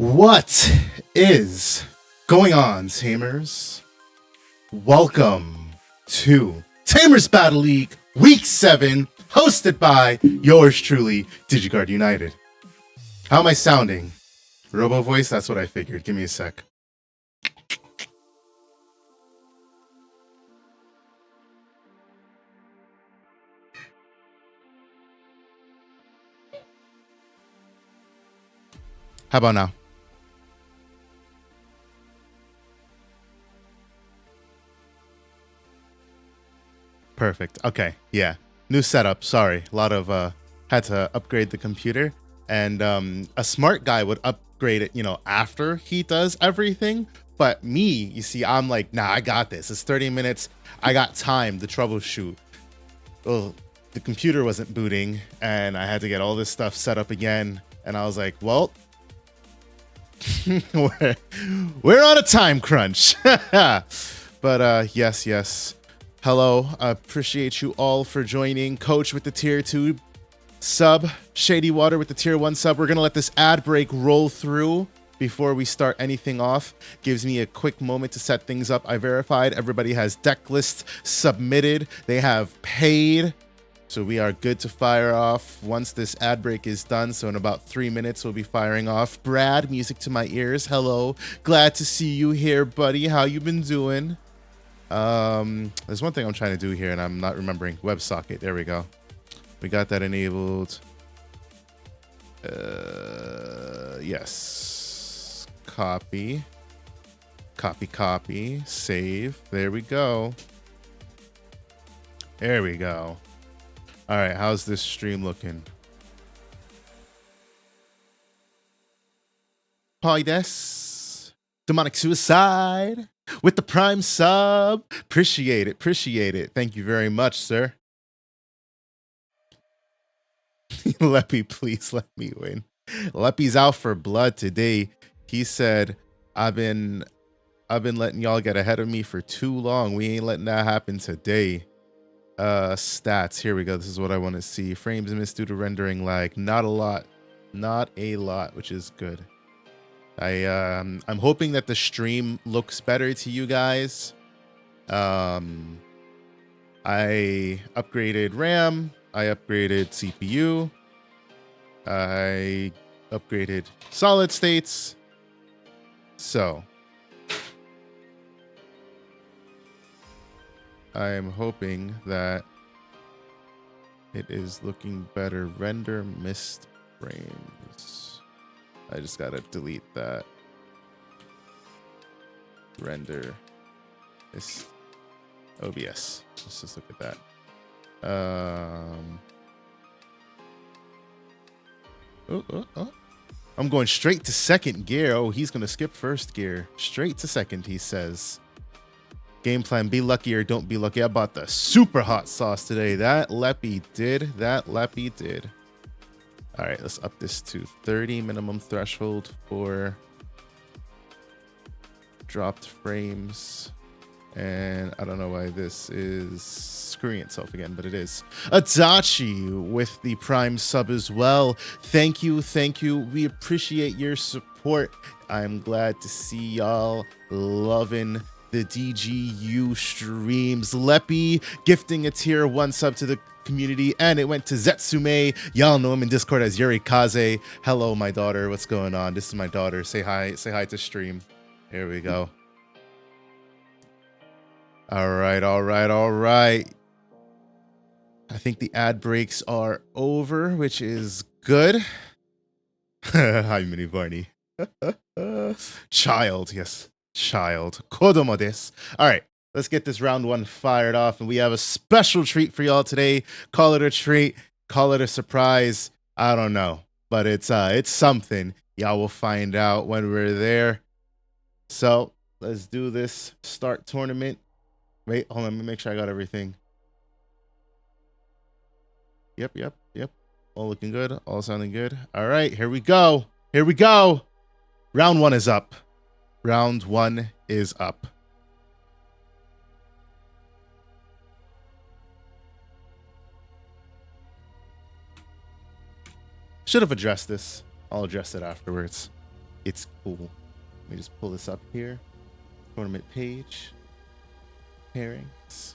What is going on, Tamers? Welcome to Tamers Battle League Week 7, hosted by yours truly, DigiPod United. How am I sounding? Robo voice? That's what I figured. Give me a sec. How about now? Perfect. Okay. Yeah. New setup. Sorry. A lot of had to upgrade the computer, and a smart guy would upgrade it, after he does everything. But me, you see, I'm like, nah, I got this. It's 30 minutes. I got time to troubleshoot. Well, the computer wasn't booting, and I had to get all this stuff set up again. And I was like, well, we're on a time crunch. But yes. Hello, I appreciate you all for joining. Coach with the tier 2 sub, Shady Water with the tier 1 sub. We're gonna let this ad break roll through before we start anything off. Gives me a quick moment to set things up. I verified everybody has deck lists submitted. They have paid. So we are good to fire off once this ad break is done. So in about 3 minutes, we'll be firing off. Brad, music to my ears. Hello. Glad to see you here, buddy. How you been doing? There's one thing I'm trying to do here and I'm not remembering. WebSocket. There we go. We got that enabled. Yes. Copy. Copy. Save. There we go. There we go. All right, how's this stream looking? Poides, Demonic Suicide with the Prime sub. Appreciate it. Thank you very much, sir. Leppy, please let me win. Leppy's out for blood today. He said, I've been I've been letting y'all get ahead of me for too long. We ain't letting that happen today. Stats. Here we go. This is what I want to see. Frames missed due to rendering lag. Not a lot. Not a lot, which is good. I'm hoping that the stream looks better to you guys. I upgraded RAM. I upgraded CPU. I upgraded solid states. So I'm hoping that it is looking better. Render missed frames. I just gotta delete that. Render missed OBS. Let's just look at that. I'm going straight to second gear. Oh, he's gonna skip first gear. Straight to second, he says. Game plan, be lucky or don't be lucky. I bought the super hot sauce today. That Leppy did. All right, let's up this to 30 minimum threshold for dropped frames. And I don't know why this is screwing itself again, but it is. Adachi with the Prime sub as well. Thank you. We appreciate your support. I'm glad to see y'all loving the DGU streams. Leppy gifting a tier 1 sub to the community, and it went to Zetsume. Y'all know him in Discord as Yurikaze. Hello, my daughter. What's going on? This is my daughter. Say hi to stream. Here we go. All right. I think the ad breaks are over, which is good. Hi, Mini Barney. Child, yes. Child. Kodomo desu. All right, let's get this round 1 fired off, and we have a special treat for y'all today. Call it a treat, call it a surprise. I don't know, but it's something. Y'all will find out when we're there. So let's do this. Start tournament. Wait, hold on. Let me make sure I got everything. Yep. All looking good. All sounding good. All right, here we go. Round 1 is up. Round 1 is up. Should have addressed this. I'll address it afterwards. It's cool. Let me just pull this up here. Tournament page. Pairings.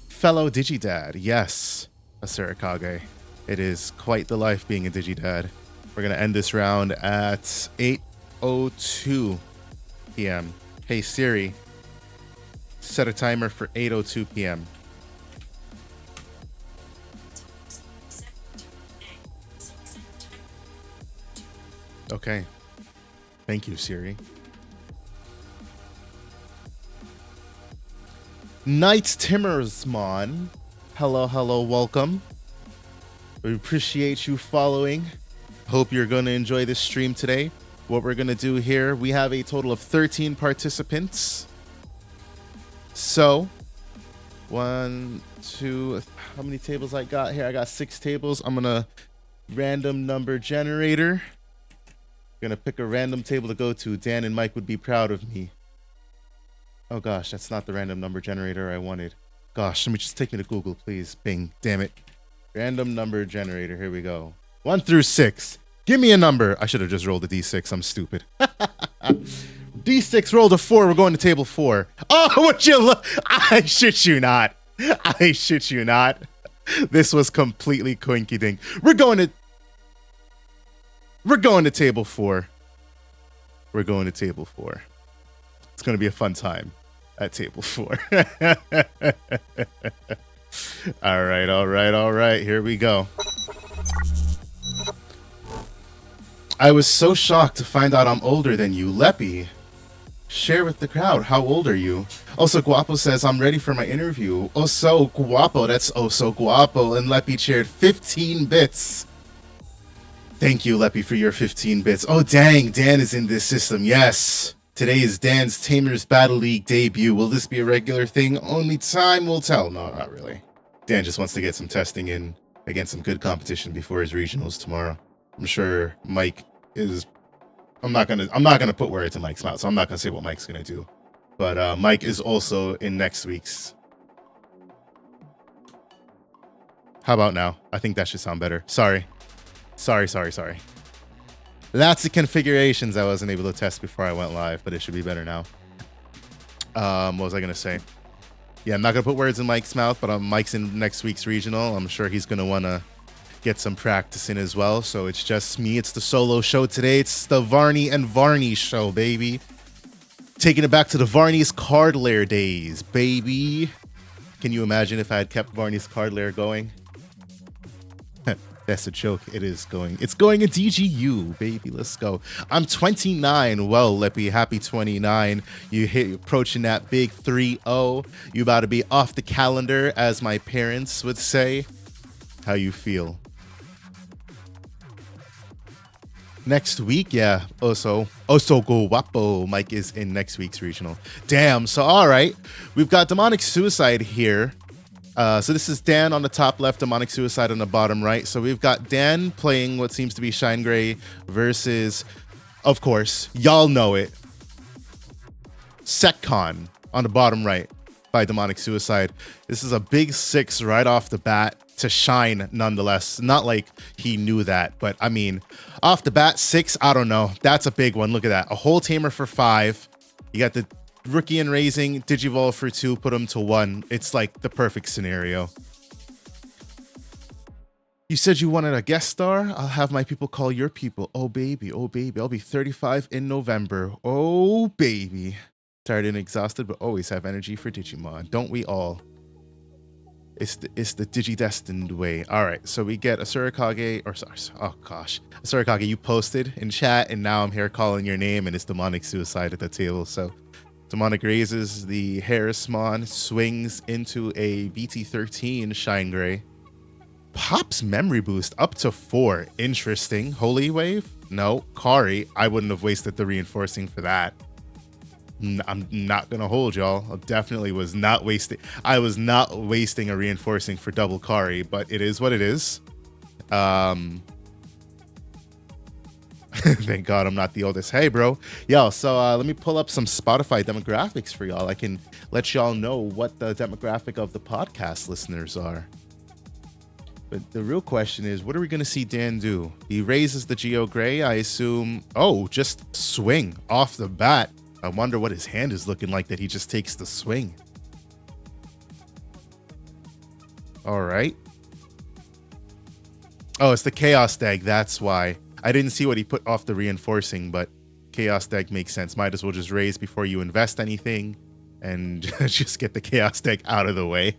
Fellow Digidad. Yes, Asurikage. It is quite the life being a Digidad. We're going to end this round at 8:02 p.m. Hey, Siri, set a timer for 8:02 p.m. Okay. Thank you, Siri. Knights Timmersmon. Hello, welcome. We appreciate you following. Hope you're going to enjoy this stream today. What we're going to do here, we have a total of 13 participants. So, 1, 2, how many tables I got here? I got 6 tables. I'm going to random number generator. Going to pick a random table to go to. Dan and Mike would be proud of me. Oh gosh, that's not the random number generator I wanted. Gosh, let me just take me to Google, please. Bing, damn it. Random number generator, here we go. 1 through 6. Give me a number. I should have just rolled a D6. I'm stupid. D6 rolled a 4. We're going to table 4. Oh, would you look? I shit you not. This was completely coinky dink. We're going to table 4. It's going to be a fun time at table 4. All right. Here we go. I was so shocked to find out I'm older than you. Leppy, share with the crowd. How old are you? Also, Guapo says, I'm ready for my interview. Oh, so Guapo. That's oh, so Guapo. And Leppy shared 15 bits. Thank you, Leppy, for your 15 bits. Oh, dang. Dan is in this system. Yes. Today is Dan's Tamers Battle League debut. Will this be a regular thing? Only time will tell. No, not really. Dan just wants to get some testing in against some good competition before his regionals tomorrow. I'm sure Mike is I'm not gonna put words in Mike's mouth, so I'm not gonna say what Mike's gonna do. But Mike is also in next week's. How about now? I think that should sound better. Sorry. That's the configurations I wasn't able to test before I went live, but it should be better now. What was I gonna say? Yeah, I'm not gonna put words in Mike's mouth, but Mike's in next week's regional. I'm sure he's gonna wanna get some practice in as well. So it's just me. It's the solo show today. It's the Varney and Varney show, baby. Taking it back to the Varney's card layer days, baby. Can you imagine if I had kept Varney's card layer going? That's a joke. It is going. It's going a DGU, baby. Let's go. I'm 29. Well, Lippy, happy 29. You approaching that big 3-0. You about to be off the calendar, as my parents would say. How you feel? Next week, yeah. Also go wapo. Mike is in next week's regional. Damn. So all right, we've got Demonic Suicide here. So this is Dan on the top left, Demonic Suicide on the bottom right. So we've got Dan playing what seems to be Shine Gray versus, of course, y'all know it, Secon on the bottom right by Demonic Suicide. This is a big 6 right off the bat to Shine nonetheless. Not like he knew that, but I mean, off the bat, 6, I don't know. That's a big one. Look at that. A whole Tamer for 5. You got the Rookie and Raising, Digivolve for 2, put him to 1. It's like the perfect scenario. You said you wanted a guest star? I'll have my people call your people. Oh, baby. Oh, baby. I'll be 35 in November. Oh, baby. Tired and exhausted, but always have energy for Digimon. Don't we all? It's the Digidestined way. All right, so we get a Surikage, or sorry, oh gosh. A Surikage you posted in chat, and now I'm here calling your name, and it's Demonic Suicide at the table, so... Demonic raises the Harrismon, swings into a BT13 Shine Gray. Pops memory boost up to 4. Interesting. Holy Wave? No. Kari, I wouldn't have wasted the reinforcing for that. I'm not going to hold y'all. I definitely was not wasting. I was not wasting a reinforcing for double Kari, but it is what it is. Thank God I'm not the oldest. Hey, bro. Yo, so let me pull up some Spotify demographics for y'all. I can let y'all know what the demographic of the podcast listeners are. But the real question is, what are we going to see Dan do? He raises the Geo Gray, I assume. Oh, just swing off the bat. I wonder what his hand is looking like that he just takes the swing. All right. Oh, it's the Chaos Dag. That's why. I didn't see what he put off the reinforcing, but Chaos Deck makes sense. Might as well just raise before you invest anything and just get the Chaos Deck out of the way.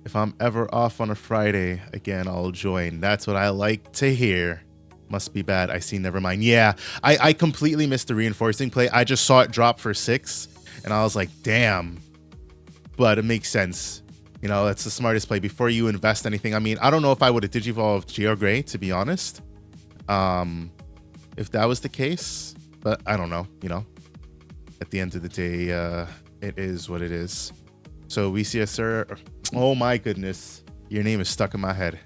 If I'm ever off on a Friday, again, I'll join. That's what I like to hear. Must be bad. I see. Never mind. Yeah, I completely missed the reinforcing play. I just saw it drop for 6, and I was like, damn. But it makes sense. You know, that's the smartest play before you invest anything. I mean, I don't know if I would have Digivolved Geo Gray, to be honest. If that was the case, but I don't know, you know. At the end of the day, it is what it is. So we see a Sir. Oh my goodness. Your name is stuck in my head.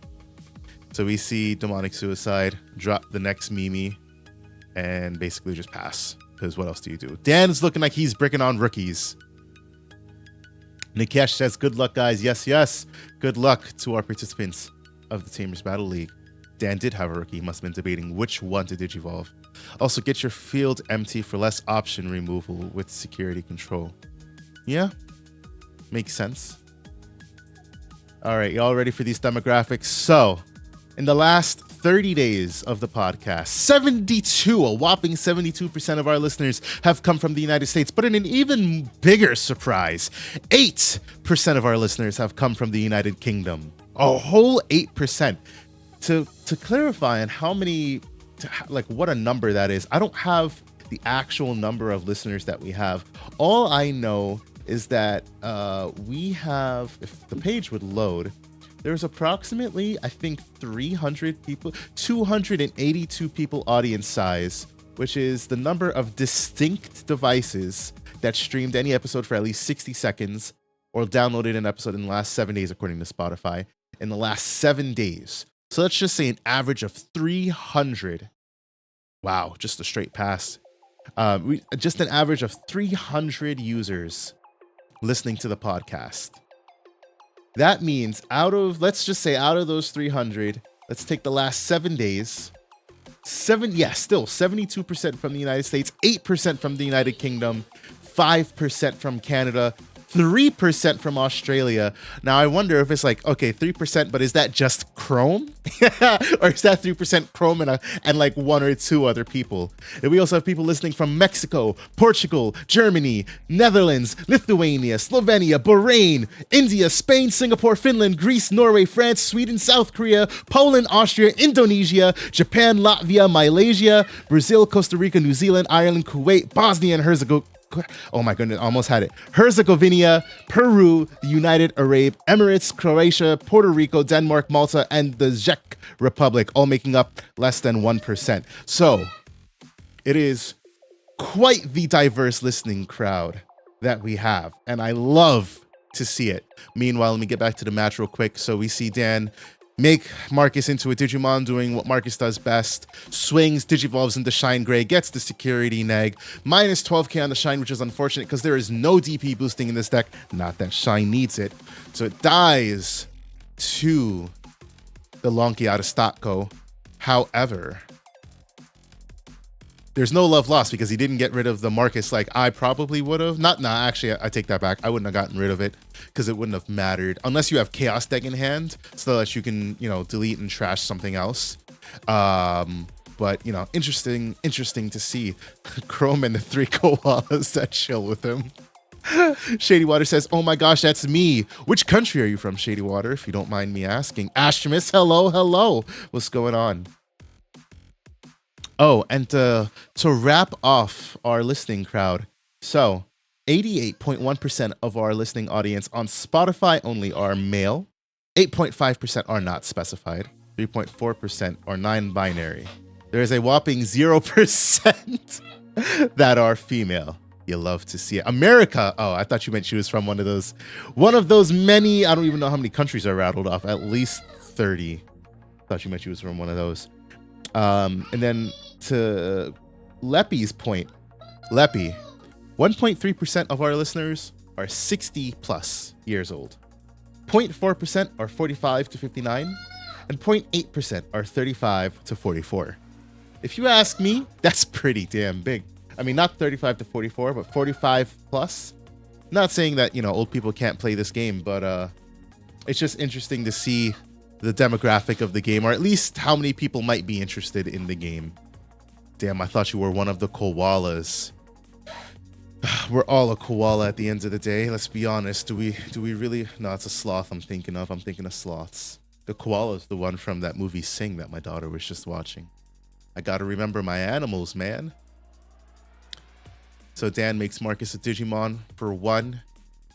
So we see Demonic Suicide drop the next Mimi and basically just pass. Because what else do you do? Dan's looking like he's bricking on rookies. Nikesh says, good luck, guys. Yes, yes. Good luck to our participants of the Tamers Battle League. Dan did have a rookie. He must have been debating which one to Digivolve. Also, get your field empty for less option removal with security control. Yeah, makes sense. All right, y'all ready for these demographics? So, in the last 30 days of the podcast, a whopping 72% of our listeners have come from the United States. But in an even bigger surprise, 8% of our listeners have come from the United Kingdom. A whole 8%. To clarify on how many, like what a number that is, I don't have the actual number of listeners that we have. All I know is that we have, if the page would load, there's approximately, I think, 300 people, 282 people audience size, which is the number of distinct devices that streamed any episode for at least 60 seconds or downloaded an episode in the last 7 days, according to Spotify, in the last 7 days. So let's just say an average of 300 Wow, just a straight pass. We just an average of 300 users listening to the podcast. That means let's just say out of those 300, let's take the last 7 days. Still 72% from the United States, 8% from the United Kingdom, 5% from Canada, 3% from Australia. Now I wonder if it's like, okay, 3%, but is that just Chrome? Or is that 3% Chrome and like 1 or 2 other people? And we also have people listening from Mexico, Portugal, Germany, Netherlands, Lithuania, Slovenia, Bahrain, India, Spain, Singapore, Finland, Greece, Norway, France, Sweden, South Korea, Poland, Austria, Indonesia, Japan, Latvia, Malaysia, Brazil, Costa Rica, New Zealand, Ireland, Kuwait, Bosnia and Herzegovina. Oh my goodness, almost had it. Herzegovina, Peru, the United Arab Emirates, Croatia, Puerto Rico, Denmark, Malta, and the Czech Republic, all making up less than 1%. So it is quite the diverse listening crowd that we have, and I love to see it. Meanwhile, let me get back to the match real quick. So we see Dan make Marcus into a Digimon, doing what Marcus does best. Swings, Digivolves into Shine Gray, gets the security neg. Minus 12k on the Shine, which is unfortunate because there is no DP boosting in this deck. Not that Shine needs it. So it dies to the Lonky out of Stotko. However, there's no love lost because he didn't get rid of the Marcus like I probably would have. Actually, I take that back. I wouldn't have gotten rid of it because it wouldn't have mattered unless you have Chaos deck in hand so that you can, delete and trash something else. But, interesting to see Chrome and the 3 koalas that chill with him. Shady Water says, oh my gosh, that's me. Which country are you from, Shady Water, if you don't mind me asking? Ashtimus, hello. What's going on? Oh, and to wrap off our listening crowd, so 88.1% of our listening audience on Spotify only are male, 8.5% are not specified, 3.4% are non-binary. There is a whopping 0% that are female. You love to see it. America, oh, I thought you meant she was from one of those many, I don't even know how many countries are rattled off, at least 30. Thought you meant she was from one of those. And then to Leppy's point, Leppy, 1.3% of our listeners are 60 plus years old. 0.4% are 45 to 59, and 0.8% are 35 to 44. If you ask me, that's pretty damn big. I mean, not 35 to 44, but 45 plus. Not saying that, old people can't play this game, but it's just interesting to see the demographic of the game, or at least how many people might be interested in the game. Damn, I thought you were one of the koalas. We're all a koala at the end of the day. Let's be honest. Do we really? No, it's a sloth I'm thinking of. I'm thinking of sloths. The koala is the one from that movie Sing that my daughter was just watching. I gotta remember my animals, man. So Dan makes Marcus a Digimon for 1.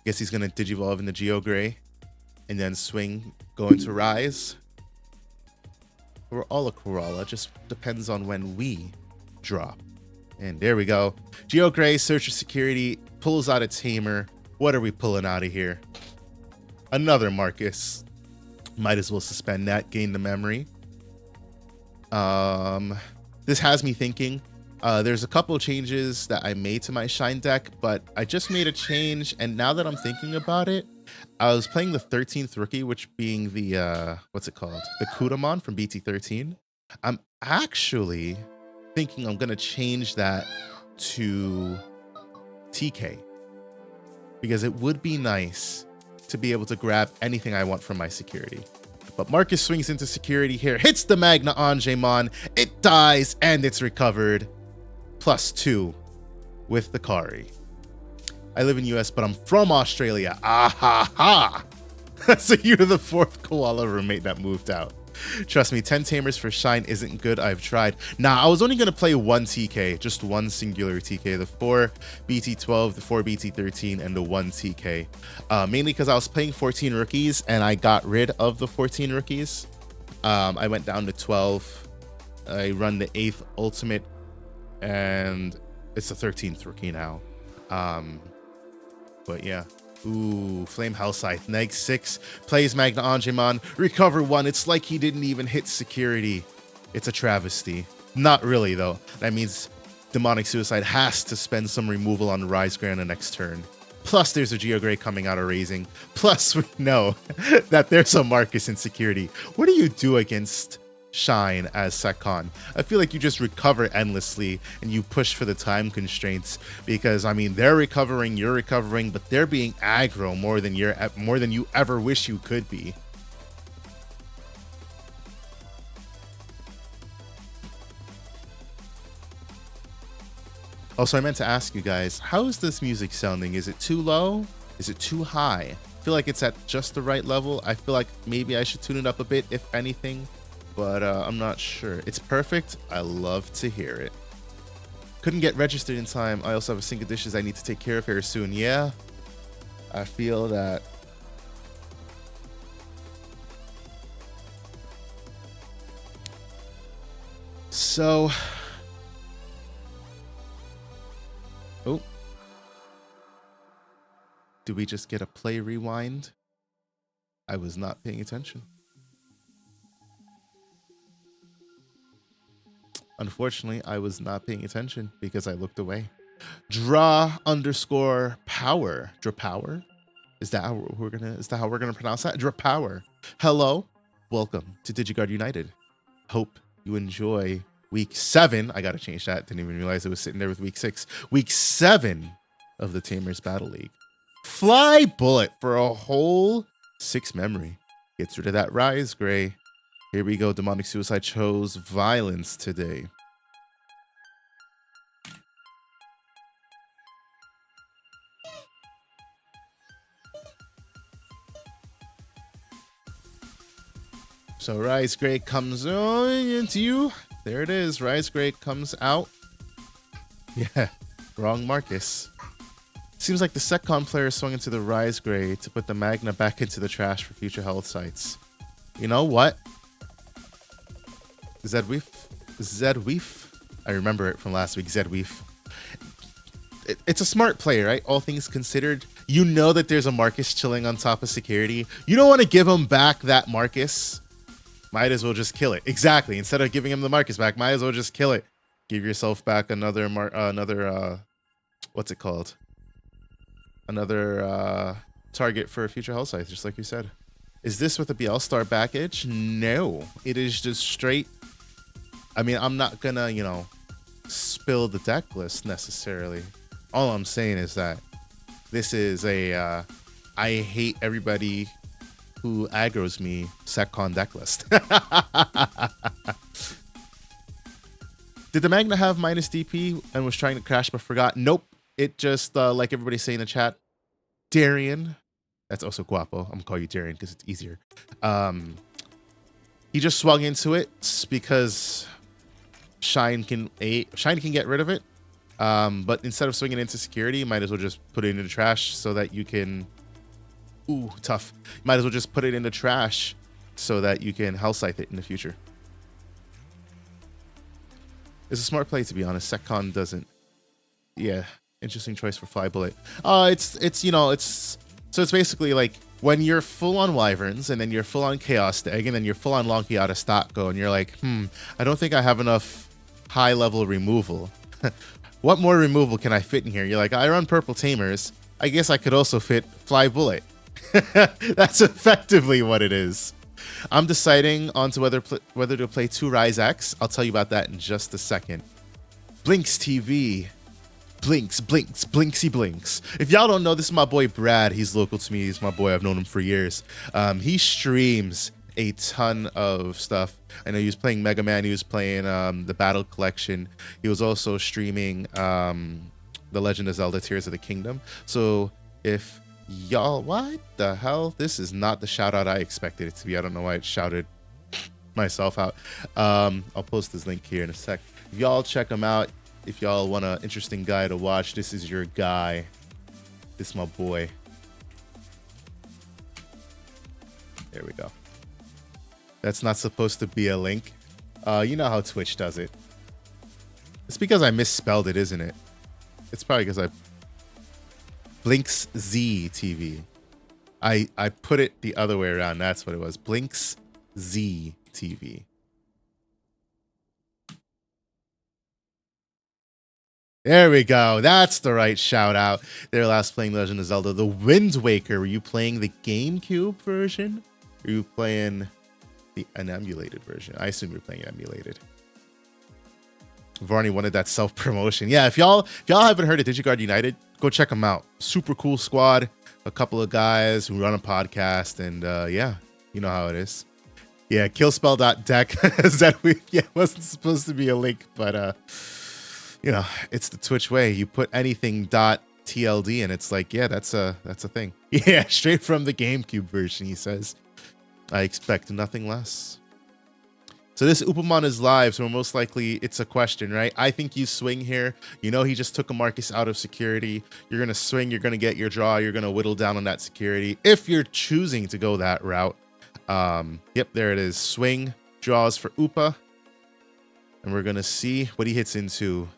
Guess he's gonna Digivolve into Geogray. And then swing, go into Rise. We're all a koala. Just depends on when we drop. And there we go. Geogray, search for security, pulls out a Tamer. What are we pulling out of here? Another Marcus. Might as well suspend that, gain the memory. This has me thinking. There's a couple changes that I made to my Shine deck, but I just made a change, and now that I'm thinking about it, I was playing the 13th rookie, which being the, what's it called? The Kudamon from BT13. I'm actually thinking I'm going to change that to TK, because it would be nice to be able to grab anything I want from my security. But Marcus swings into security here, hits the Magna on Jaemon, it dies, and it's recovered. +2 with the Kari. I live in US, but I'm from Australia. Ah ha ha! So you're the 4th koala roommate that moved out. Trust me, 10 Tamers for Shine isn't good. I've tried. Nah, I was only going to play 1 TK, just 1 singular TK. The 4 BT12, the 4 BT13, and the 1 TK. Mainly because I was playing 14 rookies, and I got rid of the 14 rookies. I went down to 12. I run the 8th ultimate, and it's the 13th rookie now. But yeah. Ooh, Flame Hellscythe, neg 6, plays Magna Angemon, recover 1. It's like he didn't even hit security. It's a travesty. Not really, though. That means Demonic Suicide has to spend some removal on Rise Gray on the next turn. Plus, there's a Geogray coming out of Raising. Plus, we know that there's a Marcus insecurity. What do you do against Shine as Sekon? I feel like you just recover endlessly and you push for the time constraints because, I mean, they're recovering, you're recovering, but they're being aggro more than you ever wish you could be. Also, I meant to ask you guys, how is this music sounding? Is it too low? Is it too high? I feel like it's at just the right level. I feel like maybe I should tune it up a bit, if anything, but I'm not sure. It's perfect. I love to hear it. Couldn't get registered in time. I also have a sink of dishes I need to take care of here soon. Yeah, I feel that. So... oh. Do we just get a play rewind? I was not paying attention. Unfortunately, I was not paying attention because I looked away. Draw underscore power. Draw power? Is that how we're gonna pronounce that? Draw power. Hello. Welcome to DigiGuard United. Hope you enjoy week 7. I gotta change that. Didn't even realize it was sitting there with week 6. Week 7 of the Tamers Battle League. Fly Bullet for a whole 6 memory. Gets rid of that Rise Gray. Here we go. Demonic Suicide chose Violence today. So Rise Gray comes on into you. There it is. Rise Gray comes out. Yeah, wrong Marcus. Seems like the Sekon player swung into the Rise Gray to put the Magna back into the trash for future health sites. You know what? Zedweef? I remember it from last week, Zedweef. It's a smart play, right? All things considered. You know that there's a Marcus chilling on top of security. You don't want to give him back that Marcus. Might as well just kill it. Exactly. Instead of giving him the Marcus back, might as well just kill it. Give yourself back another what's it called? Another target for future health sites, just like you said. Is this with a BL Star backage? No. It is just straight. I mean, I'm not gonna, you know, spill the deck list necessarily. All I'm saying is that this is a I hate everybody who aggroes me Sekon deck list. Did the Magna have minus DP and was trying to crash but forgot? Nope. It just, like everybody say in the chat, Darian, that's also Guapo. I'm gonna call you Darian because it's easier. He just swung into it because Shine can get rid of it. But instead of swinging into security, you might as well just put it into the trash so that you can... Ooh, tough. You might as well just put it in the trash so that you can Hell Scythe it in the future. It's a smart play, to be honest. Sekon doesn't. Yeah, interesting choice for Fly Bullet. So it's basically like when you're full on Wyverns and then you're full on Chaos Stag and then you're full on Lonky out of stock go and you're like, I don't think I have enough high level removal. What more removal can I fit in here? You're like, I run Purple Tamers. I guess I could also fit Fly Bullet. That's effectively what it is. I'm deciding on to whether to play 2 Rise X. I'll tell you about that in just a second. Blinks TV. Blinks, Blinksy Blinks. If y'all don't know, this is my boy Brad. He's local to me. He's my boy. I've known him for years. He streams a ton of stuff. I know he was playing Mega Man. He was playing the Battle Collection. He was also streaming The Legend of Zelda Tears of the Kingdom. So if y'all, what the hell? This is not the shout out I expected it to be. I don't know why it shouted myself out. I'll post this link here in a sec. If y'all check him out, if y'all want an interesting guy to watch, this is your guy. This is my boy. There we go. That's not supposed to be a link. You know how Twitch does it. It's because I misspelled it, isn't it? It's probably because I... Blinks Z TV. I put it the other way around. That's what it was. Blinks Z TV. There we go. That's the right shout out. They're last playing Legend of Zelda: The Wind Waker. Were you playing the GameCube version? Or were you playing an emulated version? I assume you're playing emulated. Varney wanted that self-promotion. Yeah, if y'all haven't heard of DigiGuard United, go check them out. Super cool squad. A couple of guys who run a podcast, and yeah, you know how it is. Yeah, killspell.deck. Wasn't supposed to be a link, but you know, it's the Twitch way. You put anything .tld and it's like, yeah, that's a thing. Yeah, straight from the GameCube version, he says. I expect nothing less. So this Upamon is live, so most likely it's a question, right? I think you swing here. You know he just took a Marcus out of security. You're going to swing, you're going to get your draw, you're going to whittle down on that security if you're choosing to go that route. Yep, there it is. Swing, draws for Upa. And we're going to see what he hits into.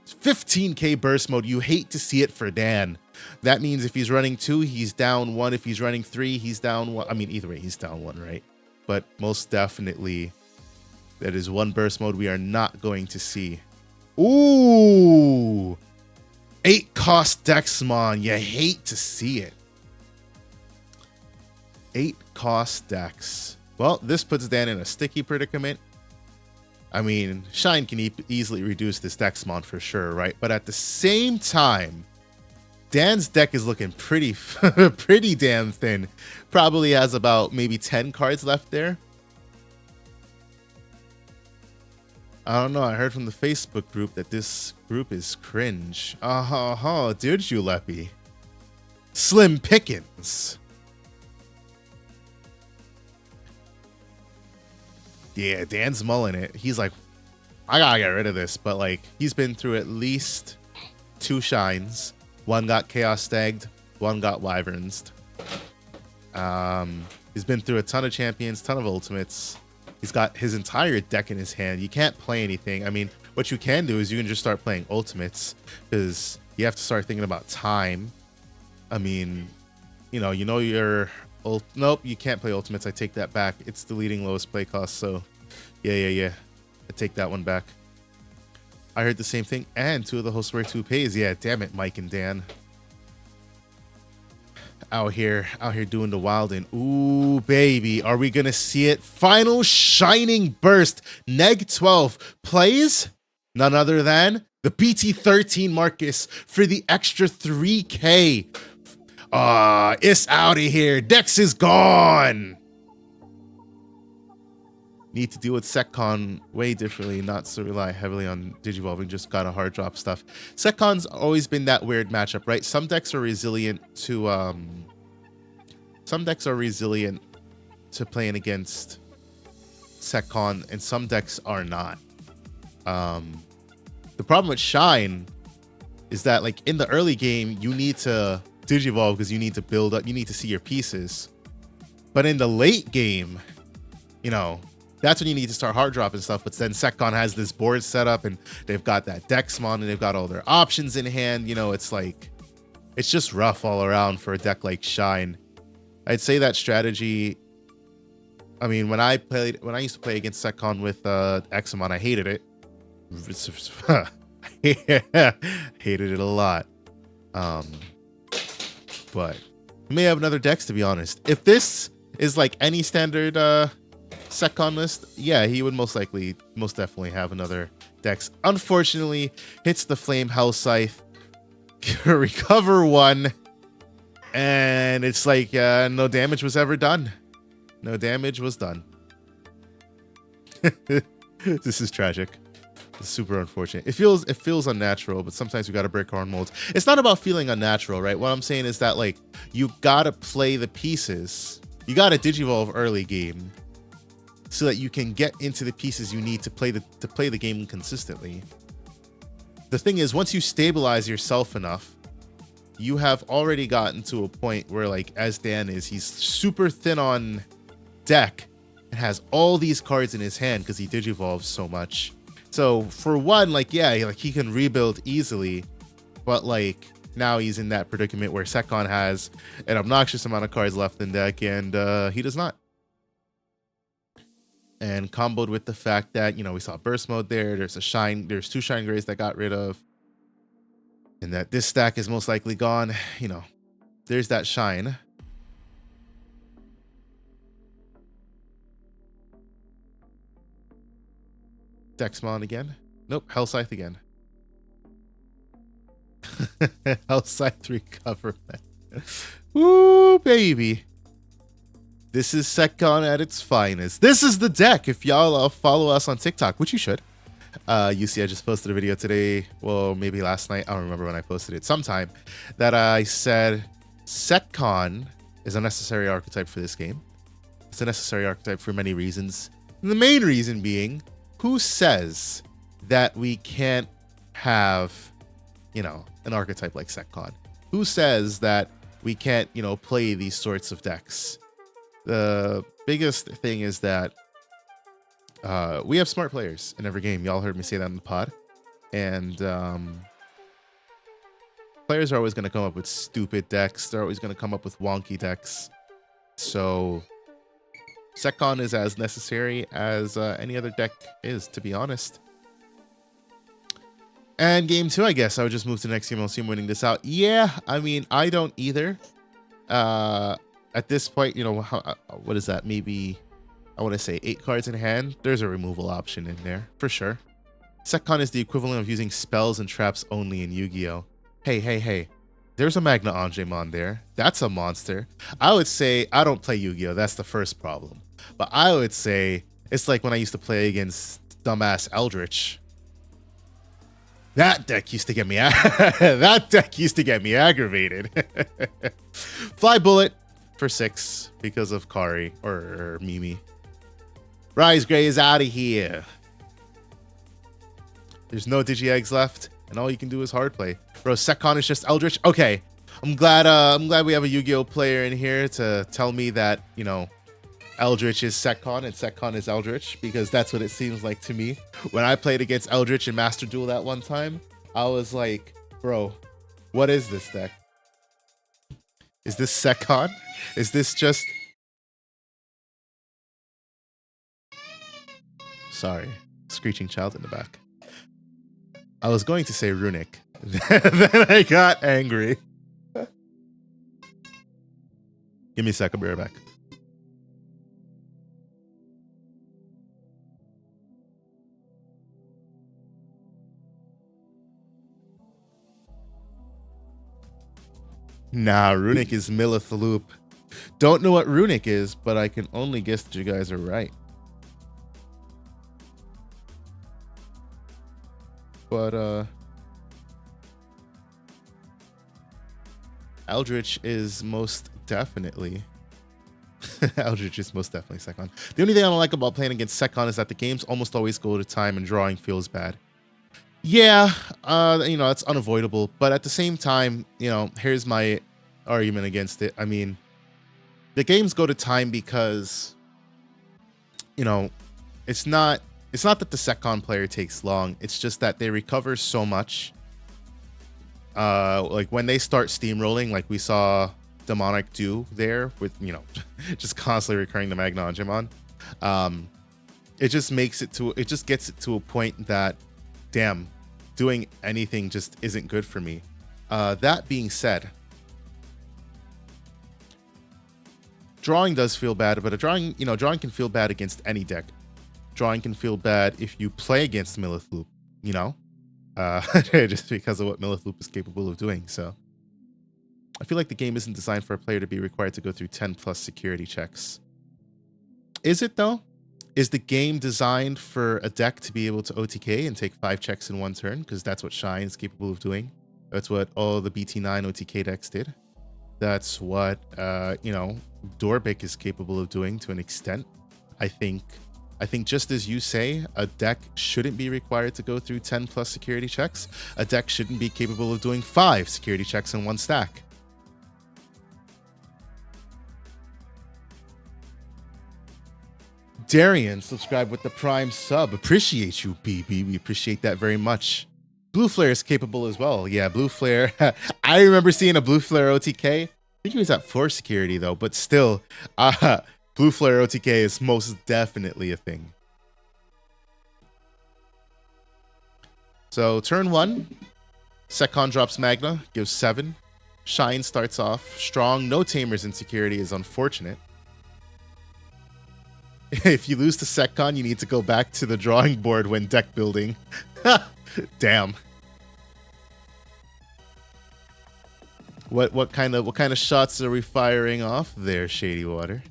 15k burst mode. You hate to see it for Dan. That means if he's running 2, he's down 1. If he's running 3, he's down 1. I mean, either way, he's down 1, right? But most definitely, that is 1 burst mode we are not going to see. Ooh! 8 cost Dexmon. You hate to see it. 8 cost Dex. Well, this puts Dan in a sticky predicament. I mean, Shine can easily reduce this Dexmon for sure, right? But at the same time, Dan's deck is looking pretty damn thin. Probably has about maybe 10 cards left there. I don't know. I heard from the Facebook group that this group is cringe. Did you, Leppy? Slim pickings. Yeah, Dan's mulling it. He's like, I gotta get rid of this. But like, he's been through at least 2 shines. 1 got Chaos Stagged. 1 got Wyvernsed. He's been through a ton of champions, ton of ultimates. He's got his entire deck in his hand. You can't play anything. I mean, what you can do is you can just start playing ultimates, because you have to start thinking about time. I mean, you know your nope, you can't play ultimates. I take that back. It's the leading lowest play cost. So yeah. I take that one back. I heard the same thing. And 2 of the hosts wear 2 pays. Yeah, damn it, Mike and Dan. Out here doing the wildin'. Ooh, baby. Are we gonna see it? Final Shining Burst. Neg 12 plays none other than the BT13 Marcus for the extra 3k. It's out of here. Dex is gone. Need to deal with SecCon way differently, not to rely heavily on Digivolving, just gotta hard drop stuff. SecCon's always been that weird matchup, right? Some decks are resilient to playing against SecCon, and some decks are not. The problem with Shine is that, like, in the early game, you need to Digivolve because you need to build up, you need to see your pieces. But in the late game, you know, that's when you need to start hard dropping stuff. But then SecCon has this board set up, and they've got that Dexmon, and they've got all their options in hand. You know, it's like, it's just rough all around for a deck like Shine. I'd say that strategy. I mean, when I used to play against SecCon with Examon, I hated it. Hated it a lot. But we may have another Dex, to be honest. If this is like any standard SecCon list, yeah, he would most definitely have another Dex. Unfortunately, hits the Flame Hell Scythe, recover 1, and it's like no damage was ever done. No damage was done. This is tragic. It's super unfortunate. It feels unnatural, but sometimes we gotta break our own molds. It's not about feeling unnatural, right? What I'm saying is that, like, you gotta play the pieces. You gotta Digivolve early game so that you can get into the pieces you need to play the game consistently. The thing is, once you stabilize yourself enough, you have already gotten to a point where, like, as Dan is, he's super thin on deck and has all these cards in his hand because he Digivolves so much. So for one, like, yeah, like, he can rebuild easily, but like, now he's in that predicament where SecCon has an obnoxious amount of cards left in deck, and he does not. And comboed with the fact that, you know, we saw burst mode there. There's 2 Shine Grays that got rid of. and that this stack is most likely gone. You know, there's that shine. Dexmon again. Nope, Hellscythe again. Hellscythe recover, man. Woo, baby. This is Secon at its finest. This is the deck. If y'all follow us on TikTok, which you should. You see, I just posted a video today. Well, maybe last night. I don't remember when I posted it. Sometime that I said Secon is a necessary archetype for this game. It's a necessary archetype for many reasons. And the main reason being, who says that we can't have, you know, an archetype like Secon? Who says that we can't, you know, play these sorts of decks? The biggest thing is that we have smart players in every game. Y'all heard me say that in the pod. And players are always going to come up with stupid decks. They're always going to come up with wonky decks. So Secon is as necessary as any other deck is, to be honest. And game 2, I guess I would just move to the next game. I'll see him winning this out. Yeah, I mean, I don't either. At this point, you know, what is that? Maybe, I want to say 8 cards in hand. There's a removal option in there, for sure. Secon is the equivalent of using spells and traps only in Yu-Gi-Oh! Hey. There's a Magna Angemon there. That's a monster. I would say, I don't play Yu-Gi-Oh! That's the first problem. But I would say, it's like when I used to play against dumbass Eldritch. That deck used to get me aggravated. Fly Bullet for 6 because of Kari or Mimi. Rise Gray is out of here. There's no Digi-Eggs left, and all you can do is hard play. Bro, Secon is just Eldritch. Okay, I'm glad we have a Yu-Gi-Oh player in here to tell me that, you know, Eldritch is Secon and Secon is Eldritch, because that's what it seems like to me. When I played against Eldritch in Master Duel that one time, I was like, bro, what is this deck? Is this Secon? Is this just... Sorry, screeching child in the back. I was going to say Runic. Then I got angry. Give me a sec, I'll be right back. Nah, Runic is Millith Loop. Don't know what Runic is, but I can only guess that you guys are right. But, Eldritch is most definitely... Eldritch is most definitely Secon. The only thing I don't like about playing against Secon is that the games almost always go to time and drawing feels bad. Yeah, you know, it's unavoidable. But at the same time, you know, here's my argument against it. I mean, the games go to time because, you know, it's not that the Secon player takes long. It's just that they recover so much. Like when they start steamrolling, like we saw Demonic do there with, you know, just constantly recurring the Magna Angemon. It just gets it to a point that, damn, doing anything just isn't good for me. That being said, drawing does feel bad, but drawing can feel bad against any deck. Drawing can feel bad if you play against Millith Loop, you know, just because of what Millith Loop is capable of doing. So I feel like the game isn't designed for a player to be required to go through 10 plus security checks. Is it though? Is the game designed for a deck to be able to OTK and take 5 checks in one turn? Because that's what Shine is capable of doing. That's what all the BT9 OTK decks did. That's what, you know, Dorbic is capable of doing to an extent. I think just as you say, a deck shouldn't be required to go through 10 plus security checks. A deck shouldn't be capable of doing 5 security checks in one stack. Darian, subscribe with the Prime sub. Appreciate you, BB. We appreciate that very much. Blue Flare is capable as well. Yeah, Blue Flare. I remember seeing a Blue Flare OTK. I think he was at 4 security though, but still, Blue Flare OTK is most definitely a thing. So turn 1, Second drops Magna, gives 7. Shine starts off strong. No Tamers Insecurity is unfortunate. If you lose to Second, you need to go back to the drawing board when deck building. Damn. What kind of shots are we firing off there, Shady Water?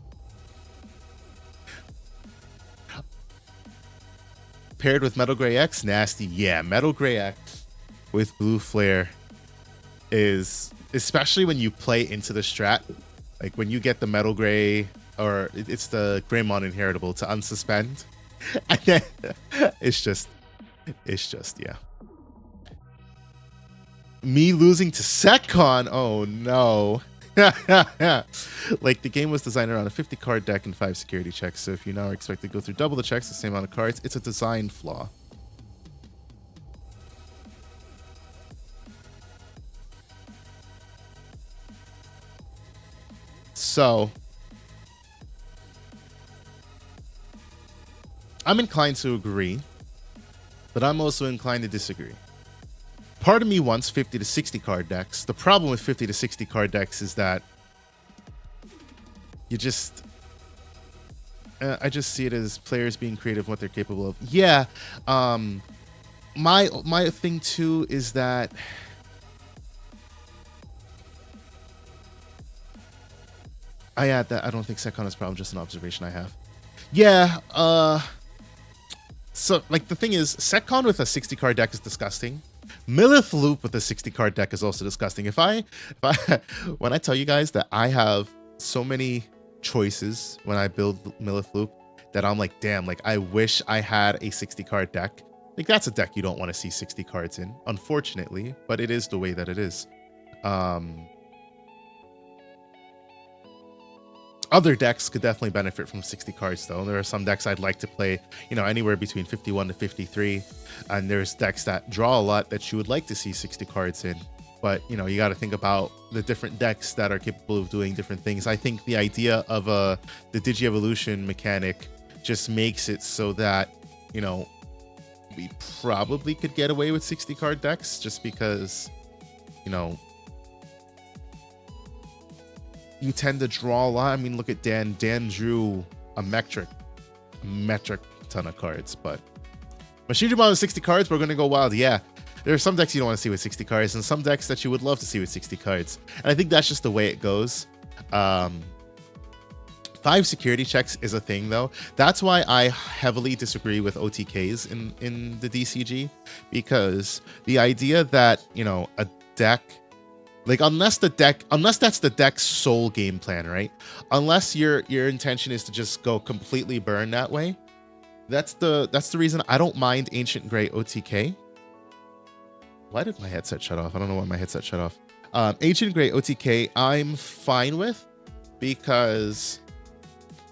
Paired with Metal Gray X, nasty. Yeah, Metal Gray X with Blue Flare is, especially when you play into the strat, like when you get the Metal Gray, or it's the Greymon Inheritable to unsuspend, and then it's just yeah. Me losing to Secon, oh no. Like, the game was designed around a 50 card deck and 5 security checks, so if you now are expected to go through double the checks, the same amount of cards, it's a design flaw. So I'm inclined to agree, but I'm also inclined to disagree. Part of me wants 50 to 60 card decks. The problem with 50 to 60 card decks is that you just, I just see it as players being creative, what they're capable of. Yeah, my thing too is that I don't think Secon is a problem, just an observation I have. Yeah, so like the thing is, Secon with a 60 card deck is disgusting. Millith Loop with a 60 card deck is also disgusting. If I when I tell you guys that I have so many choices when I build Millith Loop that I'm like, damn, like I wish I had a 60 card deck. Like, that's a deck you don't want to see 60 cards in, unfortunately, but it is the way that it is. Other decks could definitely benefit from 60 cards, though. There are some decks I'd like to play, you know, anywhere between 51 to 53. And there's decks that draw a lot that you would like to see 60 cards in. But, you know, you got to think about the different decks that are capable of doing different things. I think the idea of the Digi-Evolution mechanic just makes it so that, you know, we probably could get away with 60 card decks just because, you know, you tend to draw a lot. I mean, look at Dan. Dan drew a metric ton of cards, but Machine Digimon with 60 cards, we're going to go wild. Yeah, there are some decks you don't want to see with 60 cards and some decks that you would love to see with 60 cards. And I think that's just the way it goes. 5 security checks is a thing, though. That's why I heavily disagree with OTKs in the DCG, because the idea that, you know, a deck, like, unless that's the deck's sole game plan, right? Unless your intention is to just go completely burn that way, that's the reason I don't mind Ancient Grey OTK. Why did my headset shut off? I don't know why my headset shut off. Ancient Grey OTK I'm fine with, because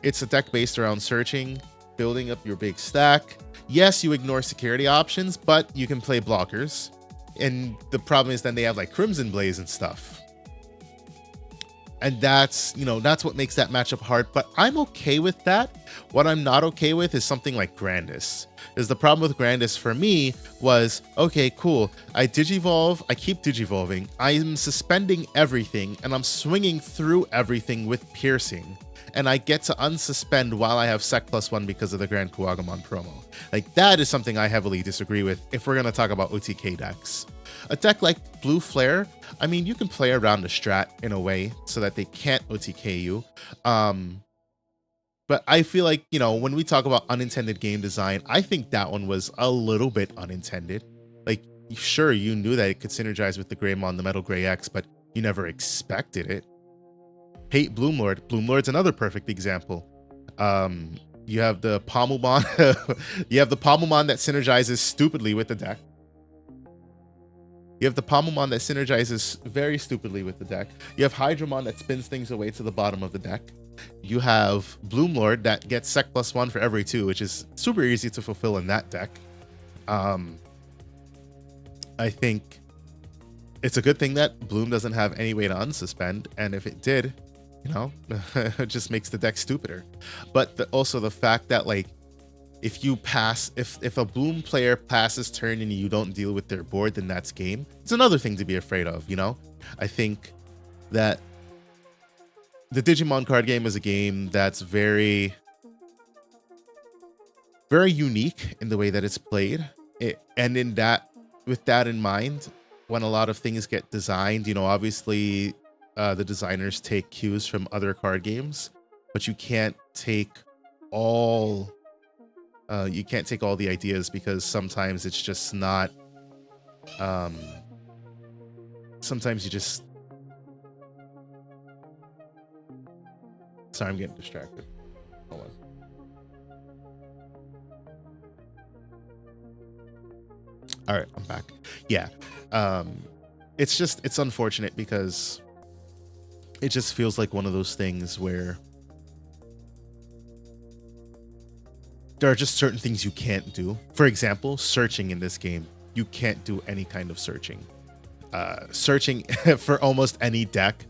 it's a deck based around searching, building up your big stack. Yes, you ignore security options, but you can play blockers. And the problem is then they have like Crimson Blaze and stuff. And that's, you know, that's what makes that matchup hard. But I'm okay with that. What I'm not okay with is something like Grandis. Because the problem with Grandis for me was, okay, cool. I Digivolve, I keep Digivolving. I'm suspending everything and I'm swinging through everything with Piercing. And I get to unsuspend while I have Sec +1 because of the Grand Kuwagamon promo. Like, that is something I heavily disagree with if we're going to talk about OTK decks. A deck like Blue Flare, I mean, you can play around the strat in a way so that they can't OTK you. But I feel like, you know, when we talk about unintended game design, I think that one was a little bit unintended. Like, sure, you knew that it could synergize with the Greymon, the Metal Gray X, but you never expected it. Hate Bloomlord. Bloomlord's another perfect example. You have the Pommelmon. You have the Pommelmon that synergizes stupidly with the deck. You have the Pommelmon that synergizes very stupidly with the deck. You have Hydramon that spins things away to the bottom of the deck. You have Bloomlord that gets Sec +1 for every 2, which is super easy to fulfill in that deck. I think it's a good thing that Bloom doesn't have any way to unsuspend, and if it did, you know, it just makes the deck stupider. But also the fact that, like, if you pass, if a Bloom player passes turn and you don't deal with their board, then that's game. It's another thing to be afraid of, you know? I think that the Digimon card game is a game that's very, very unique in the way that it's played. And in that, with that in mind, when a lot of things get designed, you know, obviously the designers take cues from other card games, but you can't take all the ideas, because sometimes it's just not, sometimes you just, sorry, I'm getting distracted. Hold on. All right, I'm back. Yeah. It's unfortunate because it just feels like one of those things where there are just certain things you can't do. For example, searching in this game. You can't do any kind of searching. Searching for almost any deck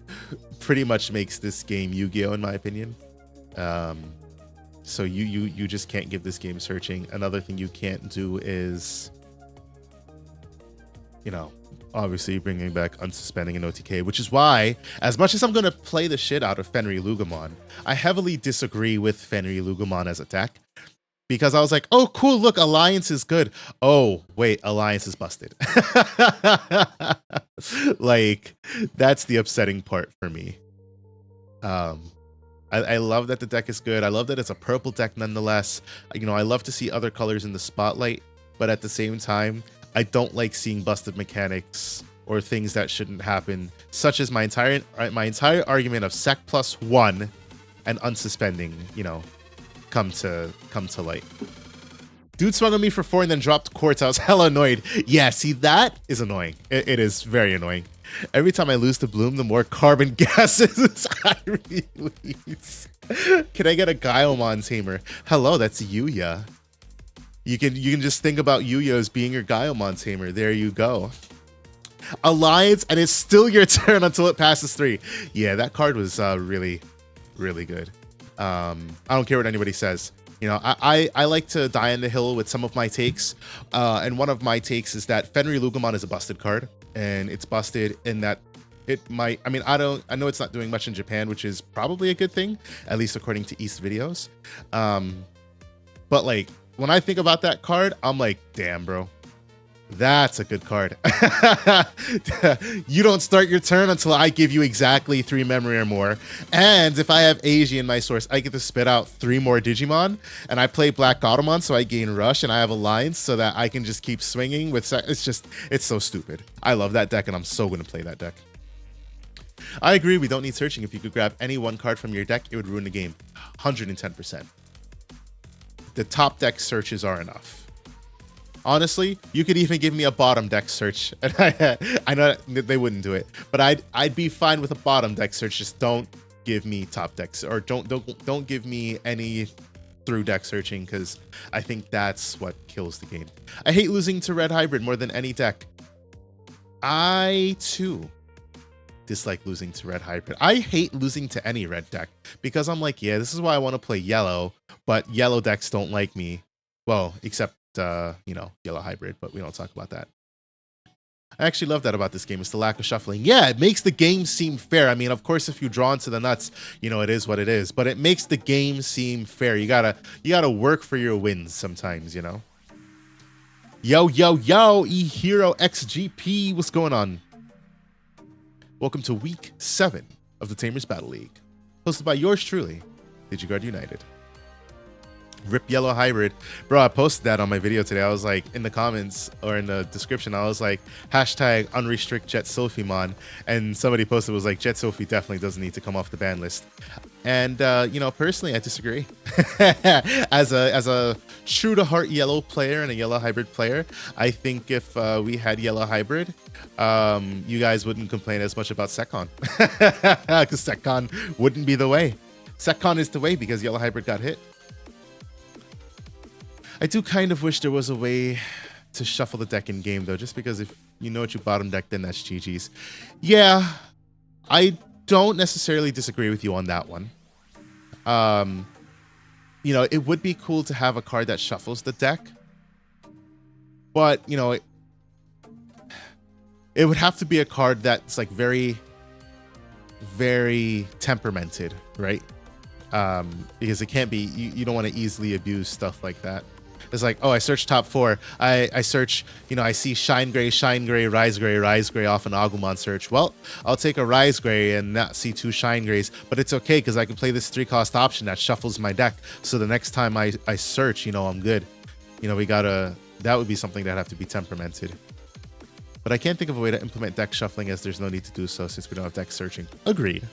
pretty much makes this game Yu-Gi-Oh! In my opinion. So you just can't give this game searching. Another thing you can't do is, you know, obviously bringing back unsuspending and OTK, which is why, as much as I'm going to play the shit out of Fenrir Lugumon, I heavily disagree with Fenrir Lugumon as a deck, because I was like, oh, cool, look, Alliance is good. Oh, wait, Alliance is busted. Like, that's the upsetting part for me. I love that the deck is good. I love that it's a purple deck nonetheless. You know, I love to see other colors in the spotlight, but at the same time, I don't like seeing busted mechanics or things that shouldn't happen, such as my entire argument of Sec +1 and unsuspending, you know, come to light. Dude swung on me for 4 and then dropped quartz. I was hella annoyed. Yeah, see, that is annoying. It is very annoying. Every time I lose to Bloom, the more carbon gases I release. Can I get a Gaiomon Tamer? Hello, that's Yuya. You can just think about Yuya as being your Gaiomon Tamer. There you go. Alliance, and it's still your turn until it passes 3. Yeah, that card was really, really good. I don't care what anybody says. You know, I like to die on the hill with some of my takes. And one of my takes is that Fenrir Lugumon is a busted card. And it's busted in that it might, I mean, I know it's not doing much in Japan, which is probably a good thing, at least according to East videos. But like, when I think about that card, I'm like, damn, bro, that's a good card. You don't start your turn until I give you exactly 3 memory or more. And if I have Asia in my source, I get to spit out 3 more Digimon. And I play Black Automon, so I gain Rush, and I have Alliance so that I can just keep swinging with... It's so stupid. I love that deck, and I'm so going to play that deck. I agree, we don't need searching. If you could grab any one card from your deck, it would ruin the game. 110%. The top deck searches are enough. Honestly, you could even give me a bottom deck search. I know they wouldn't do it, but I'd be fine with a bottom deck search. Just don't give me top decks, or don't give me any through deck searching, because I think that's what kills the game. I hate losing to Red Hybrid more than any deck. I too dislike losing to Red Hybrid. I hate losing to any red deck, because I'm like, yeah, this is why I want to play yellow, but yellow decks don't like me. Well, except you know, Yellow Hybrid, but we don't talk about that. I actually love that about this game, is the lack of shuffling. Yeah, it makes the game seem fair. I mean, of course, if you draw into the nuts, you know, it is what it is, but it makes the game seem fair. You gotta work for your wins sometimes, you know. Yo, eHero XGP, what's going on? Welcome to week 7 of the Tamers Battle League, hosted by yours truly, DigiGuard United. Rip Yellow Hybrid. Bro, I posted that on my video today. I was like, in the comments or in the description, I was like, hashtag unrestrict Jet Sophimon. And somebody posted, was like, Jet Sophie definitely doesn't need to come off the ban list. And, you know, personally, I disagree. As a true to heart yellow player and a Yellow Hybrid player, I think if we had Yellow Hybrid, you guys wouldn't complain as much about Secon. Because Secon wouldn't be the way. Secon is the way because Yellow Hybrid got hit. I do kind of wish there was a way to shuffle the deck in game, though, just because if you know what you bottom deck, then that's GG's. Yeah, you don't necessarily disagree with you on that one. you know, it would be cool to have a card that shuffles the deck, but you know, it would have to be a card that's like very, very temperamented, right? Because it can't be, you don't want to easily abuse stuff like that. It's like, oh, I search top 4. I search, you know, I see Shine Gray, Rise Gray off an Agumon search. Well, I'll take a Rise Gray and not see 2 Shine Grays, but it's okay because I can play this 3-cost option that shuffles my deck. So the next time I search, you know, I'm good. You know, that would be something that'd have to be temperamented. But I can't think of a way to implement deck shuffling as there's no need to do so since we don't have deck searching. Agreed.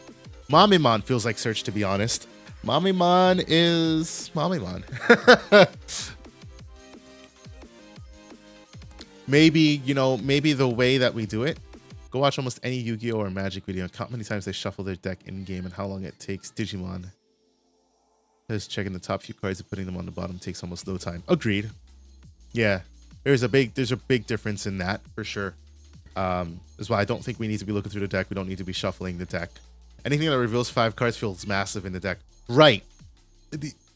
Mamimon feels like search, to be honest. Mamimon is Mamimon. Maybe, you know, maybe the way that we do it, go watch almost any Yu-Gi-Oh! Or Magic video and count how many times they shuffle their deck in-game and how long it takes. Digimon. Just checking the top few cards and putting them on the bottom takes almost no time. Agreed. Yeah, there's a big difference in that, for sure. That's why I don't think we need to be looking through the deck. We don't need to be shuffling the deck. Anything that reveals 5 cards feels massive in the deck. Right.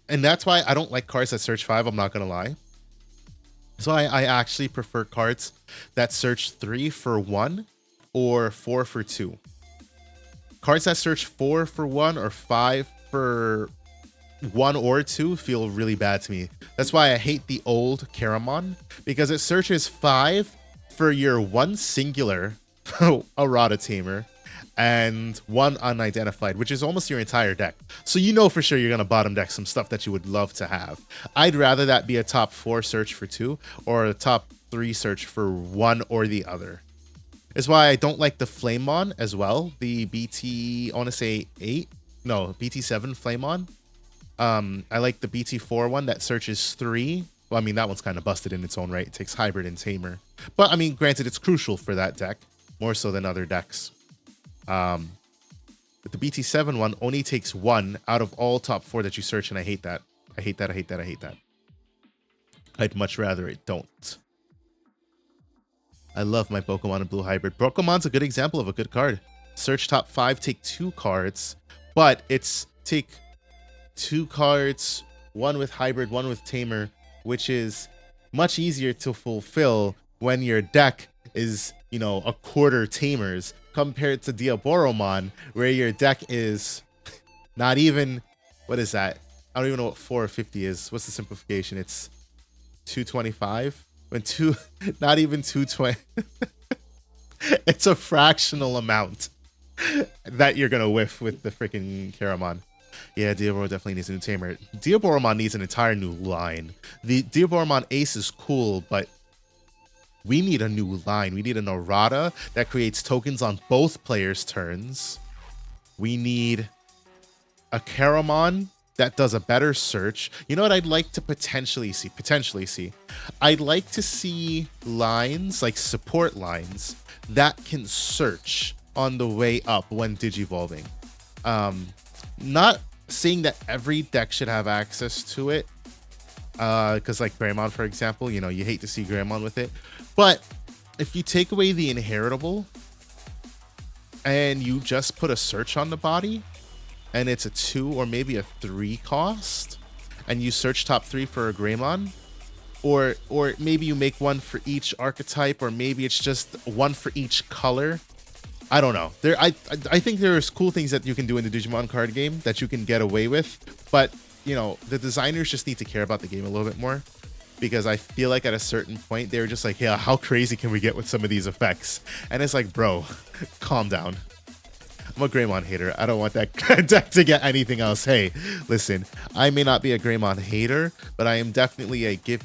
And that's why I don't like cards that search 5, I'm not going to lie. So I actually prefer cards that search 3 for 1 or 4 for 2. Cards that search 4 for 1 or 5 for 1 or 2 feel really bad to me. That's why I hate the old Caramon, because it searches 5 for your 1 singular Errata Tamer and 1 unidentified, which is almost your entire deck. So you know for sure you're going to bottom deck some stuff that you would love to have. I'd rather that be a top 4 search for 2 or a top 3 search for 1 or the other. It's why I don't like the Flamemon as well. The BT, I want to say 8. No, BT7 Flamemon. I like the BT4 one that searches 3. Well, I mean, that one's kind of busted in its own right. It takes Hybrid and Tamer. But, I mean, granted, it's crucial for that deck, more so than other decks. But the BT7 one only takes 1 out of all top 4 that you search, and I hate that. I hate that, I hate that, I hate that. I'd much rather it don't. I love my Pokemon and Blue Hybrid. Pokemon's a good example of a good card. Search top 5, take 2 cards, but it's take 2 cards, 1 with Hybrid, 1 with Tamer, which is much easier to fulfill when your deck is, you know, a quarter Tamers compared to Diaboromon, where your deck is not even, what is that? I don't even know what 450 is. What's the simplification? It's 225? When not even 220. It's a fractional amount that you're going to whiff with the freaking Caramon. Yeah, Diaboromon definitely needs a new Tamer. Diaboromon needs an entire new line. The Diaboromon Ace is cool, but we need a new line. We need an errata that creates tokens on both players' turns. We need a Caramon that does a better search. You know what I'd like to potentially see? I'd like to see lines, like support lines, that can search on the way up when digivolving. Not saying that every deck should have access to it, because like Greymon, for example, you know, you hate to see Greymon with it. But if you take away the inheritable and you just put a search on the body, and it's a 2 or maybe a 3 cost, and you search top 3 for a Greymon, or maybe you make 1 for each archetype, or maybe it's just 1 for each color. I don't know. I think there's cool things that you can do in the Digimon card game that you can get away with, but you know, the designers just need to care about the game a little bit more, because I feel like at a certain point they were just like, yeah, how crazy can we get with some of these effects? And it's like, bro, calm down. I'm a Greymon hater. I don't want that deck to get anything else. Hey, listen, I may not be a Greymon hater, but I am definitely a give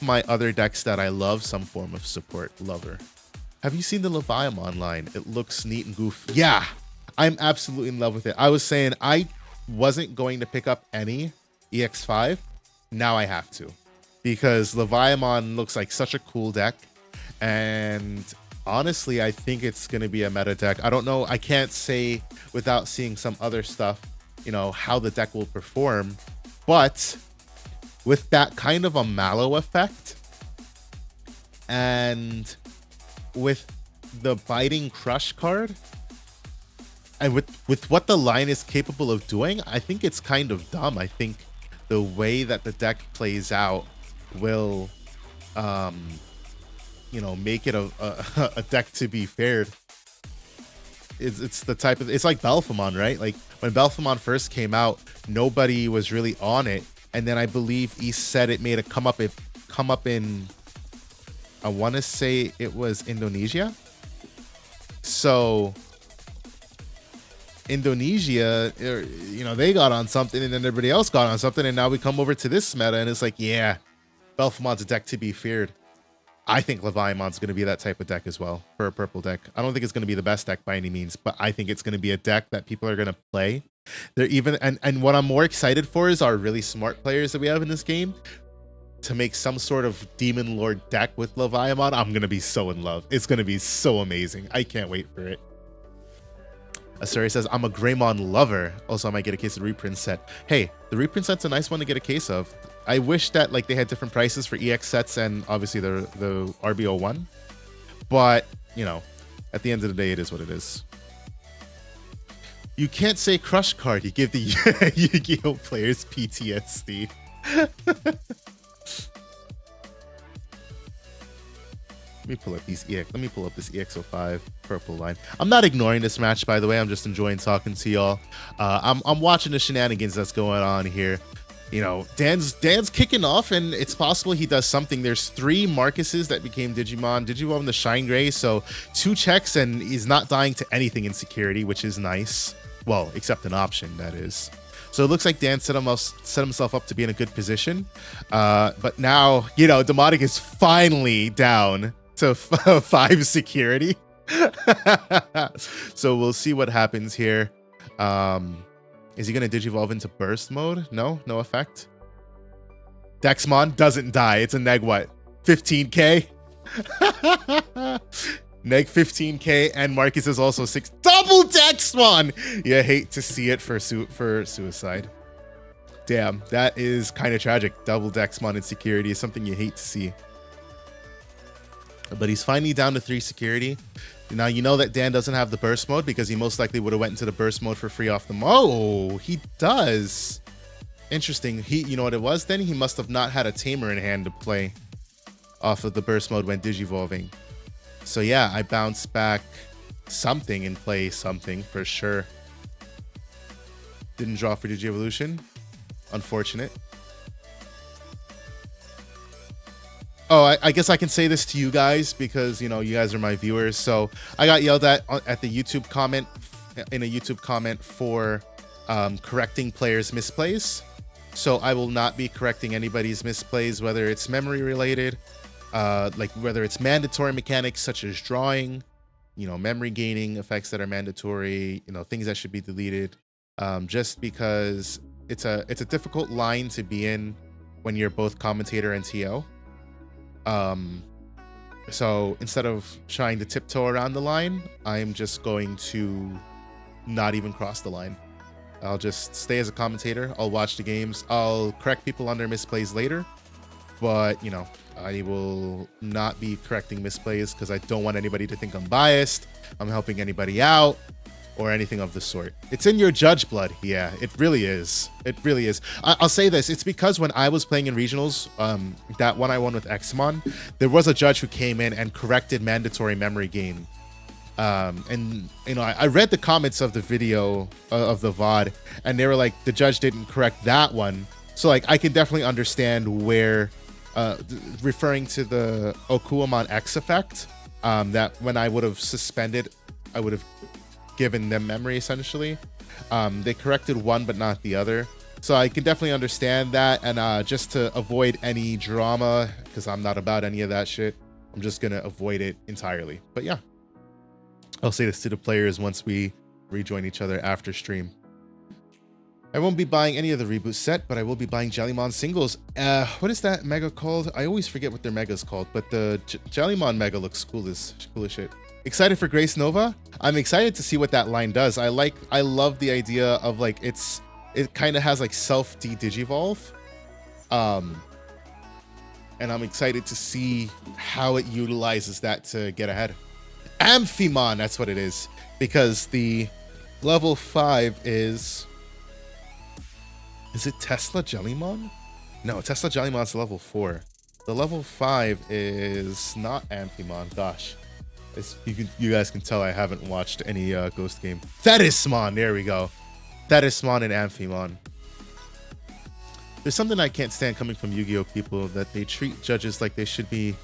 my other decks that I love some form of support lover. Have you seen the Leviamon line? It looks neat and goofy. Yeah, I'm absolutely in love with it. I was saying I wasn't going to pick up any EX5. Now I have to, because Leviamon looks like such a cool deck, and honestly, I think it's going to be a meta deck. I don't know. I can't say without seeing some other stuff, you know, how the deck will perform. But with that kind of a Mallow effect, and with the Biting Crush card, and with what the line is capable of doing, I think it's kind of dumb. I think the way that the deck plays out will, you know, make it a deck to be feared. It's the type of, it's like Belphemon, right? Like when Belphemon first came out, nobody was really on it, and then I believe he said it made a come up in, I want to say it was Indonesia. So Indonesia, you know, they got on something, and then everybody else got on something, and now we come over to this meta, and it's like, yeah, Belphemon's a deck to be feared. I think Leviamon's going to be that type of deck as well for a purple deck. I don't think it's going to be the best deck by any means, but I think it's going to be a deck that people are going to play. They're even, and what I'm more excited for is our really smart players that we have in this game to make some sort of Demon Lord deck with Leviamon. I'm going to be so in love. It's going to be so amazing. I can't wait for it. Asuri says, I'm a Greymon lover. Also, I might get a case of the reprint set. Hey, the reprint set's a nice one to get a case of. I wish that like they had different prices for EX sets and obviously the RBO1. But, you know, at the end of the day, it is what it is. You can't say crush card. You give the Yu-Gi-Oh players PTSD. Let me pull up these EX. Let me pull up this EX05 purple line. I'm not ignoring this match, by the way. I'm just enjoying talking to y'all. I'm watching the shenanigans that's going on here. You know, Dan's kicking off, and it's possible he does something. There's 3 Marcuses that became Digimon. Digimon the Shine Gray, so 2 checks, and he's not dying to anything in security, which is nice. Well, except an option, that is. So it looks like Dan set himself up to be in a good position. But now, you know, Demotic is finally down to 5 security. So we'll see what happens here. Is he going to digivolve into burst mode? No effect. Dexmon doesn't die. It's a neg what? 15k? Neg 15k, and Marcus is also 6. Double Dexmon! You hate to see it for suicide. Damn, that is kind of tragic. Double Dexmon in security is something you hate to see. But he's finally down to 3 security. Now, you know that Dan doesn't have the burst mode because he most likely would have went into the burst mode for free off the Oh, he does. Interesting. You know what it was then? He must have not had a Tamer in hand to play off of the burst mode when digivolving. So yeah, I bounce back something and play something for sure. Didn't draw for Digievolution. Unfortunate. Oh, I guess I can say this to you guys because, you know, you guys are my viewers. So I got yelled at the YouTube comment, in a YouTube comment for correcting players' misplays. So I will not be correcting anybody's misplays, whether it's memory related, like whether it's mandatory mechanics such as drawing, you know, memory gaining effects that are mandatory, you know, things that should be deleted, just because it's a difficult line to be in when you're both commentator and TO. So instead of trying to tiptoe around the line, I'm just going to not even cross the line. I'll just stay as a commentator. I'll watch the games. I'll correct people on their misplays later, but you know, I will not be correcting misplays because I don't want anybody to think I'm biased, I'm helping anybody out, or anything of the sort. It's in your judge blood. Yeah, it really is. It really is. I'll say this. It's because when I was playing in regionals, that one I won with Xmon, there was a judge who came in and corrected mandatory memory gain. And, you know, I read the comments of the video of the VOD, and they were like, the judge didn't correct that one. So, like, I can definitely understand where, referring to the Okuamon X effect, that when I would have suspended, I would have given them memory essentially. They corrected one but not the other, so I can definitely understand that. And just to avoid any drama, because I'm not about any of that shit, I'm just gonna avoid it entirely. But yeah, I'll say this to the players once we rejoin each other after stream. I won't be buying any of the reboot set, but I will be buying Jellymon singles. What is that mega called? I always forget what their mega's called, but the Jellymon mega looks cool as shit. Excited for Grace Nova? I'm excited to see what that line does. I love the idea of like it kind of has like self de-digivolve. And I'm excited to see how it utilizes that to get ahead. Amphimon, that's what it is. Because the level 5 is Is it Tesla Jellymon? No, Tesla Jellymon's level 4. The level 5 is not Amphimon. Gosh. You guys can tell I haven't watched any Ghost game. Thetismon! There we go. Thetismon and Amphimon. There's something I can't stand coming from Yu-Gi-Oh people, that they treat judges like they should be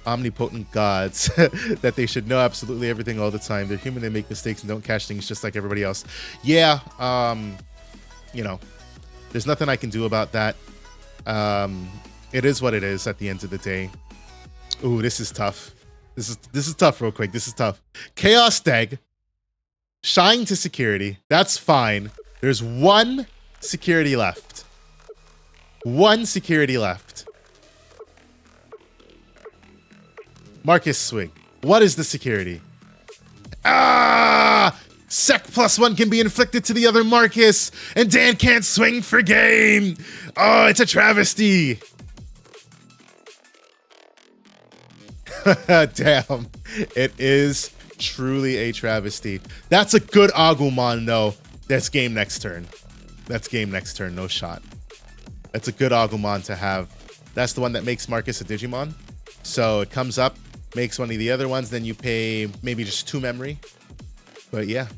omnipotent gods, that they should know absolutely everything all the time. They're human, they make mistakes and don't catch things just like everybody else. Yeah, you know, there's nothing I can do about that. It is what it is at the end of the day. Ooh, this is tough. This is tough real quick. This is tough. Chaos Steg. Shine to security. That's fine. There's one security left. One security left. Marcus swing. What is the security? Ah! Sec +1 can be inflicted to the other Marcus, and Dan can't swing for game. Oh, it's a travesty. Damn. It is truly a travesty. That's a good Agumon, though. That's game next turn. That's game next turn. No shot. That's a good Agumon to have. That's the one that makes Marcus a Digimon. So it comes up, makes one of the other ones, then you pay maybe just 2 memory. But yeah.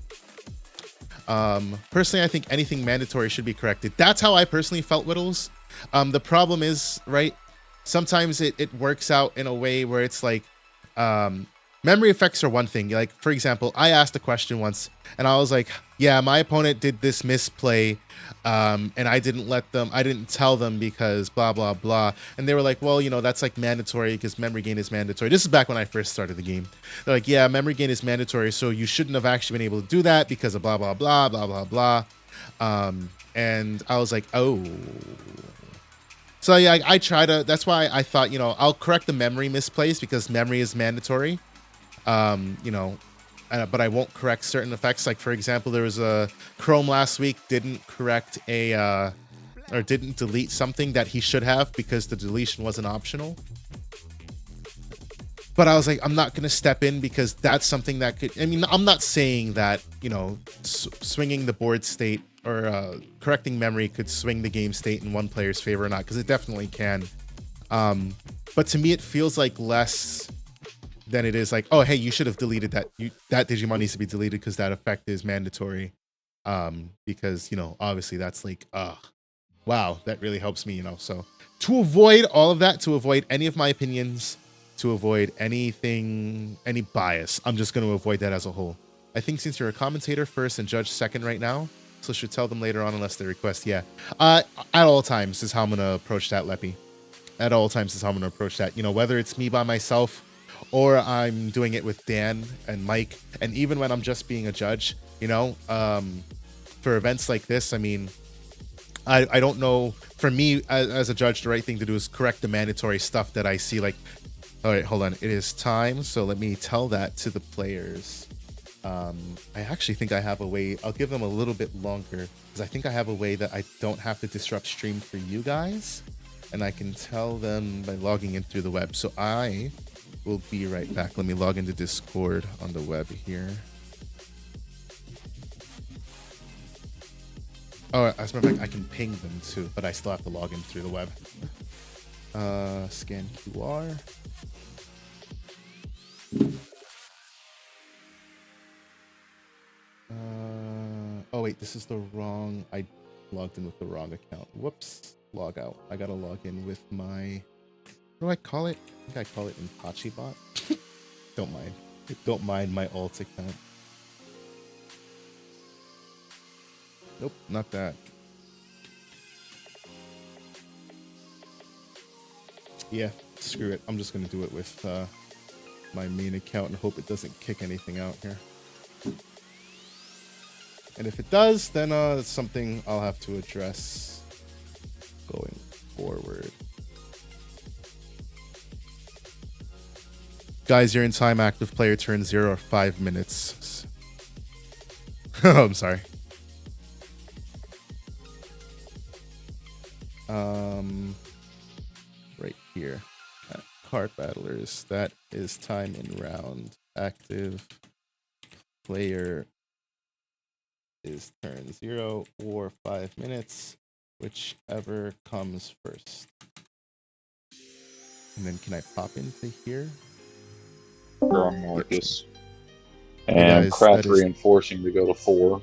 Personally, I think anything mandatory should be corrected. That's how I personally felt Whittles. The problem is, right, sometimes it works out in a way where it's like, memory effects are one thing. Like, for example, I asked a question once and I was like, yeah, my opponent did this misplay, and I didn't tell them because blah, blah, blah. And they were like, well, you know, that's like mandatory because memory gain is mandatory. This is back when I first started the game. They're like, yeah, memory gain is mandatory, so you shouldn't have actually been able to do that because of blah, blah, blah, blah, blah, blah. And I was like, oh. So yeah, I try to, that's why I thought, you know, I'll correct the memory misplays because memory is mandatory. You know, but I won't correct certain effects. Like, for example, there was a Chrome last week didn't correct a or didn't delete something that he should have because the deletion wasn't optional. But I was like, I'm not going to step in because that's something that could, I mean, I'm not saying that, you know, swinging the board state or correcting memory could swing the game state in one player's favor or not, because it definitely can. But to me, it feels like less than it is like, oh, hey, you should have deleted that. That Digimon needs to be deleted because that effect is mandatory. Because, you know, obviously that's like, wow, that really helps me, you know. So to avoid all of that, to avoid any of my opinions, to avoid anything, any bias, I'm just going to avoid that as a whole. I think since you're a commentator first and judge second right now, so should tell them later on unless they request. Yeah. At all times is how I'm going to approach that, Leppy. At all times is how I'm going to approach that. You know, whether it's me by myself or I'm doing it with Dan and Mike, and even when I'm just being a judge, you know, for events like this, I mean, I don't know. For me, as a judge, the right thing to do is correct the mandatory stuff that I see. Like, all right, hold on. It is time. So let me tell that to the players. I actually think I have a way. I'll give them a little bit longer because I think I have a way that I don't have to disrupt stream for you guys. And I can tell them by logging in through the web. So I will be right back. Let me log into Discord on the web here. Oh, as a matter of fact, I can ping them too, but I still have to log in through the web. Scan QR. Oh wait, this is the wrong, I logged in with the wrong account. Whoops, log out. I gotta log in with my, what do I call it? I think I call it Impachibot. Don't mind my alt account. Nope, not that. Yeah, screw it. I'm just gonna do it with my main account and hope it doesn't kick anything out here. And if it does, then it's something I'll have to address going forward. Guys, you're in time. Active player turn 0 or 5 minutes. Oh, I'm sorry. Right here. Card battlers. That is time in round. Active player is turn 0 or 5 minutes. whichever comes first. And then can I pop into here? From Marcus. Hey And guys, that Kratz is... reinforcing to go to 4.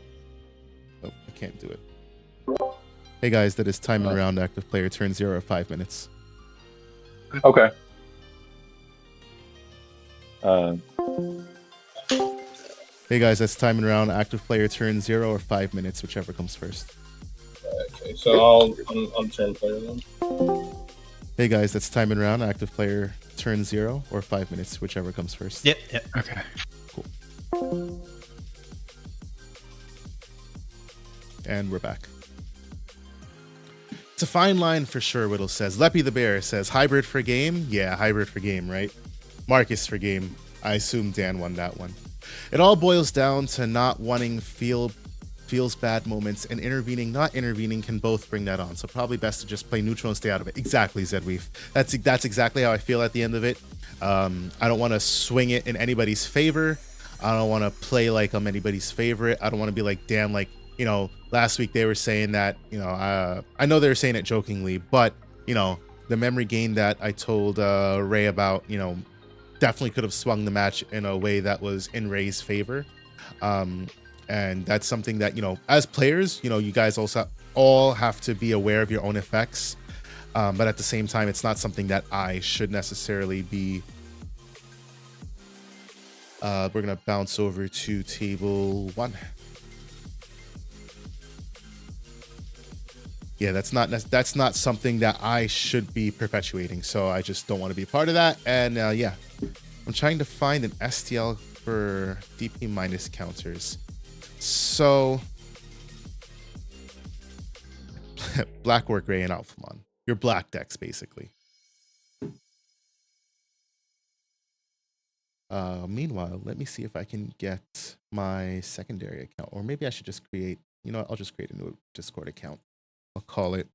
Oh, I can't do it. Hey guys, that is time and round. Active player turn 0 or 5 minutes. Okay. Hey guys, that's time and round. Active player turn 0 or 5 minutes, whichever comes first. Okay, so I'm turn player then. Hey guys, that's time and round. Active player turn 0 or 5 minutes, whichever comes first. Yep. Okay. Cool. And we're back. It's a fine line for sure, Whittle says. Leppy the Bear says, hybrid for game? Yeah, hybrid for game, right? Marcus for game. I assume Dan won that one. It all boils down to not wanting feels bad moments, and intervening, not intervening, can both bring that on. So probably best to just play neutral and stay out of it. Exactly, Zedweef. That's exactly how I feel at the end of it. I don't want to swing it in anybody's favor. I don't want to play like I'm anybody's favorite. I don't want to be like, damn, like, you know, last week they were saying that, you know, I know they were saying it jokingly, but, you know, the memory gain that I told Ray about, you know, definitely could have swung the match in a way that was in Ray's favor. And that's something that, you know, as players, you know, you guys also all have to be aware of your own effects. But at the same time, it's not something that I should necessarily be. We're going to bounce over to table 1. Yeah, that's not something that I should be perpetuating. So I just don't want to be part of that. And yeah, I'm trying to find an STL for DP minus counters. So Black Work Ray and Alphamon. Your black decks, basically. Meanwhile, let me see if I can get my secondary account. Or maybe I should just create, you know what, I'll just create a new Discord account. I'll call it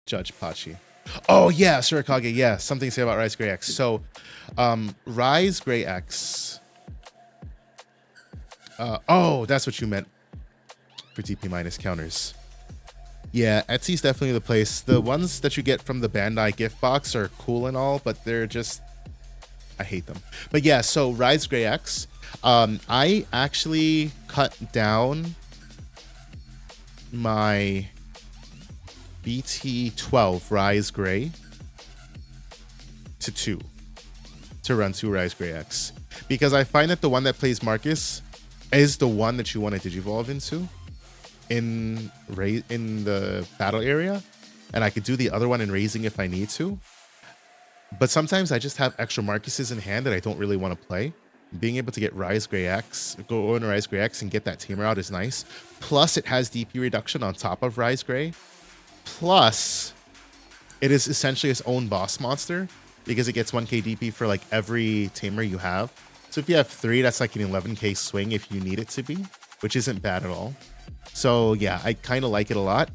Judge Pachi. Oh yeah, Surikage, yeah. Something to say about Rise Gray X. So Rise Gray X. Oh, that's what you meant for DP minus counters. Yeah, Etsy's definitely the place. The ones that you get from the Bandai gift box are cool and all, but they're just, I hate them. But yeah, so Rise Gray X. I actually cut down my BT12 Rise Gray to 2 to run 2 Rise Gray X, because I find that the one that plays Marcus is the one that you want to digivolve into in the battle area, and I could do the other one in raising if I need to. But sometimes I just have extra Marcuses in hand that I don't really want to play. Being able to get Rise Gray X, go on Rise Gray X and get that Tamer out is nice. Plus, it has DP reduction on top of Rise Gray. Plus, it is essentially its own boss monster because it gets 1k DP for like every Tamer you have. So if you have 3, that's like an 11k swing if you need it to be, which isn't bad at all. So yeah, I kind of like it a lot.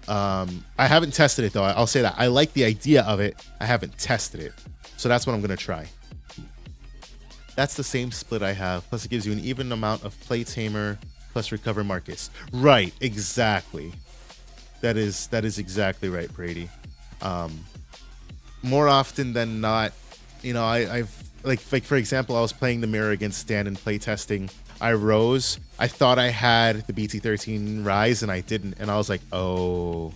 I haven't tested it though. I'll say that. I like the idea of it. I haven't tested it. So that's what I'm going to try. That's the same split I have. Plus it gives you an even amount of play Tamer plus recover Marcus. Right, exactly. That is exactly right, Brady. More often than not, you know, I've like for example, I was playing the mirror against Stan in playtesting. I rose. I thought I had the BT13 rise, and I didn't. And I was like, oh,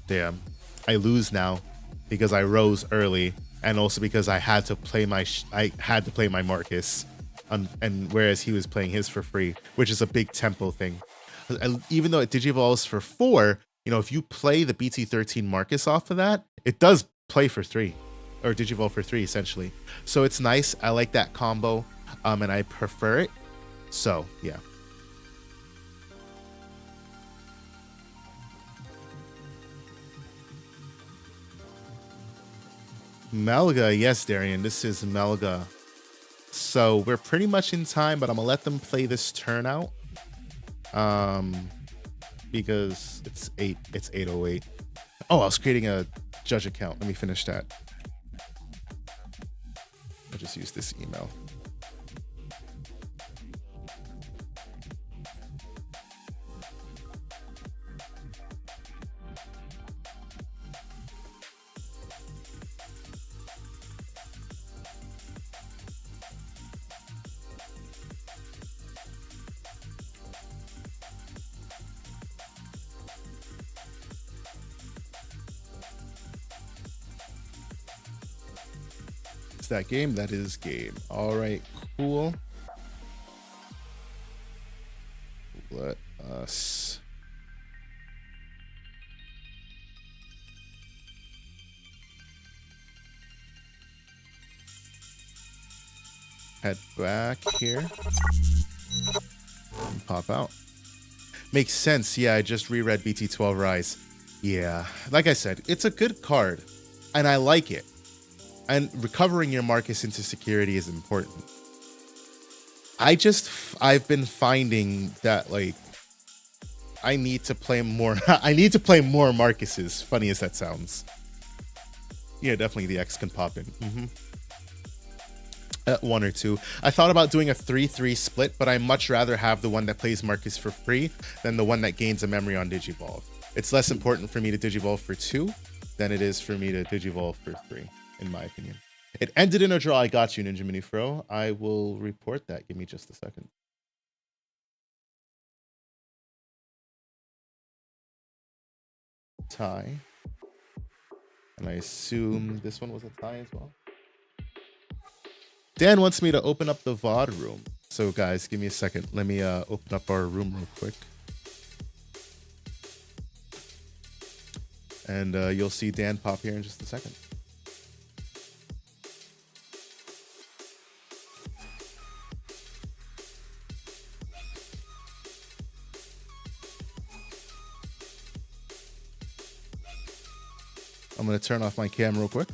damn, I lose now because I rose early, and also because I had to play my Marcus, and whereas he was playing his for free, which is a big tempo thing. Even though it digivolves for 4, you know, if you play the BT13 Marcus off of that, it does play for 3, or digivolve for 3 essentially. So it's nice. I like that combo, and I prefer it. So yeah. Melga, yes, Darian, this is Melga. So we're pretty much in time, but I'm gonna let them play this turn out. Because it's 8:08. Oh, I was creating a judge account. Let me finish that. I'll just use this email. that game? That is game. All right, cool. Let us head back here and pop out. Makes sense. Yeah, I just reread BT12 Rise. Yeah, like I said, it's a good card, and I like it. And recovering your Marcus into security is important. I've been finding that, like, I need to play more. I need to play more Marcuses, funny as that sounds. Yeah, definitely the X can pop in. One or two. I thought about doing a 3-3 split, but I much rather have the one that plays Marcus for free than the one that gains a memory on Digivolve. It's less important for me to Digivolve for 2 than it is for me to Digivolve for 3, in my opinion. It ended in a draw. I got you, Ninja Mini Fro. I will report that. Give me just a second. Tie. And I assume this one was a tie as well. Dan wants me to open up the VOD room. So guys, give me a second. Let me open up our room real quick. And you'll see Dan pop here in just a second. I'm going to turn off my cam real quick.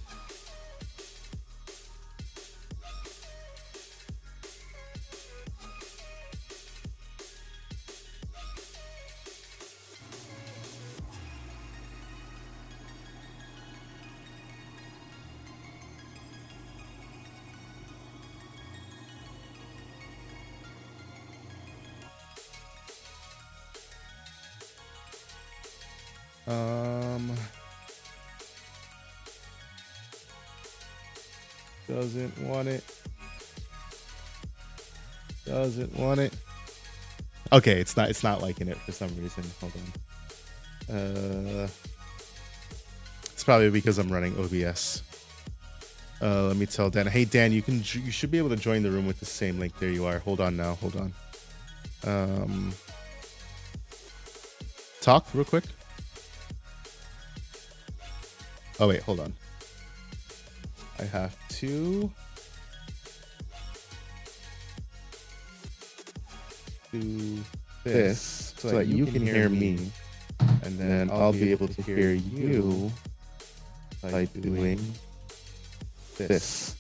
Doesn't want it. Doesn't want it. Okay, it's not liking it for some reason. Hold on. It's probably because I'm running OBS. Let me tell Dan. Hey Dan, you should be able to join the room with the same link. There you are. Hold on now. Hold on. Talk real quick. Oh wait, hold on. I have to do this so that you can hear me, and then I'll be able to hear you by doing this.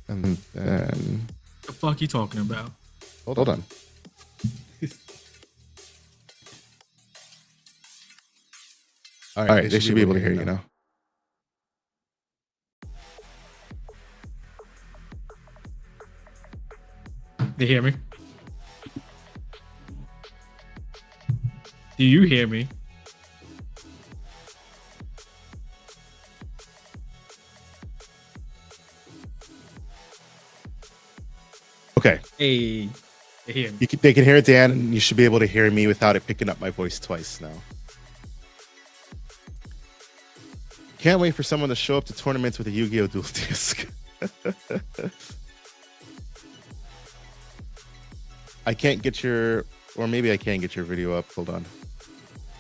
And then the fuck you talking about? Hold on. All right, they should be able to hear you now. They hear me? Do you hear me? Okay. Hey, they hear me. They can hear Dan, and you should be able to hear me without it picking up my voice twice now. Can't wait for someone to show up to tournaments with a Yu-Gi-Oh! Dual Disc. I can't get your, or maybe I can get your video up. Hold on.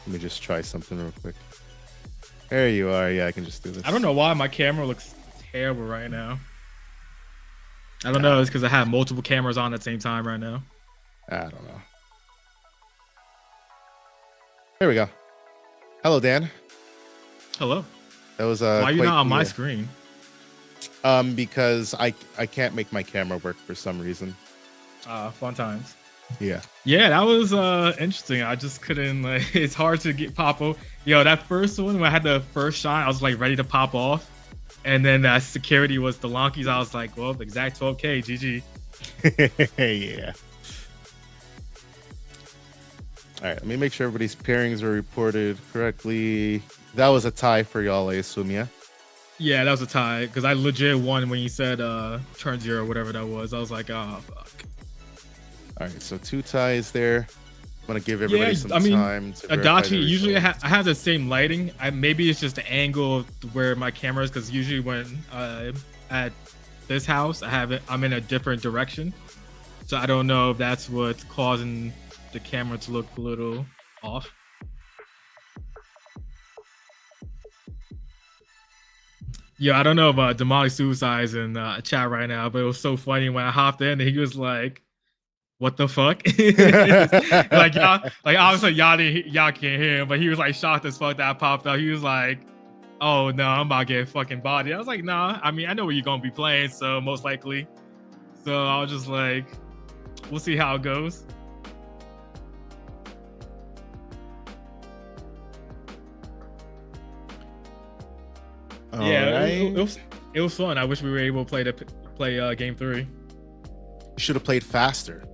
Let me just try something real quick. There you are. Yeah, I can just do this. I don't know why my camera looks terrible right now. I don't know. It's because I have multiple cameras on at the same time right now. I don't know. There we go. Hello, Dan. Hello. That was why are you not on my screen? Because I can't make my camera work for some reason. Fun times. Yeah. Yeah, that was interesting. I just couldn't, like, it's hard to get pop off. Yo, that first one when I had the first shot, I was like ready to pop off. And then that security was the Lonkies. I was like, well, exact 12K, GG. Yeah. All right, let me make sure everybody's pairings are reported correctly. That was a tie for y'all, I assume, yeah? Yeah, that was a tie because I legit won when you said turn 0 or whatever that was. I was like, oh, fuck. All right, so 2 ties there. Want to give everybody some time to verify Adachi, the usually I results. have the same lighting. Maybe it's just the angle of where my camera is, because usually when at this house I'm in a different direction, so I don't know if that's what's causing the camera to look a little off. Yeah, I don't know about demonic suicides in chat right now, but it was so funny when I hopped in and he was like, "What the fuck?" Like y'all, like obviously y'all can't hear him, but he was like shocked as fuck that I popped up. He was like, "Oh no, I'm about to get fucking bodied." I was like, "Nah, I mean I know what you're gonna be playing, so most likely." So I was just like, "We'll see how it goes." It was fun. I wish we were able to play game 3. Should have played faster.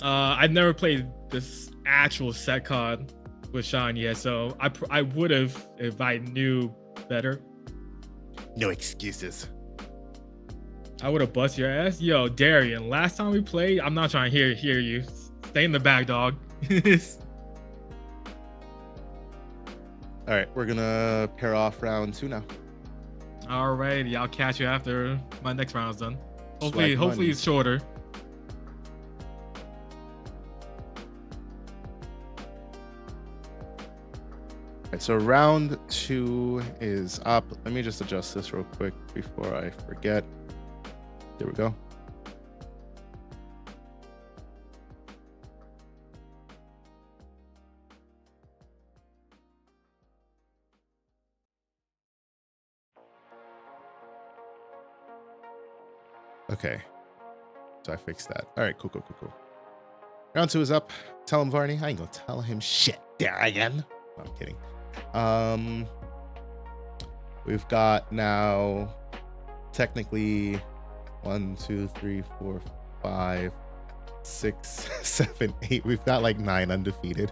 I've never played this actual set card with Sean yet, so I would have if I knew better. No excuses. I would have bust your ass. Yo, Darian, last time we played, I'm not trying to hear you. Stay in the back, dog. All right, we're gonna pair off round 2 now. All right, I'll catch you after my next round's done. Hopefully money. it's shorter. All right, so round 2 is up. Let me just adjust this real quick before I forget. There we go. Okay, so I fixed that. All right, cool. Round 2 is up. Tell him, Varney. I ain't gonna tell him shit there again. No, I'm kidding. We've got now technically 1, 2, 3, 4, 5, 6, 7, 8. We've got like 9 undefeated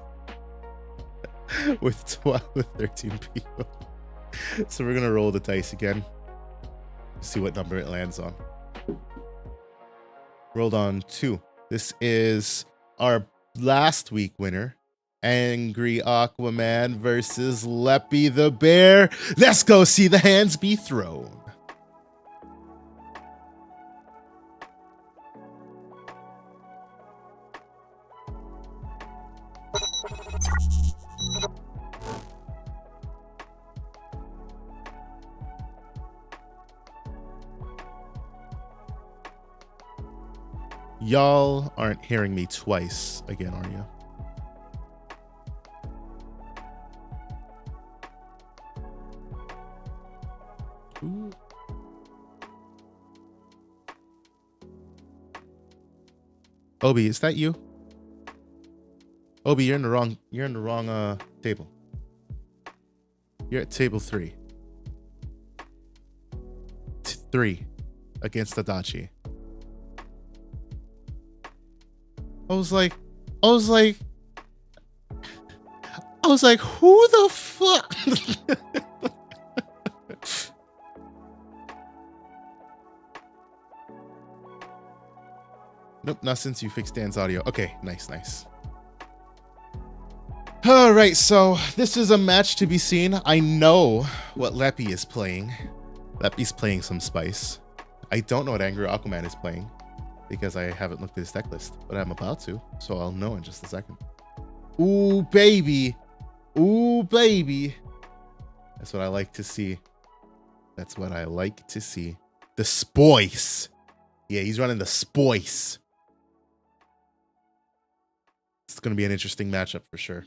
with 13 people. So we're gonna roll the dice again. See what number it lands on. Rolled on 2. This is our last week winner, Angry Aquaman versus Leppy the Bear. Let's go see the hands be thrown. Y'all aren't hearing me twice again, are you? Ooh. Obi, is that you? Obi, you're in the wrong table. You're at table 3. 3 against Adachi. I was like, who the fuck? Nope, not since you fixed Dan's audio. Okay, nice. All right, so this is a match to be seen. I know what Leppy is playing. Leppy's playing some spice. I don't know what Angry Aquaman is playing, because I haven't looked at his deck list, but I'm about to, so I'll know in just a second. Ooh, baby. Ooh, baby. That's what I like to see. That's what I like to see. The Spoice. Yeah, he's running the Spoice. It's going to be an interesting matchup for sure.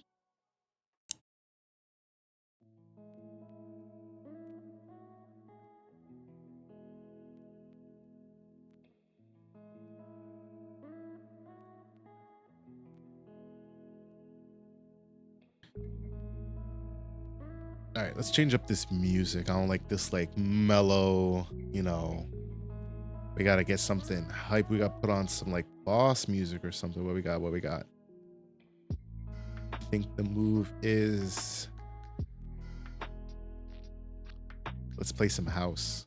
All right, let's change up this music. I don't like this like mellow, you know. We got to get something hype. We got to put on some like boss music or something. What we got? I think the move is, let's play some house.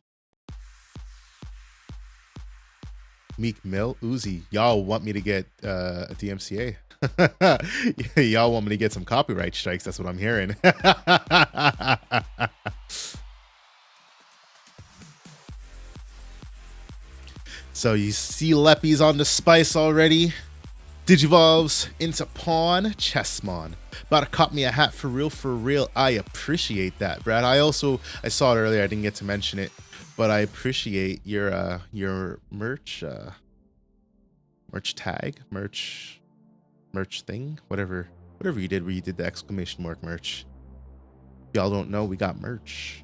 Meek Mill, Uzi. Y'all want me to get a DMCA? Y'all want me to get some copyright strikes? That's what I'm hearing. So you see Leppies on the spice already. Digivolves into Pawn Chessmon. About to cop me a hat for real, for real. I appreciate that, Brad. I saw it earlier. I didn't get to mention it, but I appreciate your merch tag, merch thing, whatever you did where you did the exclamation mark merch. Y'all don't know, we got merch.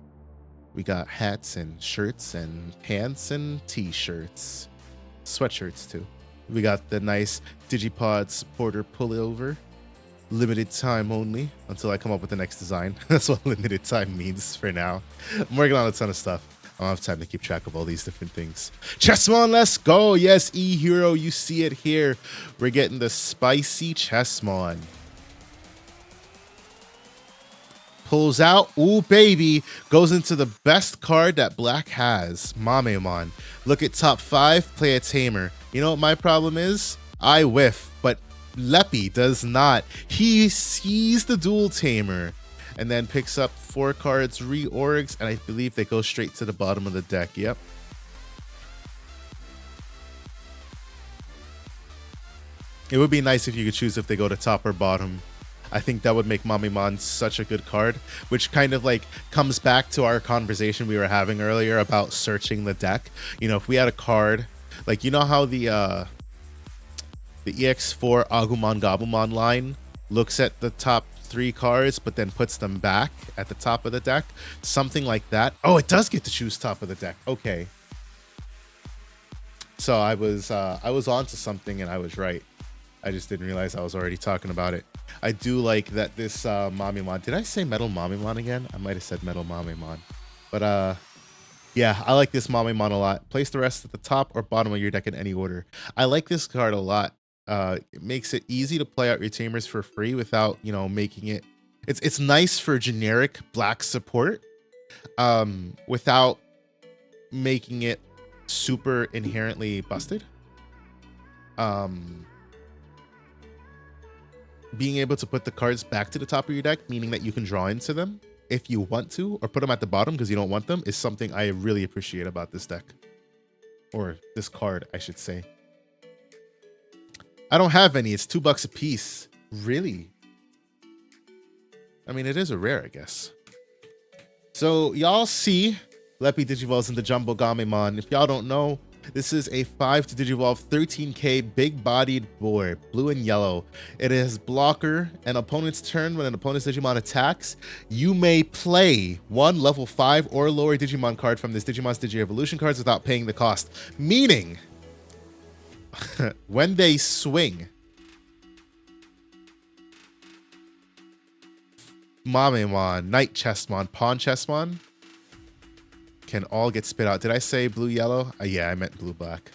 We got hats and shirts and pants and t-shirts, sweatshirts too. We got the nice Digipod supporter pullover. Limited time only until I come up with the next design. That's what limited time means for now. I'm working on a ton of stuff. I don't have time to keep track of all these different things. Chessmon, let's go. Yes, E-Hero, you see it here. We're getting the spicy Chessmon. Pulls out. Ooh, baby. Goes into the best card that Black has. Mamemon. Look at top 5. Play a Tamer. You know what my problem is? I whiff, but Leppy does not. He sees the dual Tamer and then picks up 4 cards, reorgs, and I believe they go straight to the bottom of the deck. Yep. It would be nice if you could choose if they go to top or bottom. I think that would make Mamemon such a good card, which kind of like comes back to our conversation we were having earlier about searching the deck. You know, if we had a card, like, you know how the EX4 Agumon Gabumon line looks at the top 3 cards, but then puts them back at the top of the deck? Something like that. Oh, it does get to choose top of the deck. Okay. So I was onto something and I was right. I just didn't realize I was already talking about it. I do like that this Mamemon. Did I say Metal Mamemon again? I might have said Metal Mamemon. But yeah, I like this Mamemon a lot. Place the rest at the top or bottom of your deck in any order. I like this card a lot. It makes it easy to play out your Tamers for free without, you know, making it. It's nice for generic Black support, without making it super inherently busted. Being able to put the cards back to the top of your deck, meaning that you can draw into them if you want to, or put them at the bottom because you don't want them, is something I really appreciate about this deck. Or this card, I should say. I don't have any. It's $2 a piece. Really? I mean, it is a rare, I guess. So y'all see Leppy Digivolves into Jumbo Gamemon. If y'all don't know, this is a 5 to Digivolve 13k big-bodied board, blue and yellow. It has blocker. An opponent's turn, when an opponent's Digimon attacks, you may play 1 level 5 or lower Digimon card from this Digimon's Digi-Evolution cards without paying the cost. Meaning, when they swing, Mamemon, Knight Chessmon, Pawn Chessmon can all get spit out. Did I say blue-yellow? Yeah, I meant blue-black.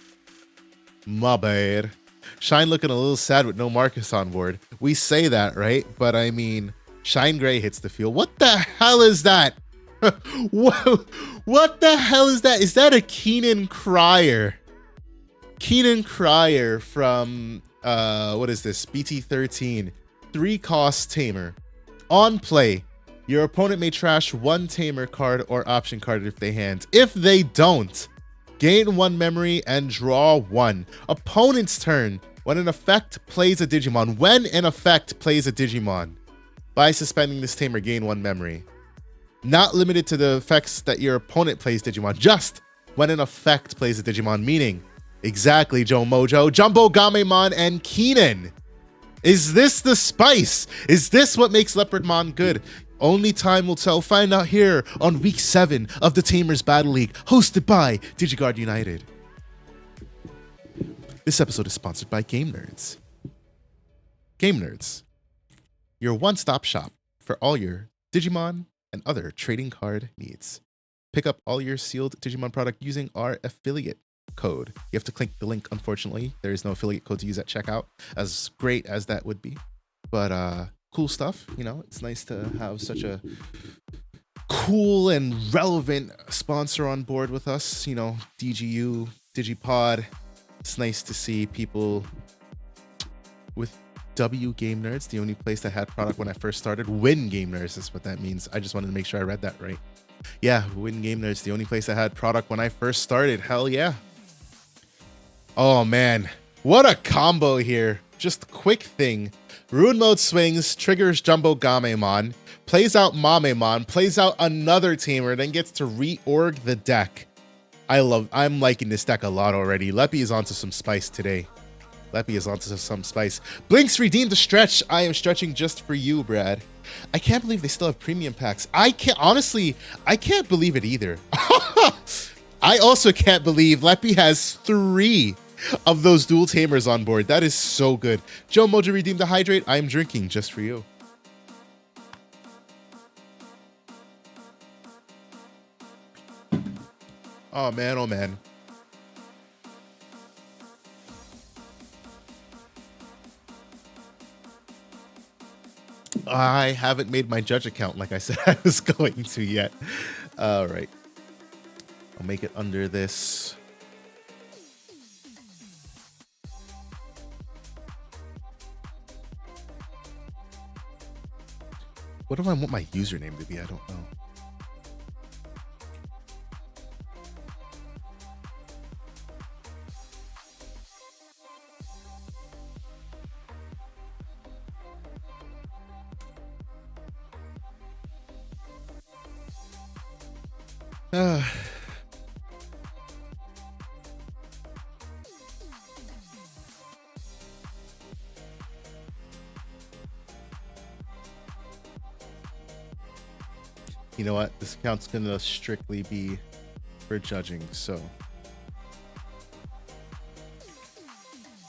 My bad. Shine looking a little sad with no Marcus on board. We say that, right? But I mean, Shine Gray hits the field. What the hell is that? What the hell is that? Is that a Keenan Crier? Keenan Crier from, what is this? BT13. 3-cost Tamer. On play, your opponent may trash 1 Tamer card or option card if they hand. If they don't, gain 1 memory and draw 1. Opponent's turn. When an effect plays a Digimon. When an effect plays a Digimon. By suspending this Tamer, gain 1 memory. Not limited to the effects that your opponent plays Digimon. Just when an effect plays a Digimon. Meaning, exactly, Joe Mojo, Jumbo Gamemon, and Keenan. Is this the spice? Is this what makes Leopardmon good? Only time will tell. Find out here on week 7 of the Tamers Battle League, hosted by DigiGuard United. This episode is sponsored by Game Nerds. Game Nerds, your one-stop shop for all your Digimon and other trading card needs. Pick up all your sealed Digimon product using our affiliate code. You have to click the link, unfortunately. There is no affiliate code to use at checkout, as great as that would be. But cool stuff, you know. It's nice to have such a cool and relevant sponsor on board with us, you know. DGU, Digipod. It's nice to see people with W Game Nerds, the only place that had product when I first started. Win Game Nerds is what that means. I just wanted to make sure I read that right. Yeah, Win Game Nerds, the only place that had product when I first started. Hell yeah. Oh man, what a combo here. Just a quick thing. Rune Mode swings, triggers Jumbo Gamemon, plays out Mamemon, plays out another Tamer, then gets to reorg the deck. I'm liking this deck a lot already. Leppy is onto some spice today. Leppy is onto some spice. Blinks redeemed the stretch. I am stretching just for you, Brad. I can't believe they still have premium packs. I can't believe it either. I also can't believe Leppy has 3 of those dual Tamers on board. That is so good. Joe Mojo redeemed the hydrate. I am drinking just for you. Oh man, oh man. I haven't made my judge account like I said I was going to yet. All right. I'll make it under this. What do I want my username to be? I don't know. You know what? This account's gonna strictly be for judging, so.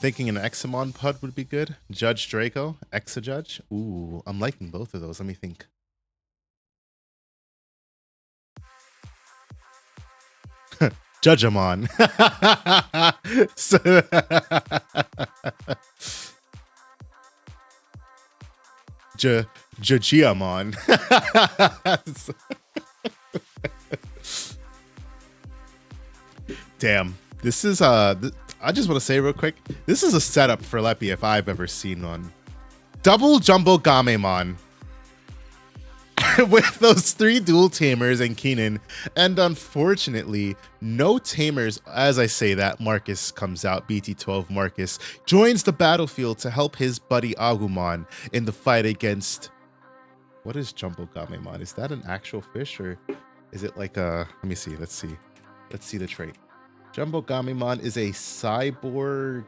Thinking an Examon Pud would be good. Judge Draco, Exajudge. Ooh, I'm liking both of those. Let me think. Judgemon. Jajiamon. Damn. This is I just want to say real quick, this is a setup for Leppy if I've ever seen one. Double Jumbo Gamemon. With those 3 dual Tamers and Keenan, and unfortunately, no Tamers. As I say that, Marcus comes out, BT12 Marcus, joins the battlefield to help his buddy Agumon in the fight against... What is Jumbo Gamemon? Is that an actual fish, or is it like a... Let me see, let's see. Let's see the trait. Jumbo Gamemon is a cyborg.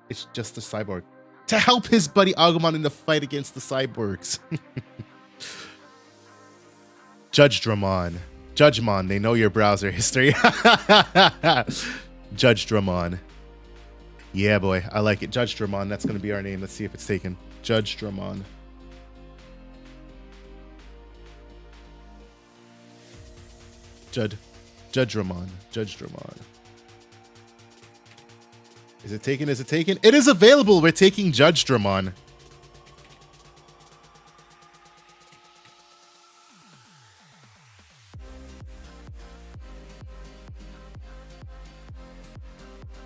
It's just a cyborg. To help his buddy Agumon in the fight against the cyborgs. Judge Dramon. Judgemon, they know your browser history. Judge Dramon. Yeah, boy, I like it. Judge Dramon, that's going to be our name. Let's see if it's taken. Judge Dramon. Judge Dramon. Judge Dramon. Is it taken? Is it taken? It is available. We're taking Judge Dramon.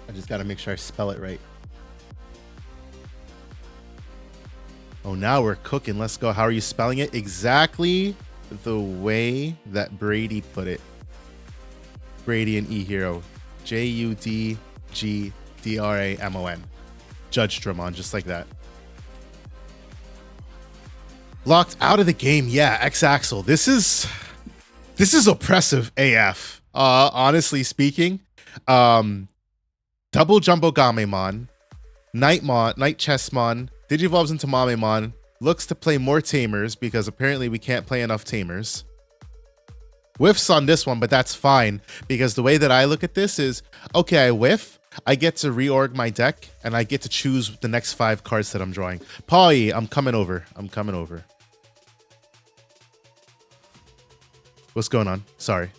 I just got to make sure I spell it right. Oh, now we're cooking. Let's go. How are you spelling it? Exactly the way that Brady put it. Brady and E-Hero. Judgdramon. Judge Dramon, just like that. Locked out of the game. Yeah, X-Axle. This is oppressive AF. Honestly speaking. Double Jumbo Gamemon, Night Chessmon, Digivolves into Mamemon, looks to play more Tamers because apparently we can't play enough Tamers. Whiffs on this one, but that's fine because the way that I look at this is, okay, I whiff, I get to reorg my deck, and I get to choose the next 5 cards that I'm drawing. Paulie, I'm coming over. I'm coming over. What's going on? Sorry.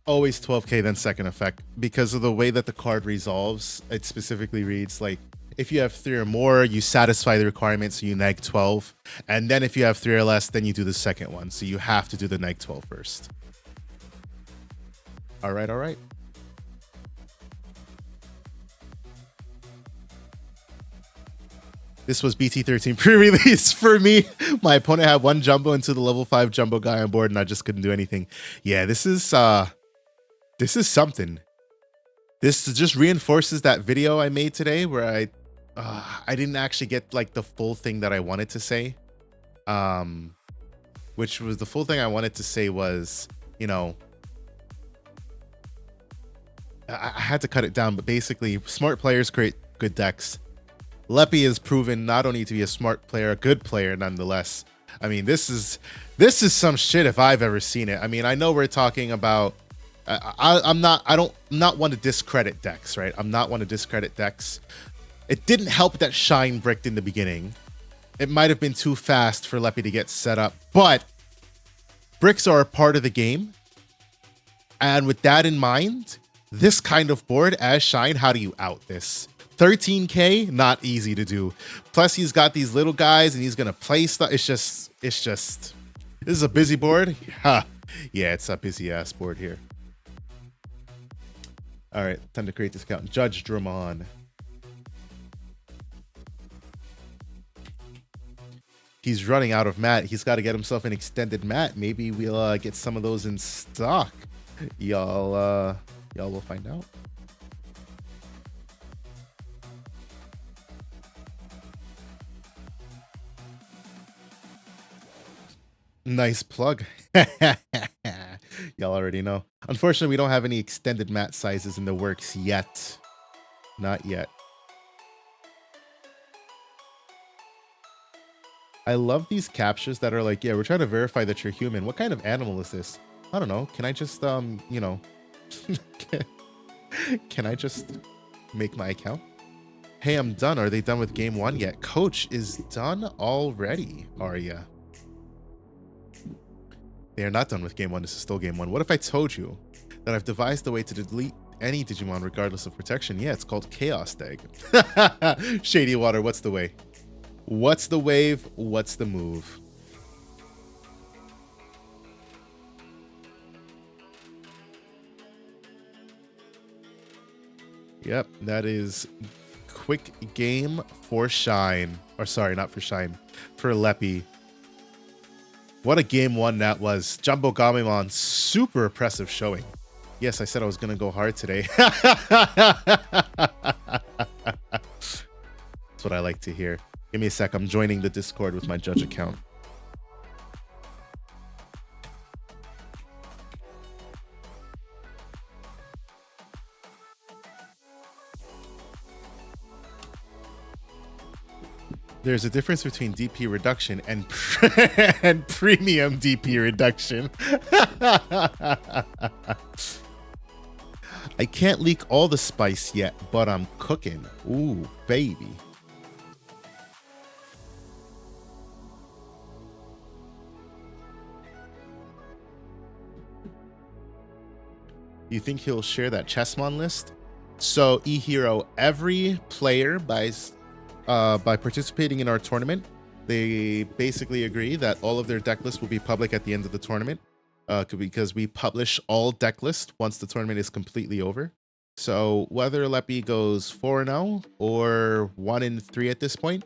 Always 12k then second effect because of the way that the card resolves. It specifically reads like If you have 3 or more, you satisfy the requirement, so you neg 12. And then if you have 3 or less, then you do the second one. So you have to do the neg 12 first. All right, all right. This was BT13 pre-release for me. My opponent had 1 jumbo into the level 5 jumbo guy on board, and I just couldn't do anything. Yeah, this is something. This just reinforces that video I made today where I didn't actually get like the full thing that I wanted to say. Which was the full thing I wanted to say was, you know, I had to cut it down, but basically smart players create good decks. Leppy is proven not only to be a smart player, a good player nonetheless. I mean, this is some shit if I've ever seen it. I mean, I know we're talking about I'm not one to discredit decks, right? I'm not one to discredit decks. It didn't help that Shine bricked in the beginning. It might have been too fast for Leppy to get set up, but bricks are a part of the game. And with that in mind, this kind of board as Shine, how do you out this? 13k, not easy to do. Plus, he's got these little guys and he's gonna play stuff. It's just, this is a busy board. Yeah, it's a busy ass board here. All right, time to create this account. Judge Dramon. He's running out of mat. He's got to get himself an extended mat. Maybe we'll get some of those in stock. Y'all will find out. Nice plug. Y'all already know. Unfortunately, we don't have any extended mat sizes in the works yet. Not yet. I love these captures that are like, yeah, we're trying to verify that you're human. What kind of animal is this? I don't know. Can I just, you know, can I just make my account? Hey, I'm done. Are they done with game 1 yet? Coach is done already, are ya? They are not done with game 1. This is still game 1. What if I told you that I've devised a way to delete any Digimon regardless of protection? Yeah, it's called Chaos Tag. Shady Water, what's the way? What's the wave? What's the move? Yep, that is quick game for Shine. Or sorry, not for Shine. For Leppy. What a game 1 that was. Jumbo Gamemon, super impressive showing. Yes, I said I was going to go hard today. That's what I like to hear. Give me a sec. I'm joining the Discord with my judge account. There's a difference between DP reduction and premium DP reduction. I can't leak all the spice yet, but I'm cooking. Ooh, baby. You think he'll share that Chessmon list? So, eHero, every player by participating in our tournament, they basically agree that all of their deck lists will be public at the end of the tournament, because we publish all deck lists once the tournament is completely over. So whether Leppy goes 4-0 or 1-3 at this point,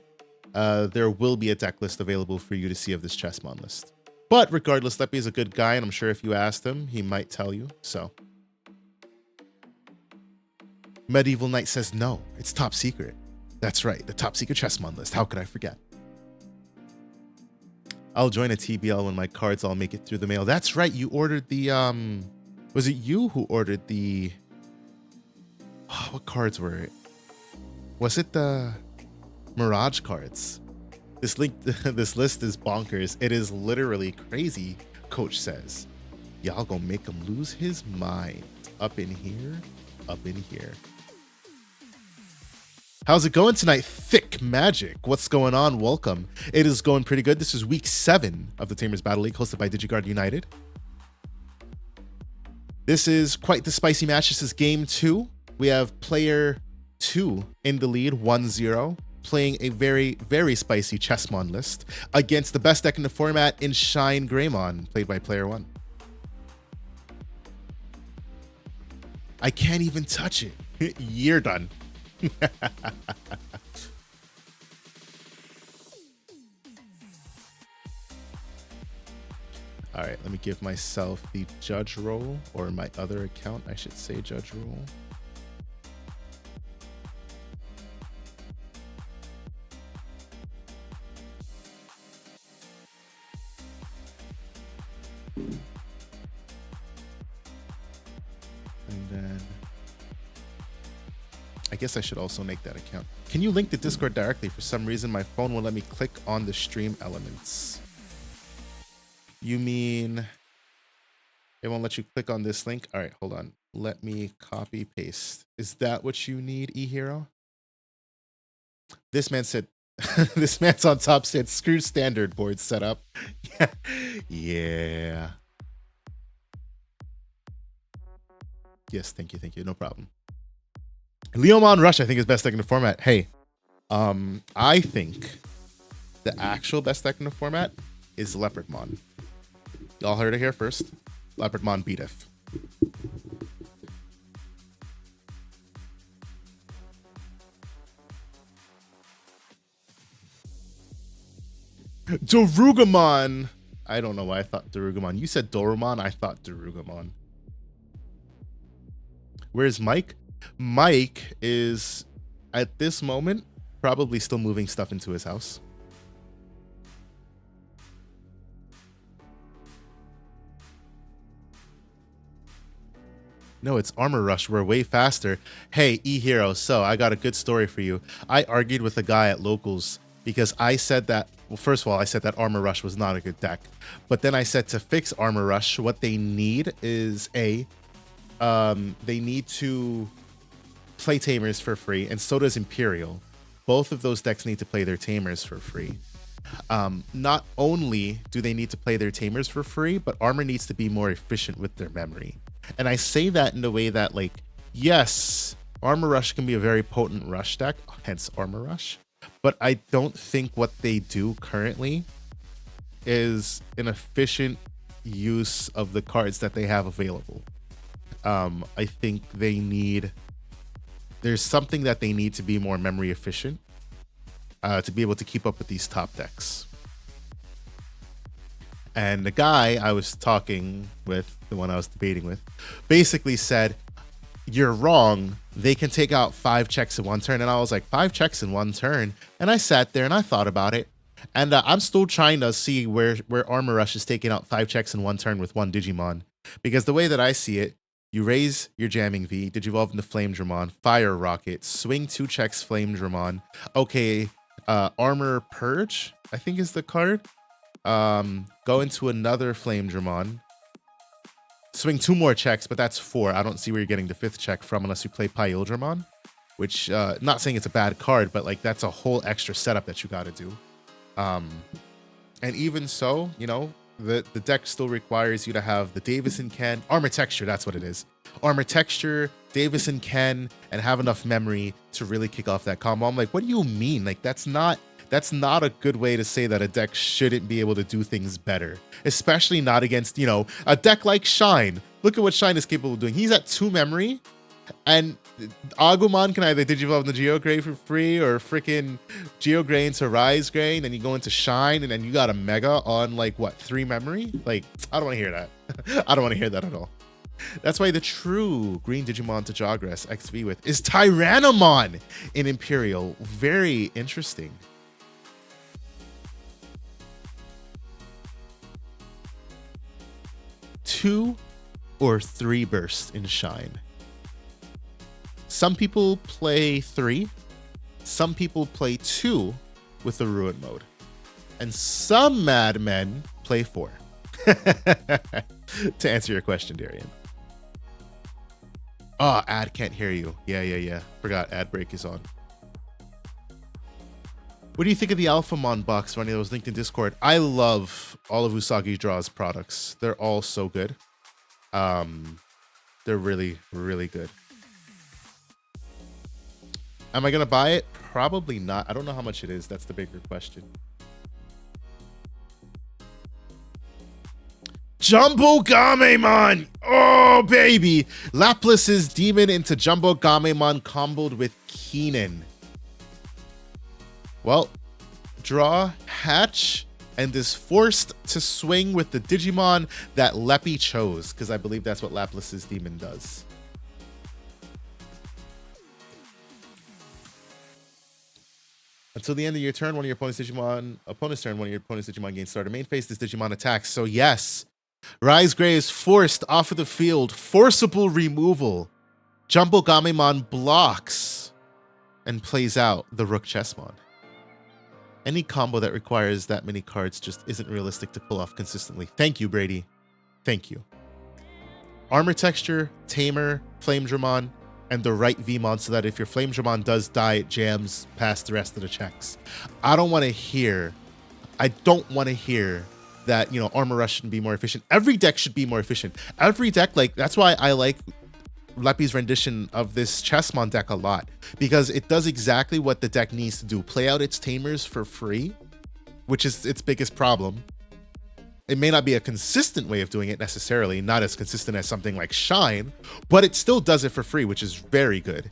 there will be a deck list available for you to see of this Chessmon list. But regardless, Leppy is a good guy, and I'm sure if you asked him, he might tell you. So Medieval Knight says no, it's top secret. That's right, the top secret Chessmon list. How could I forget? I'll join a TBL when my cards all make it through the mail. That's right, you ordered the, was it you who ordered the, what cards were it? Was it the Mirage cards? This list is bonkers. It is literally crazy, Coach says. Y'all gonna make him lose his mind. Up in here, up in here. How's it going tonight? Thick Magic. What's going on? Welcome. It is going pretty good. This is week 7 of the Tamers Battle League, hosted by DigiGuard United. This is quite the spicy match. This is game 2. We have player 2 in the lead, 1-0, playing a very, very spicy Chessmon list against the best deck in the format in Shine Greymon, played by player 1. I can't even touch it. You're done. All right, let me give myself the judge role, or my other account, I should say judge role. And then I guess I should also make that account. Can you link the Discord directly? For some reason, my phone won't let me click on the stream elements. You mean it won't let you click on this link? All right, hold on. Let me copy paste. Is that what you need, eHero? This man said, this man's on top said, screw standard board setup. Yeah. Yes, thank you, no problem. Leomon Rush, I think, is best deck in the format. Hey, I think the actual best deck in the format is Leopardmon. Y'all heard it here first. Leopardmon BDF. Darugamon. I don't know why I thought Darugamon. You said Dorumon. I thought Darugamon. Where's Mike? Mike is, at this moment, probably still moving stuff into his house. No, it's Armor Rush. We're way faster. Hey, eHero, so I got a good story for you. I argued with a guy at Locals because I said that, well, first of all, I said that Armor Rush was not a good deck. But then I said to fix Armor Rush, what they need is they need to play Tamers for free, and so does Imperial. Both of those decks need to play their Tamers for free. Not only do they need to play their Tamers for free, but Armor needs to be more efficient with their memory. And I say that in a way that, like, yes, Armor Rush can be a very potent rush deck, hence Armor Rush. But I don't think what they do currently is an efficient use of the cards that they have available. I think there's something that they need to be more memory efficient to be able to keep up with these top decks. And the guy I was talking with, the one I was debating with, basically said, you're wrong. They can take out 5 checks in one turn. And I was like, 5 checks in one turn? And I sat there and I thought about it. And I'm still trying to see where Armor Rush is taking out 5 checks in one turn with one Digimon. Because the way that I see it, you raise your Jamming V, Digivolve into Flame Dramon, Fire Rocket, swing 2 checks Flame Dramon. Okay, Armor Purge, I think is the card. Go into another Flame Dramon. Swing 2 more checks, but that's 4. I don't see where you're getting the 5th check from unless you play Pyildramon. Which, not saying it's a bad card, but like that's a whole extra setup that you gotta do. And even so, you know, the deck still requires you to have the Davison Ken, Armor Texture, that's what it is. Armor Texture, Davison Ken, and have enough memory to really kick off that combo. I'm like, what do you mean? Like, that's not a good way to say that a deck shouldn't be able to do things better. Especially not against, you know, a deck like Shine. Look at what Shine is capable of doing. He's at 2 memory, and Agumon can either Digivolve into Geogray for free or freaking Geogray into Rise Gray, and then you go into Shine, and then you got a Mega on, like, what, 3 memory? Like, I don't want to hear that. I don't want to hear that at all. That's why the true green Digimon to Jogress XV with is Tyrannomon in Imperial. Very interesting. Two or 3 bursts in Shine. Some people play 3. Some people play 2 with the Ruin mode. And some madmen play 4. To answer your question, Darian. Oh, ad can't hear you. Yeah. Forgot ad break is on. What do you think of the Alphamon box, Ronnie, that was linked in Discord? I love all of Usagi Draw's products. They're all so good. They're really, really good. Am I gonna buy it? Probably not. I don't know how much it is. That's the bigger question. Jumbo Gamemon! Oh, baby! Laplace's Demon into Jumbo Gamemon comboed with Keenan. Well, draw, hatch, and is forced to swing with the Digimon that Leppy chose, because I believe that's what Laplace's Demon does. Until the end of your turn, one of your opponent's Digimon gains starter main phase. This Digimon attacks. So yes, Rise Gray is forced off of the field. Forcible removal. Jumbo Gamemon blocks and plays out the Rook Chessmon. Any combo that requires that many cards just isn't realistic to pull off consistently. Thank you, Brady. Thank you. Armor texture, Tamer, Flame Dramon, and the right Vmon so that if your Flame Dramon does die, it jams past the rest of the checks. I don't want to hear that, you know, Armor Rush should be more efficient. Every deck should be more efficient. Every deck, like, that's why I like Leppy's rendition of this Chessmon deck a lot, because it does exactly what the deck needs to do. Play out its Tamers for free, which is its biggest problem. It may not be a consistent way of doing it necessarily, not as consistent as something like Shine, but it still does it for free, which is very good.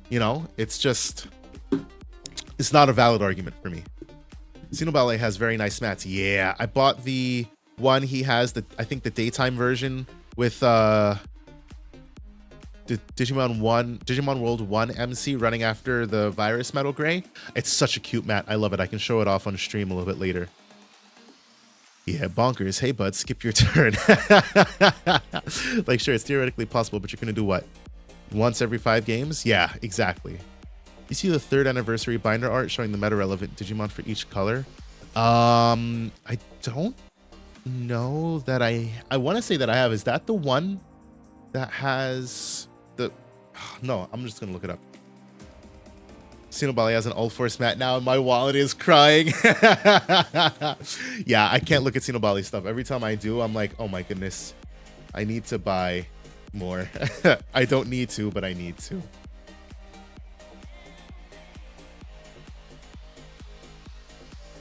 You know, it's just, it's not a valid argument for me. Xenoballet has very nice mats. Yeah, I bought the one he has, I think the daytime version with the Digimon World 1 MC running after the Virus Metal Gray. It's such a cute mat. I love it. I can show it off on stream a little bit later. Yeah, bonkers. Hey, bud, skip your turn. Like, sure, it's theoretically possible, but you're going to do what? Once every 5 games? Yeah, exactly. You see the 3rd anniversary binder art showing the meta-relevant Digimon for each color? I don't know that I want to say that I have. Is that the one that has the... No, I'm just going to look it up. Xenoballet has an All Force mat now, and my wallet is crying. Yeah, I can't look at Xenoballet stuff. Every time I do, I'm like, oh my goodness, I need to buy more. I don't need to, but I need to.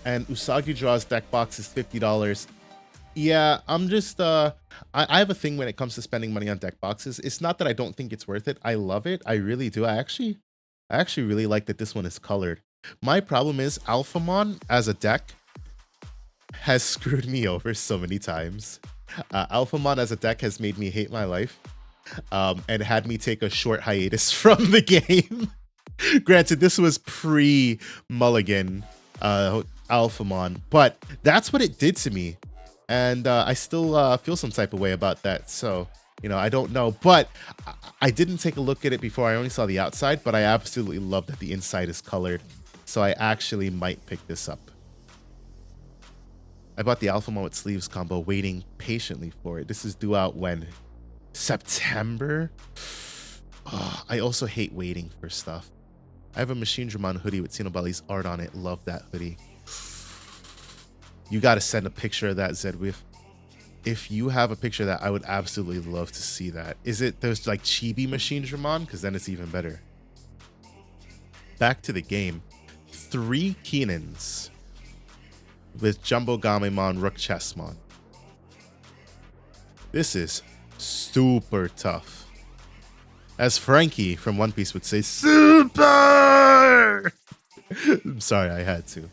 And Usagi Draw's deck box is $50. Yeah, I'm just I have a thing when it comes to spending money on deck boxes. It's not that I don't think it's worth it. I love it. I really do. I actually really like that this one is colored. My problem is Alphamon as a deck has screwed me over so many times. Alphamon as a deck has made me hate my life, and had me take a short hiatus from the game. Granted, this was pre-Mulligan Alphamon, but that's what it did to me. And I still feel some type of way about that. So, you know, I don't know, but I didn't take a look at it before. I only saw the outside, but I absolutely love that the inside is colored. So I actually might pick this up. I bought the Alphamon with sleeves combo, waiting patiently for it. This is due out when? September? Oh, I also hate waiting for stuff. I have a Machine Dramon hoodie with Xenoballet's art on it. Love that hoodie. You got to send a picture of that, Zedwif. If you have a picture of that, I would absolutely love to see that. Is it those like chibi Machine Dramon? Because then it's even better. Back to the game. 3 Keenans with Jumbo Gamemon Rook Chessmon. This is super tough. As Frankie from One Piece would say, super! I'm sorry, I had to.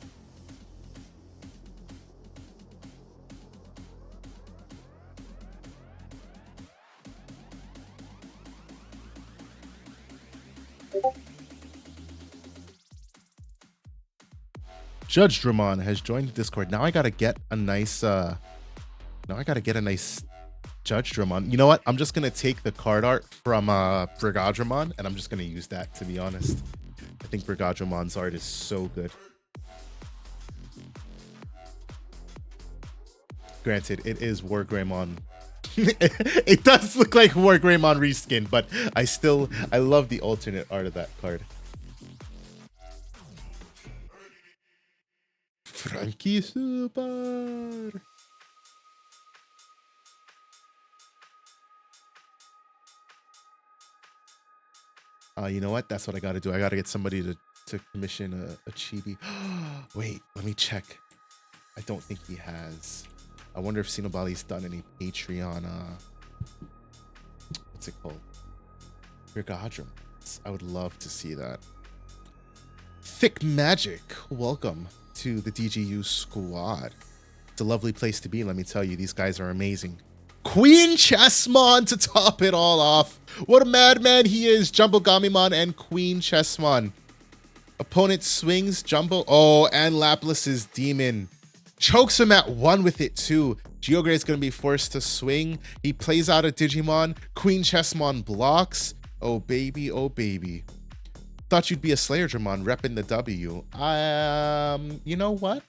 Judge Dramon has joined the Discord. Now I gotta get a nice Judge Dramon. You know what? I'm just gonna take the card art from Brigade Dramon, and I'm just gonna use that, to be honest. I think Brigade Dramon's art is so good. Granted, it is War Greymon. It does look like War Greymon reskin, but I love the alternate art of that card. Frankie Super. You know what? That's what I got to do. I got to get somebody to commission a chibi. Wait, let me check. I don't think he has. I wonder if Sinobali's done any Patreon. What's it called? Virgadrum. I would love to see that. Thick Magic, welcome to the DGU squad. It's a lovely place to be, let me tell you. These guys are amazing. Queen Chessmon to top it all off. What a madman he is. Jumbo Gamimon and Queen Chessmon. Opponent swings Jumbo. Oh, and Laplace's Demon. Chokes him at 1 with it too. Geogray is going to be forced to swing. He plays out a Digimon. Queen Chessmon blocks. Oh baby, oh baby. Thought you'd be a Slayer Dramon repping the W. You know what?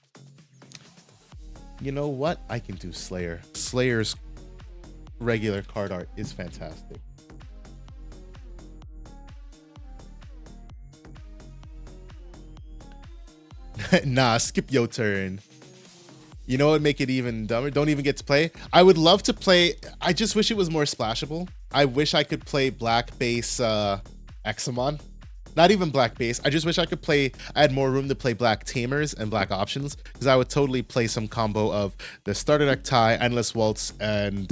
You know what? I can do Slayer. Slayer's regular card art is fantastic. Nah, skip your turn. You know what would make it even dumber? Don't even get to play. I would love to play. I just wish it was more splashable. I wish I could play black base Examon. Not even black base. I just wish I could play. I had more room to play black Tamers and black options, because I would totally play some combo of the starter deck tie, Endless Waltz, and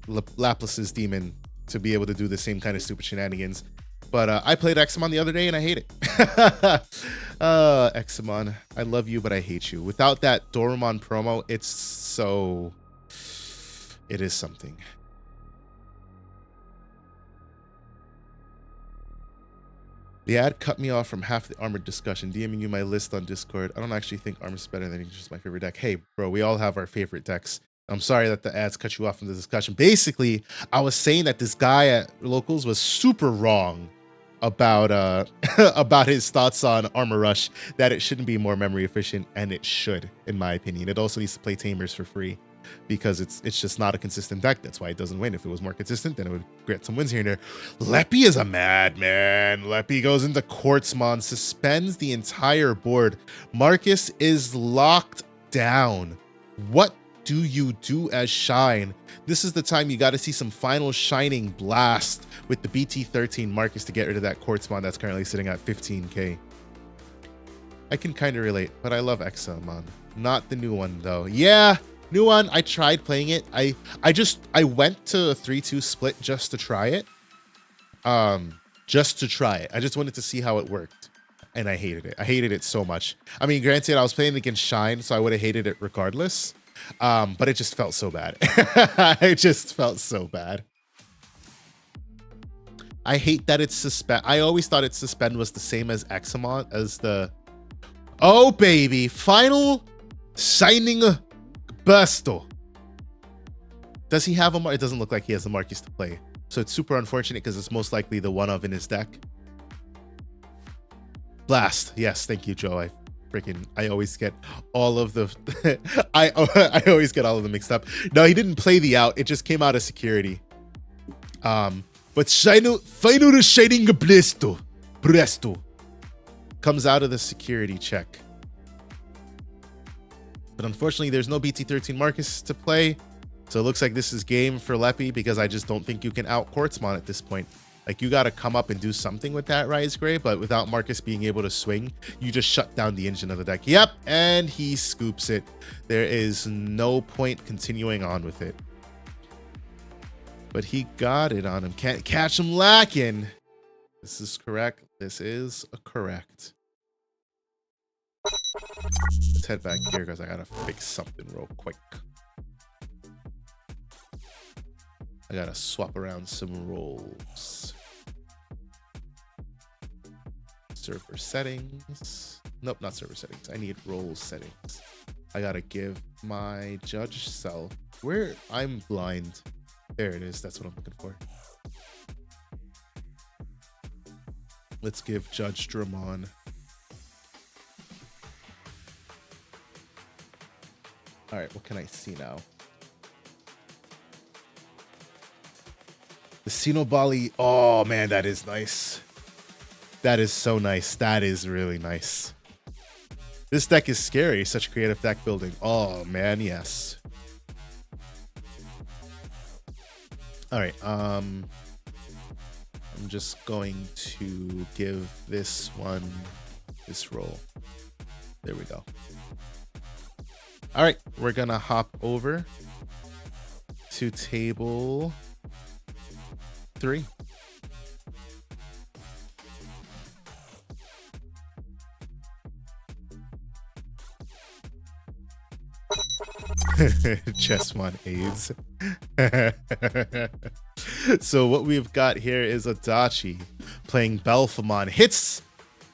Laplace's Demon to be able to do the same kind of stupid shenanigans. But I played Examon the other day and I hate it. Examon, I love you, but I hate you. Without that Doraemon promo, it's so... It is something. The ad cut me off from half the Armored discussion. DMing you my list on Discord. I don't actually think Armor's better than it's just my favorite deck. Hey, bro, we all have our favorite decks. I'm sorry that the ads cut you off from the discussion. Basically, I was saying that this guy at Locals was super wrong about about his thoughts on Armor Rush, that it shouldn't be more memory efficient, and it should, in my opinion. It also needs to play Tamers for free, because it's just not a consistent deck. That's why it doesn't win. If it was more consistent, then it would get some wins here and there. Leppy is a madman. Leppy goes into Quartzmon, suspends the entire board. Marcus is locked down. What do you do as Shine? This is the time you got to see some final Shining Blast with the BT13 Marcus to get rid of that Quartzmon that's currently sitting at 15k. I can kind of relate, but I love Examon. Not the new one though. Yeah, new one. I tried playing it. I went to a 3-2 split just to try it. Just to try it. I just wanted to see how it worked, and I hated it. I hated it so much. I mean, granted, I was playing against Shine, so I would have hated it regardless. But it just felt so bad. It just felt so bad. I hate that it's suspend. I always thought its suspend was the same as Examon, as the... Oh, baby. Final Shining Bursto. Does he have a... It doesn't look like he has a Marcus to play. So it's super unfortunate, because it's most likely the one of in his deck. Blast. Yes, thank you, Joe. I always get all of the I always get all of them mixed up. No, he didn't play the out. It just came out of security. But final Shining Presto comes out of the security check. But unfortunately, there's no BT13 Marcus to play. So it looks like this is game for Leppy, because I just don't think you can out Quartzmon at this point. Like, you got to come up and do something with that Rise Gray, but without Marcus being able to swing, you just shut down the engine of the deck. Yep, and he scoops it. There is no point continuing on with it. But he got it on him. Can't catch him lacking. This is correct. This is correct. Let's head back here, because I got to fix something real quick. I got to swap around some roles. Server settings. Nope, not server settings. I need role settings. I gotta give my judge self where I'm blind. There it is. That's what I'm looking for. Let's give Judge Dramon. All right, what can I see now? The Sinobali. Oh man, that is nice. That is so nice. That is really nice. This deck is scary. Such creative deck building. Oh man, yes. All right. I'm just going to give this one this roll. There we go. All right, we're gonna hop over to table 3. Chessmon AIDS. So what we've got here is Adachi playing Belphamon. Hits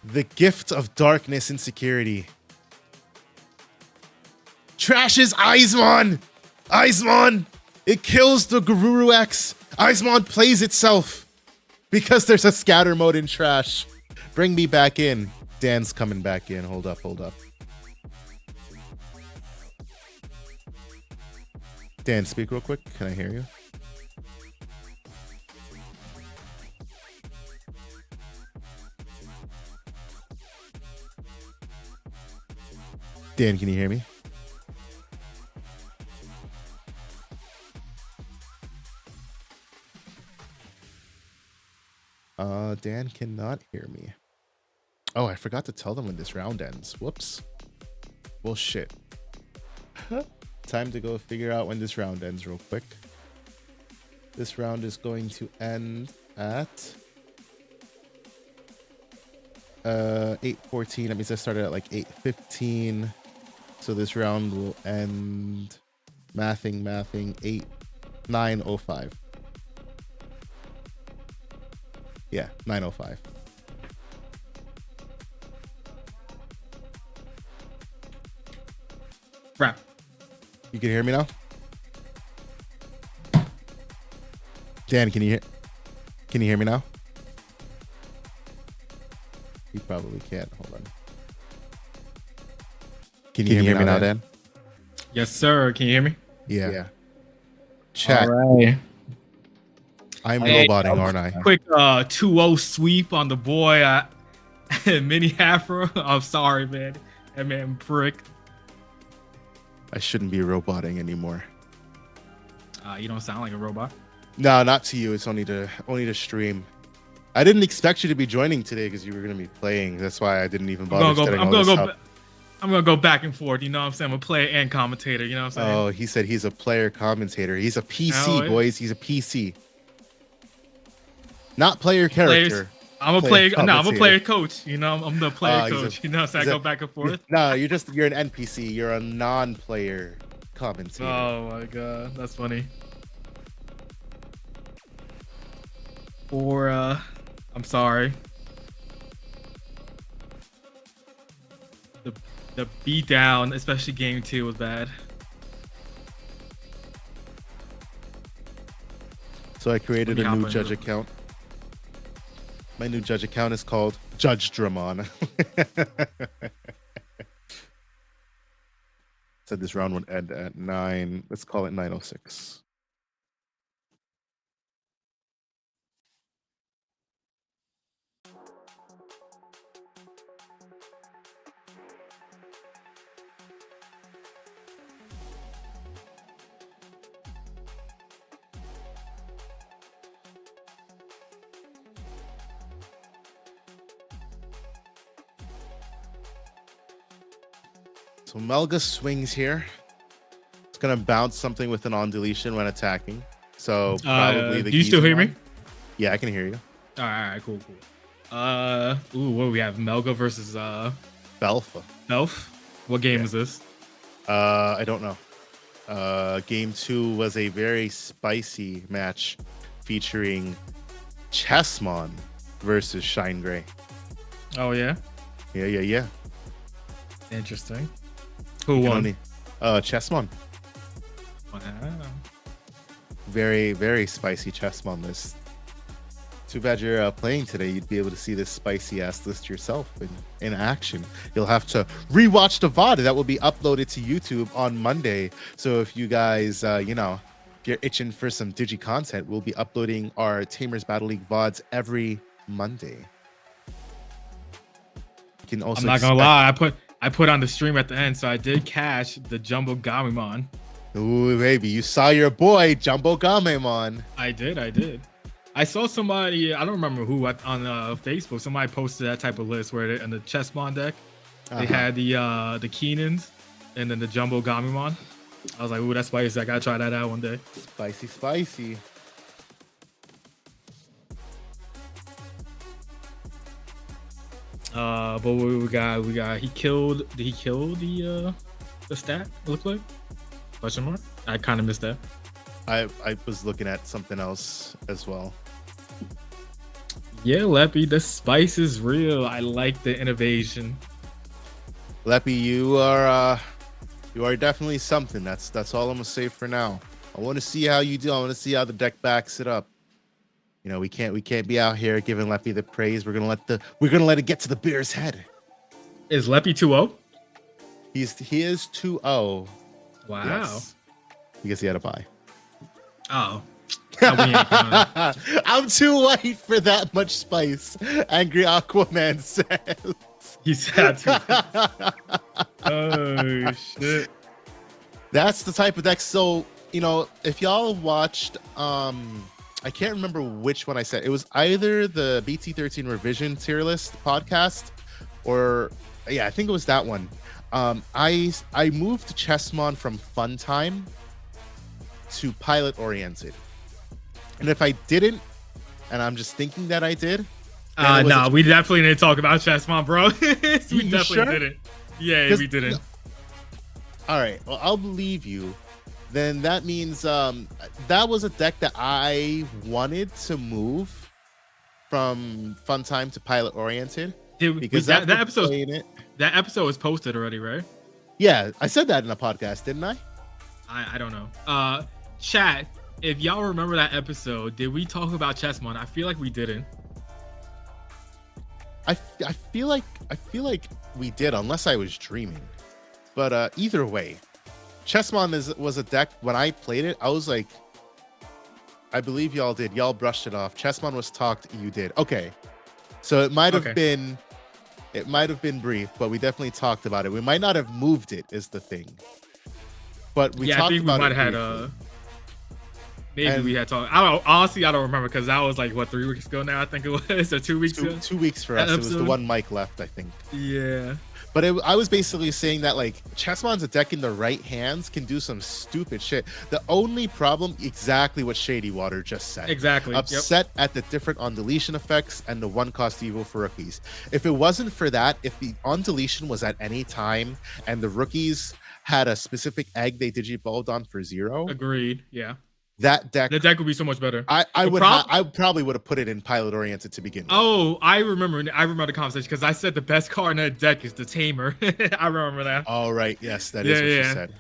the gift of darkness and security. Trashes Aizmon! Aizmon! It kills the Garuru X. Aizmon plays itself because there's a scatter mode in trash. Bring me back in. Dan's coming back in. Hold up, hold up. Dan, speak real quick. Can I hear you? Dan, can you hear me? Dan cannot hear me. Oh, I forgot to tell them when this round ends. Whoops. Well, shit. Time to go figure out when this round ends real quick. This round is going to end at 8:14. That means I started at like 8:15. So this round will end mathing 9:05. Yeah, 9:05. Crap. You can hear me now? Dan, can you hear me now? You probably can't. Hold on. Can you hear me now, Dan? Yes, sir. Can you hear me? Yeah. Chat. All right. I'm roboting, aren't I? Quick 2-0 sweep on the boy Mini Afro. I'm sorry, man. That man pricked. I shouldn't be roboting anymore. You don't sound like a robot. No, not to you. It's only to stream. I didn't expect you to be joining today because you were going to be playing. That's why I didn't even bother setting all this up. I'm gonna go back and forth. You know what I'm saying? I'm a player and commentator. You know what I'm saying? Oh, he said he's a player commentator. He's a PC, boys. He's a PC. Not player character. I'm a player. No, I'm a player coach. You know, I'm the player coach. You know, so I go back and forth. No, you're an NPC. You're a non-player commentator. Oh my god, that's funny. Or I'm sorry. The beat down, especially game 2, was bad. So I created a new judge account. My new judge account is called Judge Dramon. Said this round would end at 9. Let's call it 9:06. So Melga swings here. It's gonna bounce something with an on deletion when attacking. So probably the. Do you still hear me? Yeah, I can hear you. All right, cool. What do we have? Melga versus Belfa. Belf. What game is this? I don't know. Game 2 was a very spicy match featuring Chessmon versus Shine Gray. Oh yeah. Yeah. Interesting. Who won? Chessmon. Wow. Very, very spicy Chessmon list. Too bad you're playing today. You'd be able to see this spicy ass list yourself in action. You'll have to rewatch the VOD that will be uploaded to YouTube on Monday. So if you guys, if you're itching for some Digi content, we'll be uploading our Tamers Battle League VODs every Monday. You can also. I'm not gonna lie. I put on the stream at the end, so I did catch the Jumbo Gamemon. Ooh, baby, you saw your boy Jumbo Gamemon. I did. I saw somebody, I don't remember who, on Facebook. Somebody posted that type of list where in the Chessmon deck, they had the Keenans and then the Jumbo Gamimon. I was like, ooh, that's spicy. I gotta try that out one day. Spicy, spicy. But what we got, he killed. Did he kill the stat? It looked like question mark. I kind of missed that. I was looking at something else as well. Yeah, Leppy, the spice is real. I like the innovation. Leppy, you are definitely something. That's all I'm gonna say for now. I want to see how you do. I want to see how the deck backs it up. You know, we can't be out here giving Leppy the praise. We're gonna let it get to the beer's head. Is Leppy 2-0? He is 2-0. Wow. Yes. Because he had a bye. Oh. I'm too white for that much spice. Angry Aquaman says. He's had to. Oh shit. That's the type of deck. So, you know, if y'all watched I can't remember which one I said. It was either the BT13 revision tier list podcast or I think it was that one. I moved Chessmon from fun time to pilot oriented. And if I didn't, and I'm just thinking that I did. No, we definitely didn't talk about Chessmon, bro. We definitely sure? didn't. Yeah, we didn't. All right, well, I'll believe you. Then that means that was a deck that I wanted to move from fun time to pilot oriented. Because that episode was posted already, right? Yeah, I said that in a podcast, didn't I? I don't know. Chat, if y'all remember that episode, did we talk about Chessmon? I feel like we didn't. I feel like we did, unless I was dreaming. But either way, Chessmon was a deck. When I played it, I was like, I believe y'all did. Y'all brushed it off. Chessmon was talked. You did. Okay, so it might have been brief, but we definitely talked about it. We might not have moved it. Is the thing. But we talked I think about we might it have had we had talked. I don't remember because that was like what 3 weeks ago now. I think it was or 2 weeks ago. 2 weeks for us. It was the one mic left, I think. Yeah. But I was basically saying that like Chessmon's a deck in the right hands can do some stupid shit. The only problem, exactly what Shady Water just said. Exactly. Upset at the different on deletion effects and the one cost evil for rookies. If it wasn't for that, if the on deletion was at any time and the rookies had a specific egg they digivolved on for 0. Agreed. Yeah. The deck would be so much better. I probably would have put it in pilot oriented to begin with. Oh, I remember the conversation because I said the best card in that deck is the Tamer. I remember that. All right, yes, that is what you said.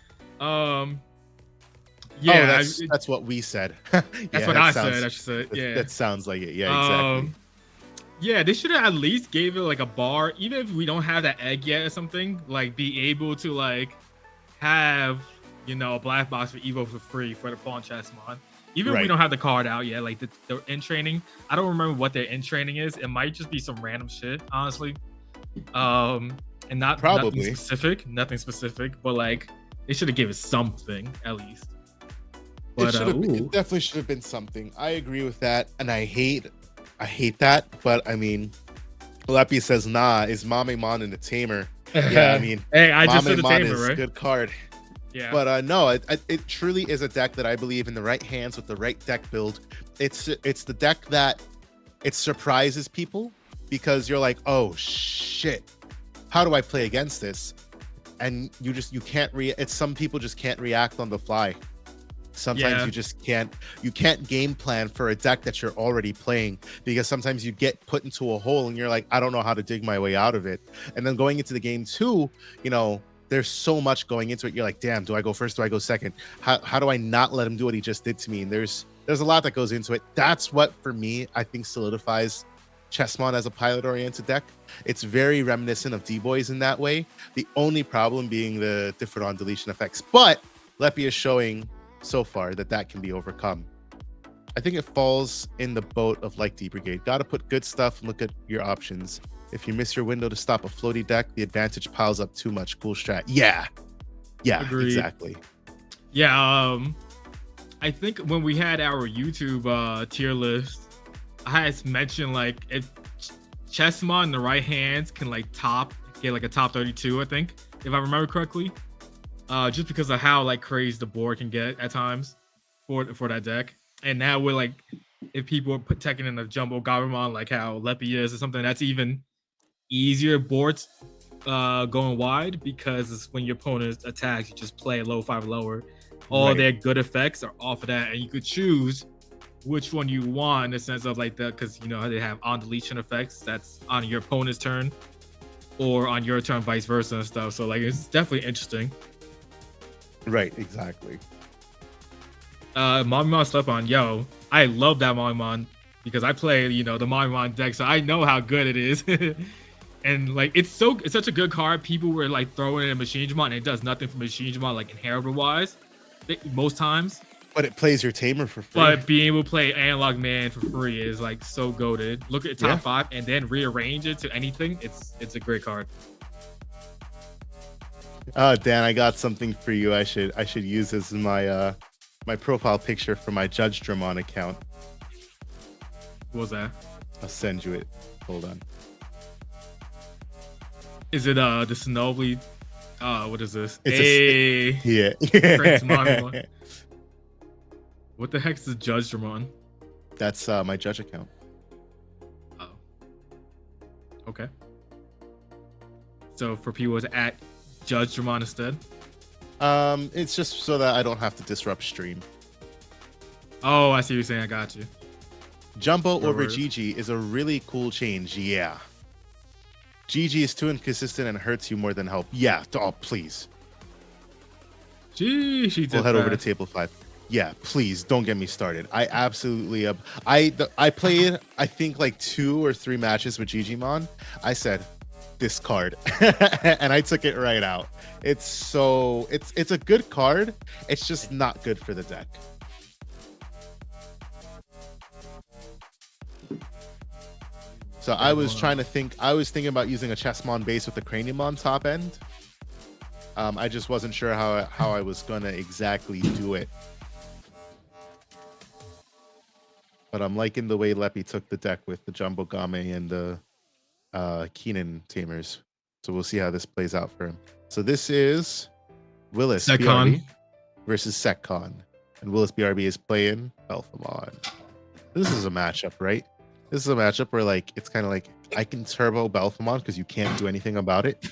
Yeah, that's what we said. That's what I said. I should say. Yeah, that sounds like it. Yeah, exactly. Yeah, they should have at least gave it like a bar, even if we don't have that egg yet or something. Like, be able to like have, you know, a black box for Evo for free for the pawn Chessmon. Even if we don't have the card out yet, like the in training. I don't remember what their in training is. It might just be some random shit, honestly. And not probably nothing specific, but like they should have given something at least. But it definitely should have been something. I agree with that, and I hate that. But I mean, Leppy says, "Nah, is Mamemon in the Tamer?" Yeah, I mean, hey, I just said the Tamer, right? Good card. Yeah. But no, it truly is a deck that I believe in the right hands with the right deck build. It's the deck that it surprises people because you're like, oh shit, how do I play against this? And you can't some people just can't react on the fly. Sometimes you just can't game plan for a deck that you're already playing because sometimes you get put into a hole and you're like, I don't know how to dig my way out of it. And then going into the game too, you know, there's so much going into it. You're like, damn, do I go first? Do I go second? How do I not let him do what he just did to me? And there's a lot that goes into it. That's what, for me, I think solidifies Chessmon as a pilot-oriented deck. It's very reminiscent of D-Boys in that way. The only problem being the different on-deletion effects. But Leppy is showing so far that can be overcome. I think it falls in the boat of like D-Brigade. Got to put good stuff and look at your options. If you miss your window to stop a floaty deck, the advantage piles up too much. Cool strat. Yeah, agreed. Exactly. Yeah, I think when we had our YouTube tier list I had mentioned like if Chessmon in the right hands can like get like a top 32, I think, if I remember correctly. Just because of how like crazy the board can get at times for that deck. And now we're like, if people are taking in the Jumbo Gabumon like how Leppy is or something, that's even easier boards going wide, because when your opponent attacks, you just play low 5 lower. All their good effects are off of that, and you could choose which one you want in the sense of like that, because you know how they have on deletion effects that's on your opponent's turn or on your turn, vice versa and stuff. So like it's definitely interesting. Right, exactly. Mamimon slept on. Yo, I love that Mamimon because I play, the Mamimon deck, so I know how good it is. And like it's such a good card. People were like throwing it in Machinimon, and it does nothing for Machinimon like inheritor wise, most times. But it plays your Tamer for free. But being able to play Analog Man for free is like so goated. Look at top 5 and then rearrange it to anything. It's a great card. Dan, I got something for you. I should use as my my profile picture for my Judge Dramon account. What was that? I'll send you it. Hold on. Is it the Snowbly? What is this? It's yeah. What the heck's the Judge Dramon? That's my Judge account. Oh. Okay. So for people to add Judge Dramon instead? It's just so that I don't have to disrupt stream. Oh, I see what you're saying. I got you. Jumbo over GG is a really cool change. Yeah. GG is too inconsistent and hurts you more than help. Yeah. Oh, please. Gee, she did. We'll head over to table 5. Yeah, please don't get me started. I absolutely I played I think like 2 or 3 matches with Digimon. I said this card and I took it right out. It's a good card. It's just not good for the deck. So I was thinking about using a Chessmon base with the Craniumon top end. I just wasn't sure how I was gonna exactly do it. But I'm liking the way Leppy took the deck with the Jumbo Game and the Keenan Tamers. So we'll see how this plays out for him. So this is Willis BRB versus Setcon. And Willis BRB is playing Belphamon. This is a matchup, right? This is a matchup where like it's kind of like I can turbo Belphamon because you can't do anything about it.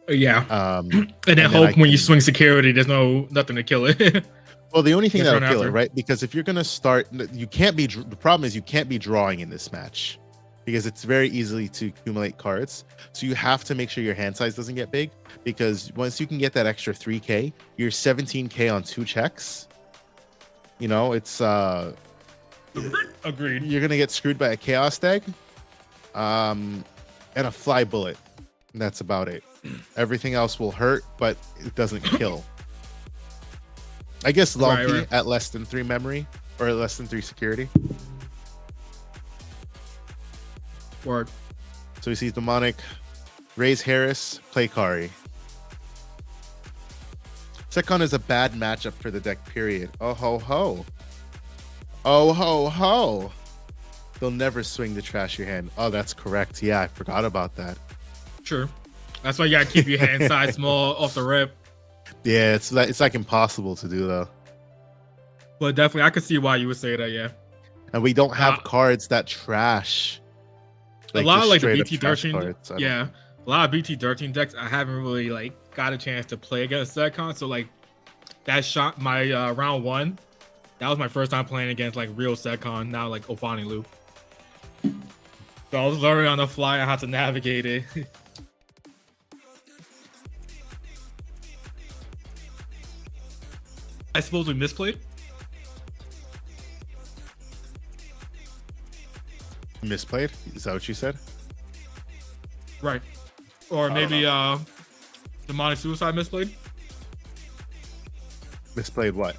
Yeah. And then hope when you swing security, there's nothing to kill it. Well, the only thing that'll kill it, right? Because if you're gonna start, you can't be. The problem is you can't be drawing in this match because it's very easily to accumulate cards. So you have to make sure your hand size doesn't get big, because once you can get that extra 3K, you're 17K on 2 checks. You know, it's agreed. You're gonna get screwed by a Chaos Egg, and a Fly Bullet. And that's about it. Everything else will hurt, but it doesn't kill. I guess Lumpy at less than 3 memory or less than 3 security. Word. So he sees Demonic, raise Harris, play Kari. Setcon is a bad matchup for the deck, period. Oh ho ho. Oh ho ho. They'll never swing to trash your hand. Oh, that's correct. Yeah, I forgot about that. Sure. That's why you gotta keep your hand size small off the rip. Yeah, it's like impossible to do though. But definitely, I could see why you would say that. Yeah. And we don't have cards that trash. Like, a lot of like the BT13, a lot of BT13 decks I haven't really like got a chance to play against Setcon. So like that shot my round 1. That was my first time playing against like real Setcon. Now like Ofani Loop. So I was learning on the fly how to navigate it. I suppose we misplayed. Misplayed? Is that what you said? Right. Or maybe Demonic Suicide misplayed. Misplayed what?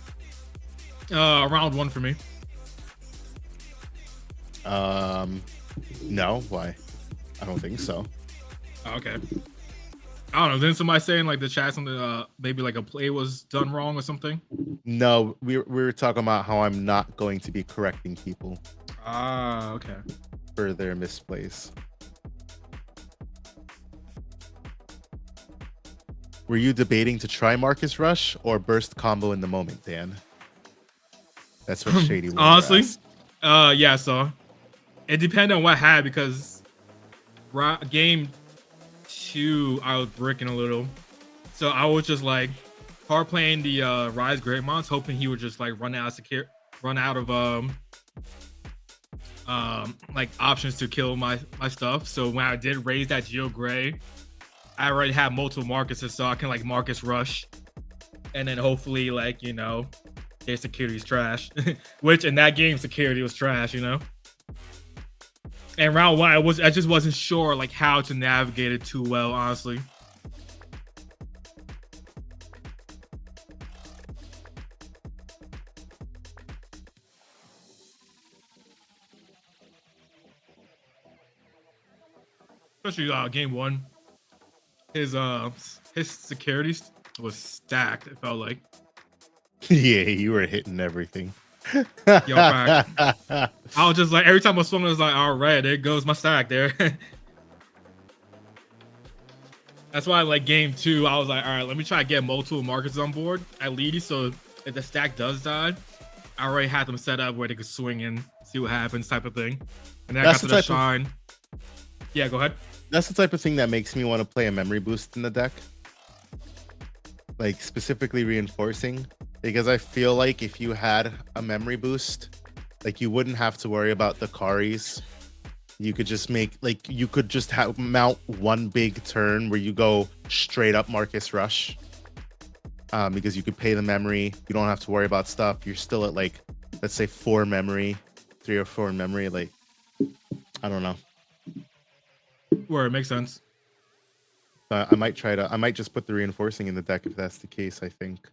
Round 1 for me. No. Why? I don't think so. Okay. I don't know. Didn't somebody saying like the chat something? Maybe like a play was done wrong or something. No, we were talking about how I'm not going to be correcting people. Ah, okay. for their misplays. Were you debating to try Marcus Rush or burst combo in the moment, Dan? That's what Shady Wonder Honestly, asked. yeah. So it depended on what I had because game 2 I was bricking a little, so I was just like hard playing the Rise Greatmons, hoping he would just like run out of like options to kill my stuff. So when I did raise that Geo Gray, I already have multiple Marcuses, so I can like Marcus Rush, and then hopefully like their security's trash, which in that game security was trash, And round 1, I just wasn't sure like how to navigate it too well, honestly. Especially game 1, his security was stacked. It felt like. Yeah, you were hitting everything. Yo, fact. I was just like every time I swung, I was like, all right, there goes my stack there. That's why like game 2, I was like, all right, let me try to get multiple markers on board at least, so if the stack does die, I already had them set up where they could swing and see what happens, type of thing. And then I got to the shine. Yeah, go ahead. That's the type of thing that makes me want to play a memory boost in the deck, like specifically reinforcing, because I feel like if you had a memory boost, like you wouldn't have to worry about the Karis. You could just mount one big turn where you go straight up Marcus Rush, because you could pay the memory. You don't have to worry about stuff. You're still at like, let's say 4 memory, 3 or 4 memory. Like, I don't know. Where it makes sense. I might just put the reinforcing in the deck if that's the case. I think.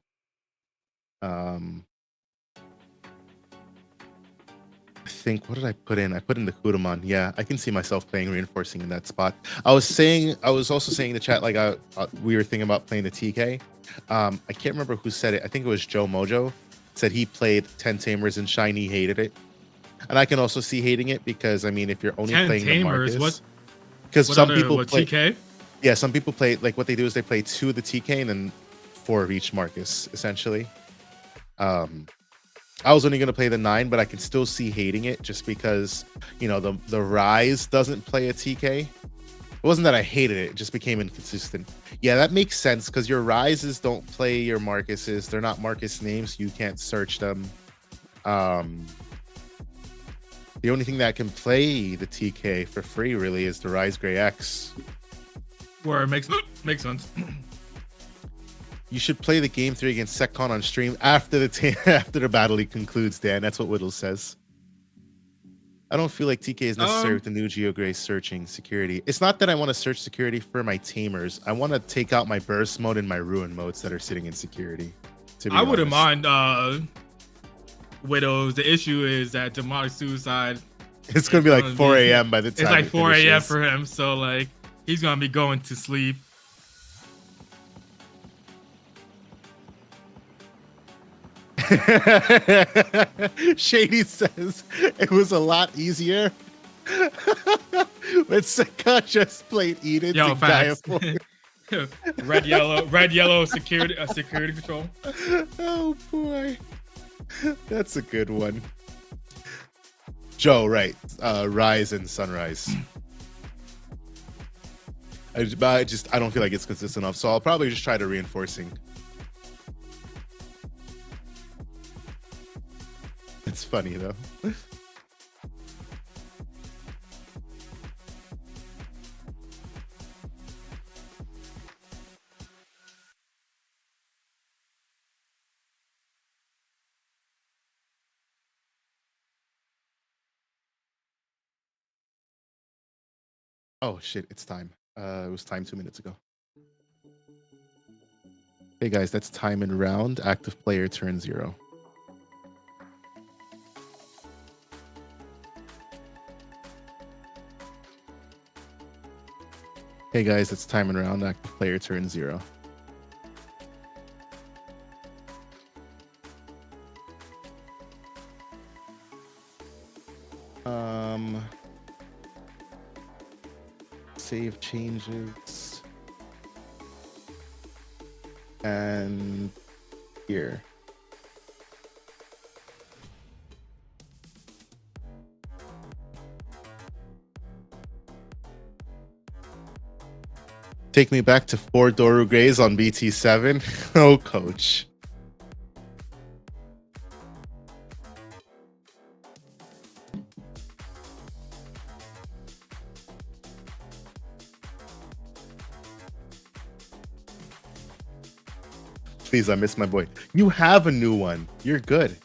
What did I put in? I put in the Kudamon. Yeah, I can see myself playing reinforcing in that spot. I was also saying in the chat, like we were thinking about playing the TK. I can't remember who said it. I think it was Joe Mojo said he played 10 Tamers and Shiny hated it, and I can also see hating it because I mean if you're only 10 playing Tamers, the Marcus, because some people play TK. Yeah, some people play like what they do is they play 2 of the TK and then 4 of each Marcus essentially. I was only going to play the 9, but I can still see hating it just because, the Rise doesn't play a TK. It wasn't that I hated it. It just became inconsistent. Yeah, that makes sense because your Rises don't play your Marcuses. They're not Marcus names. So you can't search them. The only thing that can play the TK for free really is the Rise Gray X. Where it makes sense. You should play the game 3 against SecCon on stream after the battle concludes, Dan. That's what Whittle says. I don't feel like TK is necessary with the new GeoGray searching security. It's not that I want to search security for my Tamers. I want to take out my burst mode and my ruin modes that are sitting in security. I wouldn't mind Widows. The issue is that demonic suicide. It's going to be like 4 a.m. by the time it's like 4 a.m. for him. So like he's going to be going to sleep. Shady says it was a lot easier when Seka just played Eden to Gaia. red yellow security control. Oh boy, that's a good one. Joe, right? Rise and Sunrise. I don't feel like it's consistent enough, so I'll probably just try to reinforcing. It's funny though. Oh shit, it's time. It was time 2 minutes ago. Hey guys, that's time and round. Active player turn 0. Hey guys, it's time and round. Active player turn 0. Save changes. And here. Take me back to 4 Doru Grays on BT7. Oh, coach. Please, I miss my boy. You have a new one. You're good.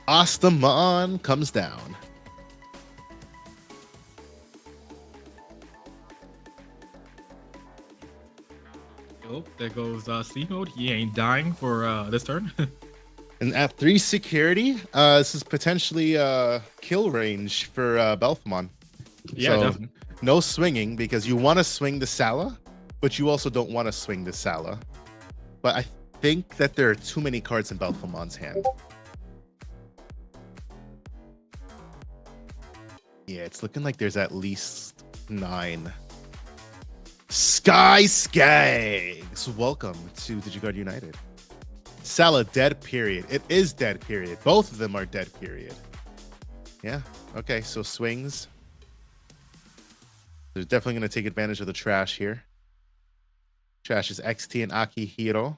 Ostamon comes down. Oh, there goes sleep mode. He ain't dying for this turn. And at 3 security, this is potentially kill range for Belfamon. Yeah, So, definitely. no swinging because you want to swing the Sala, but you also don't want to swing the Sala. But I think that there are too many cards in Belfamon's hand. Yeah, it's looking like there's at least 9. Sky Skags! Welcome to DigiGuard United. Sala, dead period. It is dead period. Both of them are dead period. Yeah, okay, so swings. They're definitely going to take advantage of the trash here. Trash is XT and Akihiro.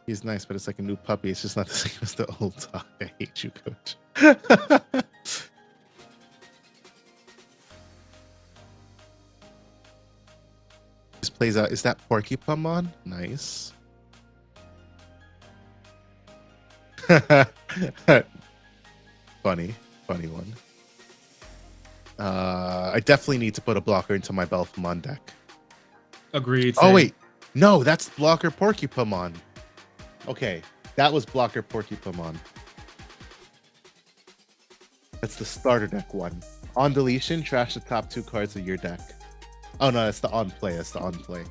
He's nice, but it's like a new puppy. It's just not the same as the old dog. I hate you, coach. This plays out. Is that Porcupamon? Nice. Funny one. I definitely need to put a blocker into my Belfamon deck. Agreed. Oh, same. wait. No, that's blocker Porcupamon. Okay, that was blocker Porcupamon. That's the starter deck one. On deletion, trash the top 2 cards of your deck. Oh no, that's the on play. That's the on play.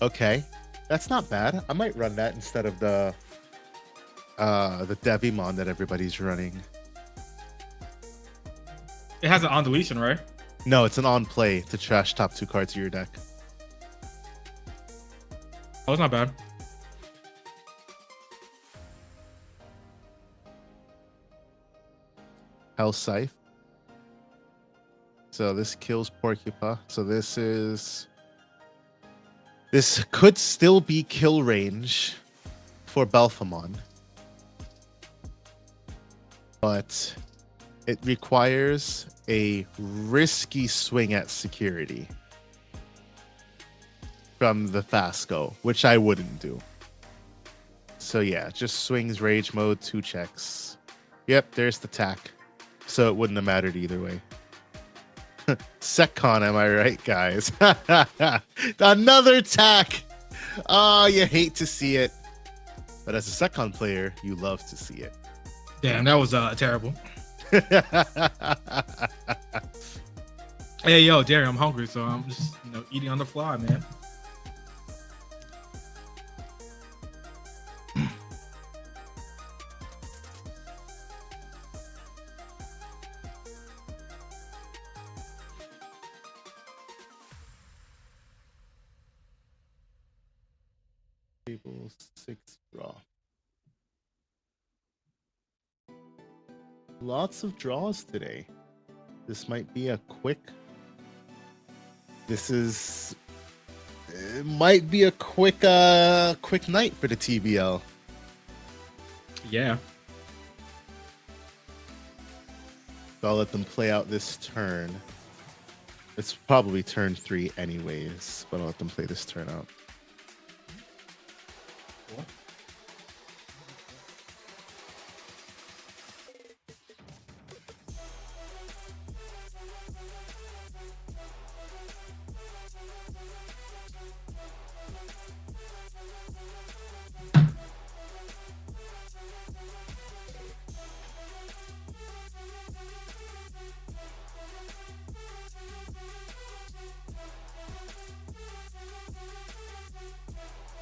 Okay, that's not bad. I might run that instead of the Devimon that everybody's running. It has an on deletion, right? No, it's an on play to trash top 2 cards of your deck. Oh, it's not bad. Hell Scythe. So this kills Porcupa. So this could still be kill range for Belfamon. But it requires a risky swing at security from the Fasco, which I wouldn't do. So yeah, just swings rage mode, 2 checks. Yep, there's the tack. So it wouldn't have mattered either way. Secon, am I right, guys? Another tack! Oh, you hate to see it. But as a Secon player, you love to see it. Damn, that was terrible. Hey, yo, Jerry, I'm hungry, so I'm just eating on the fly, man. Table 6 draw. Lots of draws today. This might be a quick. It might be a quick night for the TBL. Yeah. So I'll let them play out this turn. It's probably turn 3 anyways, but I'll let them play this turn out.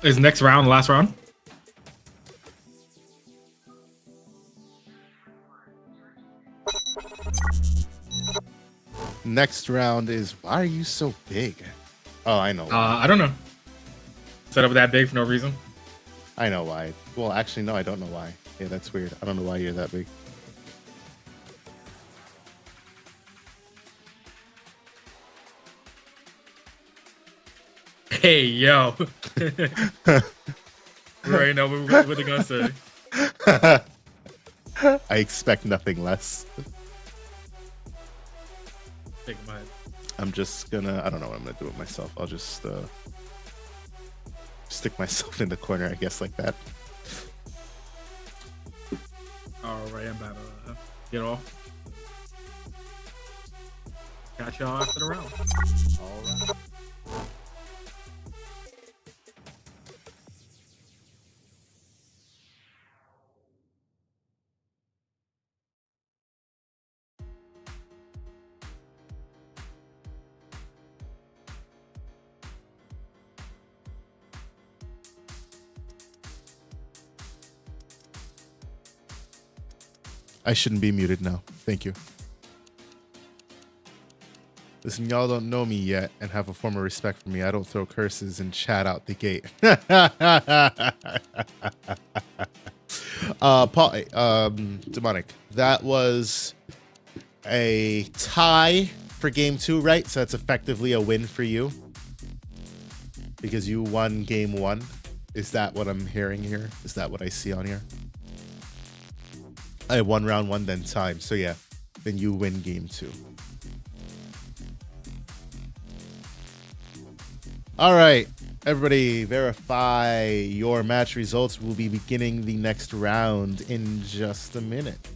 Is next round the last round? Next round is, why are you so big? Oh, I know. I don't know. Set up that big for no reason. I know why. Well, actually, no, I don't know why. Yeah, that's weird. I don't know why you're that big. Hey, yo. We already know what they're gonna say. I expect nothing less. Take my head. I'm just gonna, I don't know what I'm gonna do with myself. I'll just stick myself in the corner, I guess, like that. Alright, I'm about to get off. Catch y'all after the round. Alright. I shouldn't be muted now. Thank you. Listen, y'all don't know me yet and have a form of respect for me. I don't throw curses and chat out the gate. Paul, Demonic, that was a tie for game 2, right? So that's effectively a win for you because you won game 1. Is that what I'm hearing here? Is that what I see on here? I won round 1, then time. So yeah, then you win game 2. All right, everybody, verify your match results. We'll be beginning the next round in just a minute.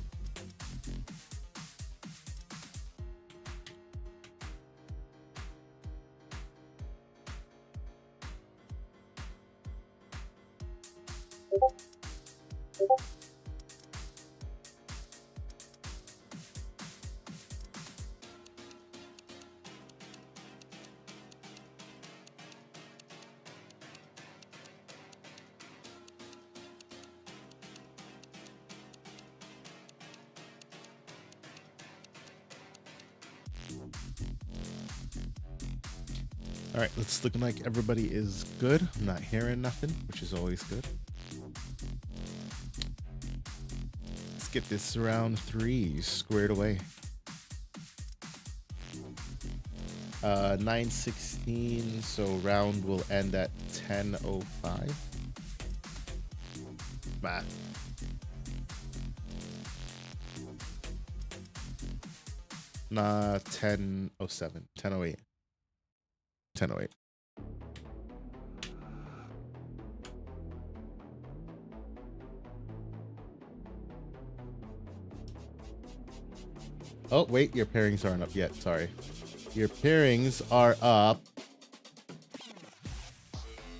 All right, it's looking like everybody is good. I'm not hearing nothing, which is always good. Let's get this round 3 squared away. 9:16, so round will end at 10:05. Math. Nah, 10:07, 10:08. 10:08. Oh, wait, your pairings aren't up yet. Sorry. Your pairings are up.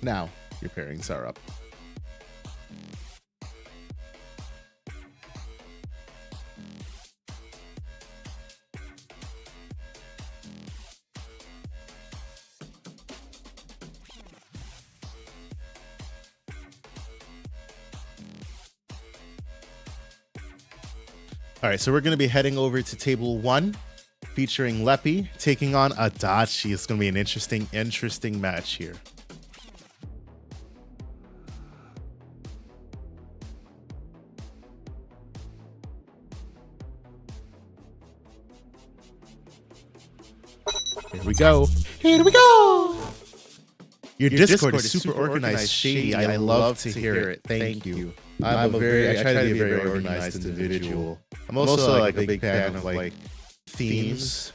Now, your pairings are up. All right, so we're going to be heading over to table 1, featuring Leppy taking on Adachi. It's going to be an interesting match here. Here we go. Here we go. Your Discord is super organized, Shady. I love to hear it. Thank you. I try to be a very organized individual. I'm also like a big fan of like themes.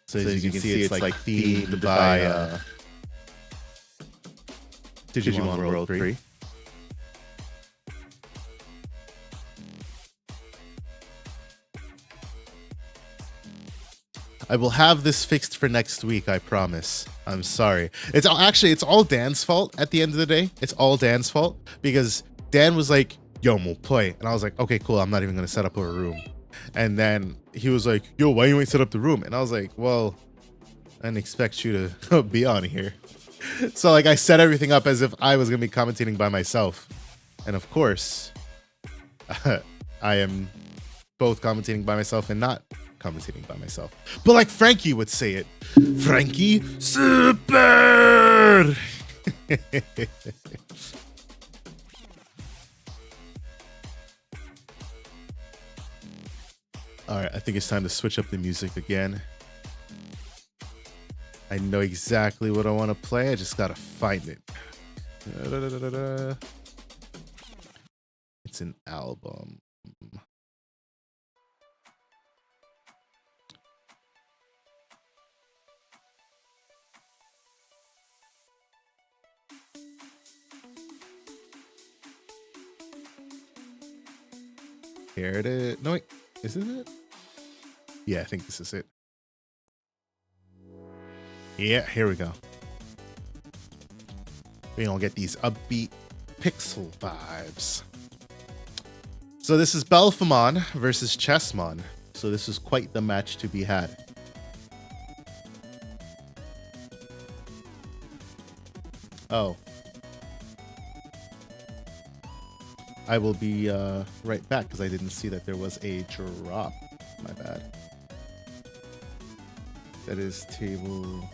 So as you can see, it's like themed by Digimon World 3. I will have this fixed for next week, I promise. I'm sorry. It's all Dan's fault at the end of the day. It's all Dan's fault because Dan was like, yo, we'll play. And I was like, okay, cool. I'm not even going to set up a room. And then he was like, yo, why you ain't set up the room? And I was like, well, I didn't expect you to be on here. So like I set everything up as if I was gonna be commentating by myself, and of course, I am both commentating by myself and not commentating by myself. But like Frankie would say it, Frankie Super. All right, I think it's time to switch up the music again. I know exactly what I want to play. I just gotta find it. It's an album. Here it is. No, wait. Is this it? Yeah, I think this is it. Yeah, here we go. We don't get these upbeat pixel vibes. So this is Belphemon versus Chessmon. So this is quite the match to be had. Oh. I will be right back because I didn't see that there was a drop. My bad. That is table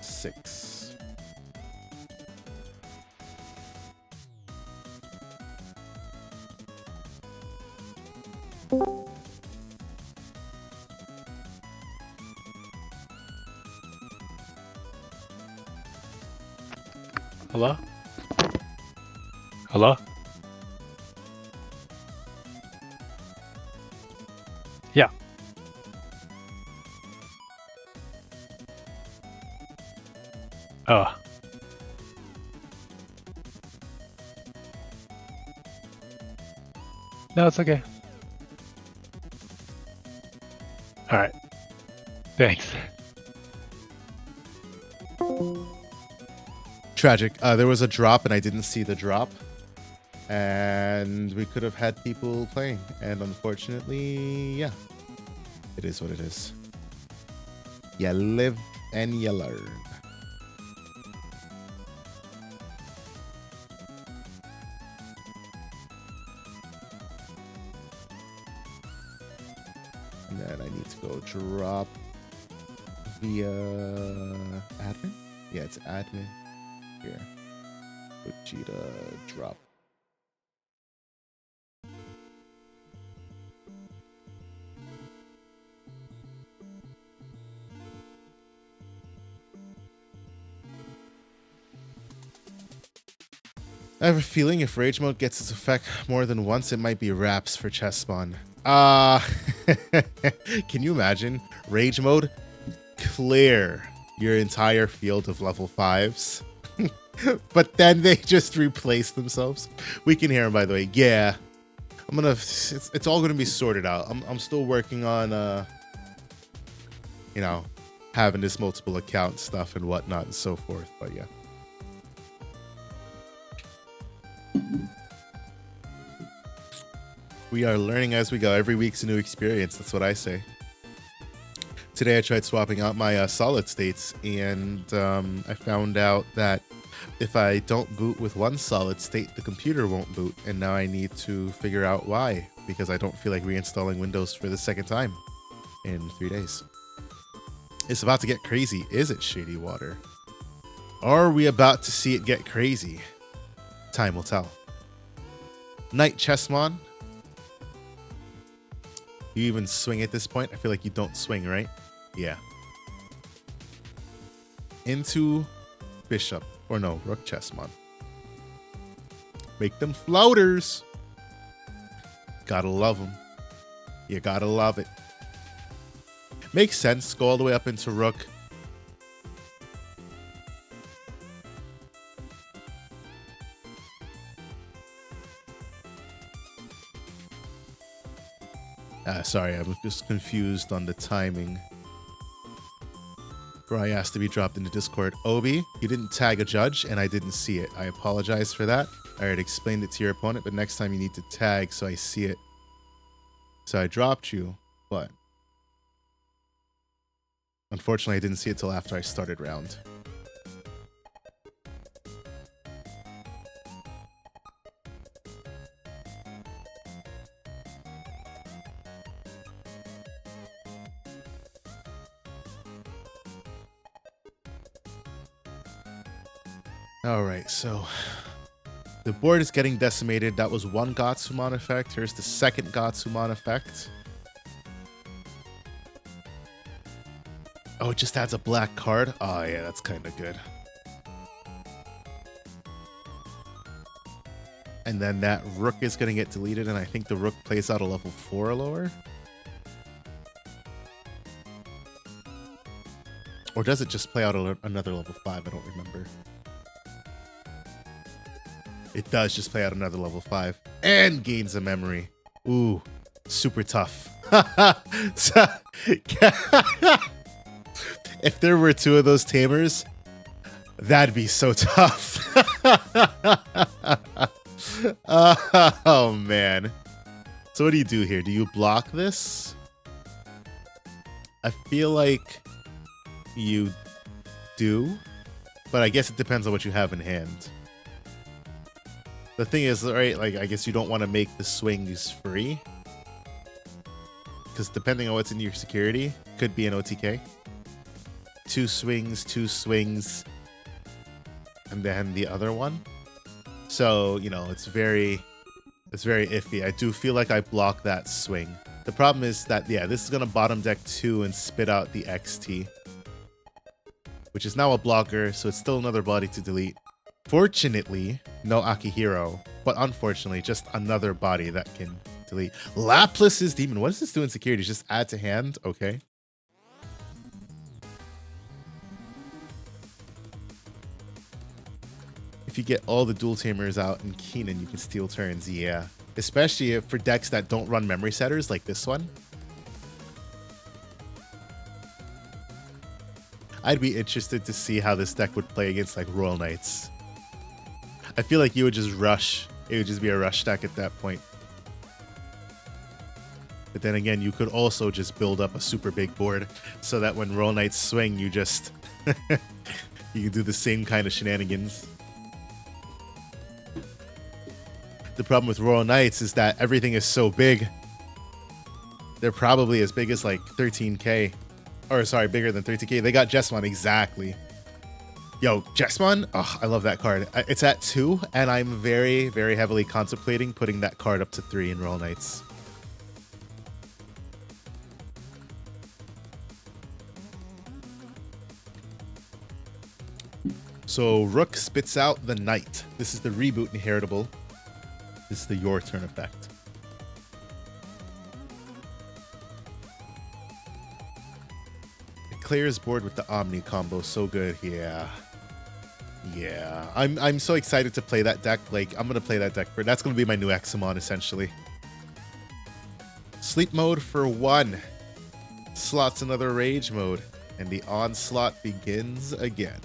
6. Hello? Hello? Yeah. Oh. No, it's okay. All right. Thanks. Tragic. There was a drop and I didn't see the drop. And we could have had people playing. And unfortunately, yeah. It is what it is. You live and you learn. And then I need to go drop via admin. Yeah, it's admin. Here. Vegeta drop. I have a feeling if Rage Mode gets its effect more than once, it might be wraps for Chessmon. Can you imagine? Rage Mode, clear your entire field of level 5s. But then they just replace themselves. We can hear them, by the way. Yeah. I'm gonna, it's all gonna be sorted out. I'm still working on, you know, having this multiple account stuff and whatnot and so forth, but yeah. We are learning as we go. Every week's a new experience. That's what I say. Today I tried swapping out my solid states, and I found out that if I don't boot with one solid state, the computer won't boot. And now I need to figure out why, because I don't feel like reinstalling Windows for the second time in 3 days. It's about to get crazy. Is it, Shady Water? Are we about to see it get crazy? Time will tell. Knight Chessmon. You even swing at this point? I feel like you don't swing, right? Yeah. Into Bishop. Or no, Rook Chessmon. Make them floaters. Gotta love them. You gotta love it. Makes sense. Go all the way up into Rook. Sorry, I was just confused on the timing. Bro, I asked to be dropped into Discord. Obi, you didn't tag a judge, and I didn't see it. I apologize for that. I already explained it to your opponent, but next time you need to tag so I see it. So I dropped you, but unfortunately I didn't see it till after I started round. All right, so the board is getting decimated. That was one Gotsumon effect. Here's the second Gotsumon effect. Oh, it just adds a black card. Oh, yeah, that's kind of good. And then that Rook is going to get deleted, and I think the Rook plays out a level 4 or lower. Or does it just play out another level 5? I don't remember. It does just play out another level 5. And gains a memory. Ooh, super tough. If there were 2 of those Tamers, that'd be so tough. Oh, man. So what do you do here? Do you block this? I feel like you do, but I guess it depends on what you have in hand. The thing is, right, like, I guess you don't want to make the swings free, because depending on what's in your security, could be an OTK. 2 swings, and then the other one. So, you know, it's very iffy. I do feel like I block that swing. The problem is that, yeah, this is going to bottom deck 2 and spit out the XT, which is now a blocker, so it's still another body to delete. Fortunately, no Akihiro, but unfortunately, just another body that can delete. Laplace's Demon. What does this do in security? Just add to hand? Okay. If you get all the dual tamers out in Keenan, you can steal turns, yeah. Especially for decks that don't run memory setters like this one. I'd be interested to see how this deck would play against like Royal Knights. I feel like you would just rush. It would just be a rush deck at that point. But then again, you could also just build up a super big board so that when Royal Knights swing, you just you can do the same kind of shenanigans. The problem with Royal Knights is that everything is so big. They're probably as big as like 13k. Or sorry, bigger than 13k. They got Jessamon, exactly. Yo, Jessamon, oh, I love that card. It's at 2, and I'm very, very heavily contemplating putting that card up to 3 in Royal Knights. So Rook spits out the Knight. This is the reboot inheritable. This is the Your Turn effect. It clears board with the Omni combo. So good. Yeah. Yeah. I'm so excited to play that deck. Like, I'm going to play that deck. That's going to be my new Examon, essentially. Sleep mode for 1. Slots another Rage mode. And the onslaught begins again.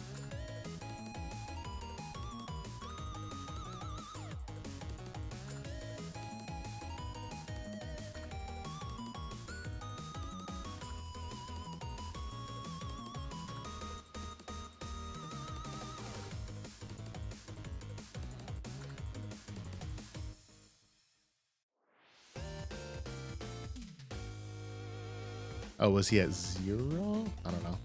Oh, was he at 0? I don't know.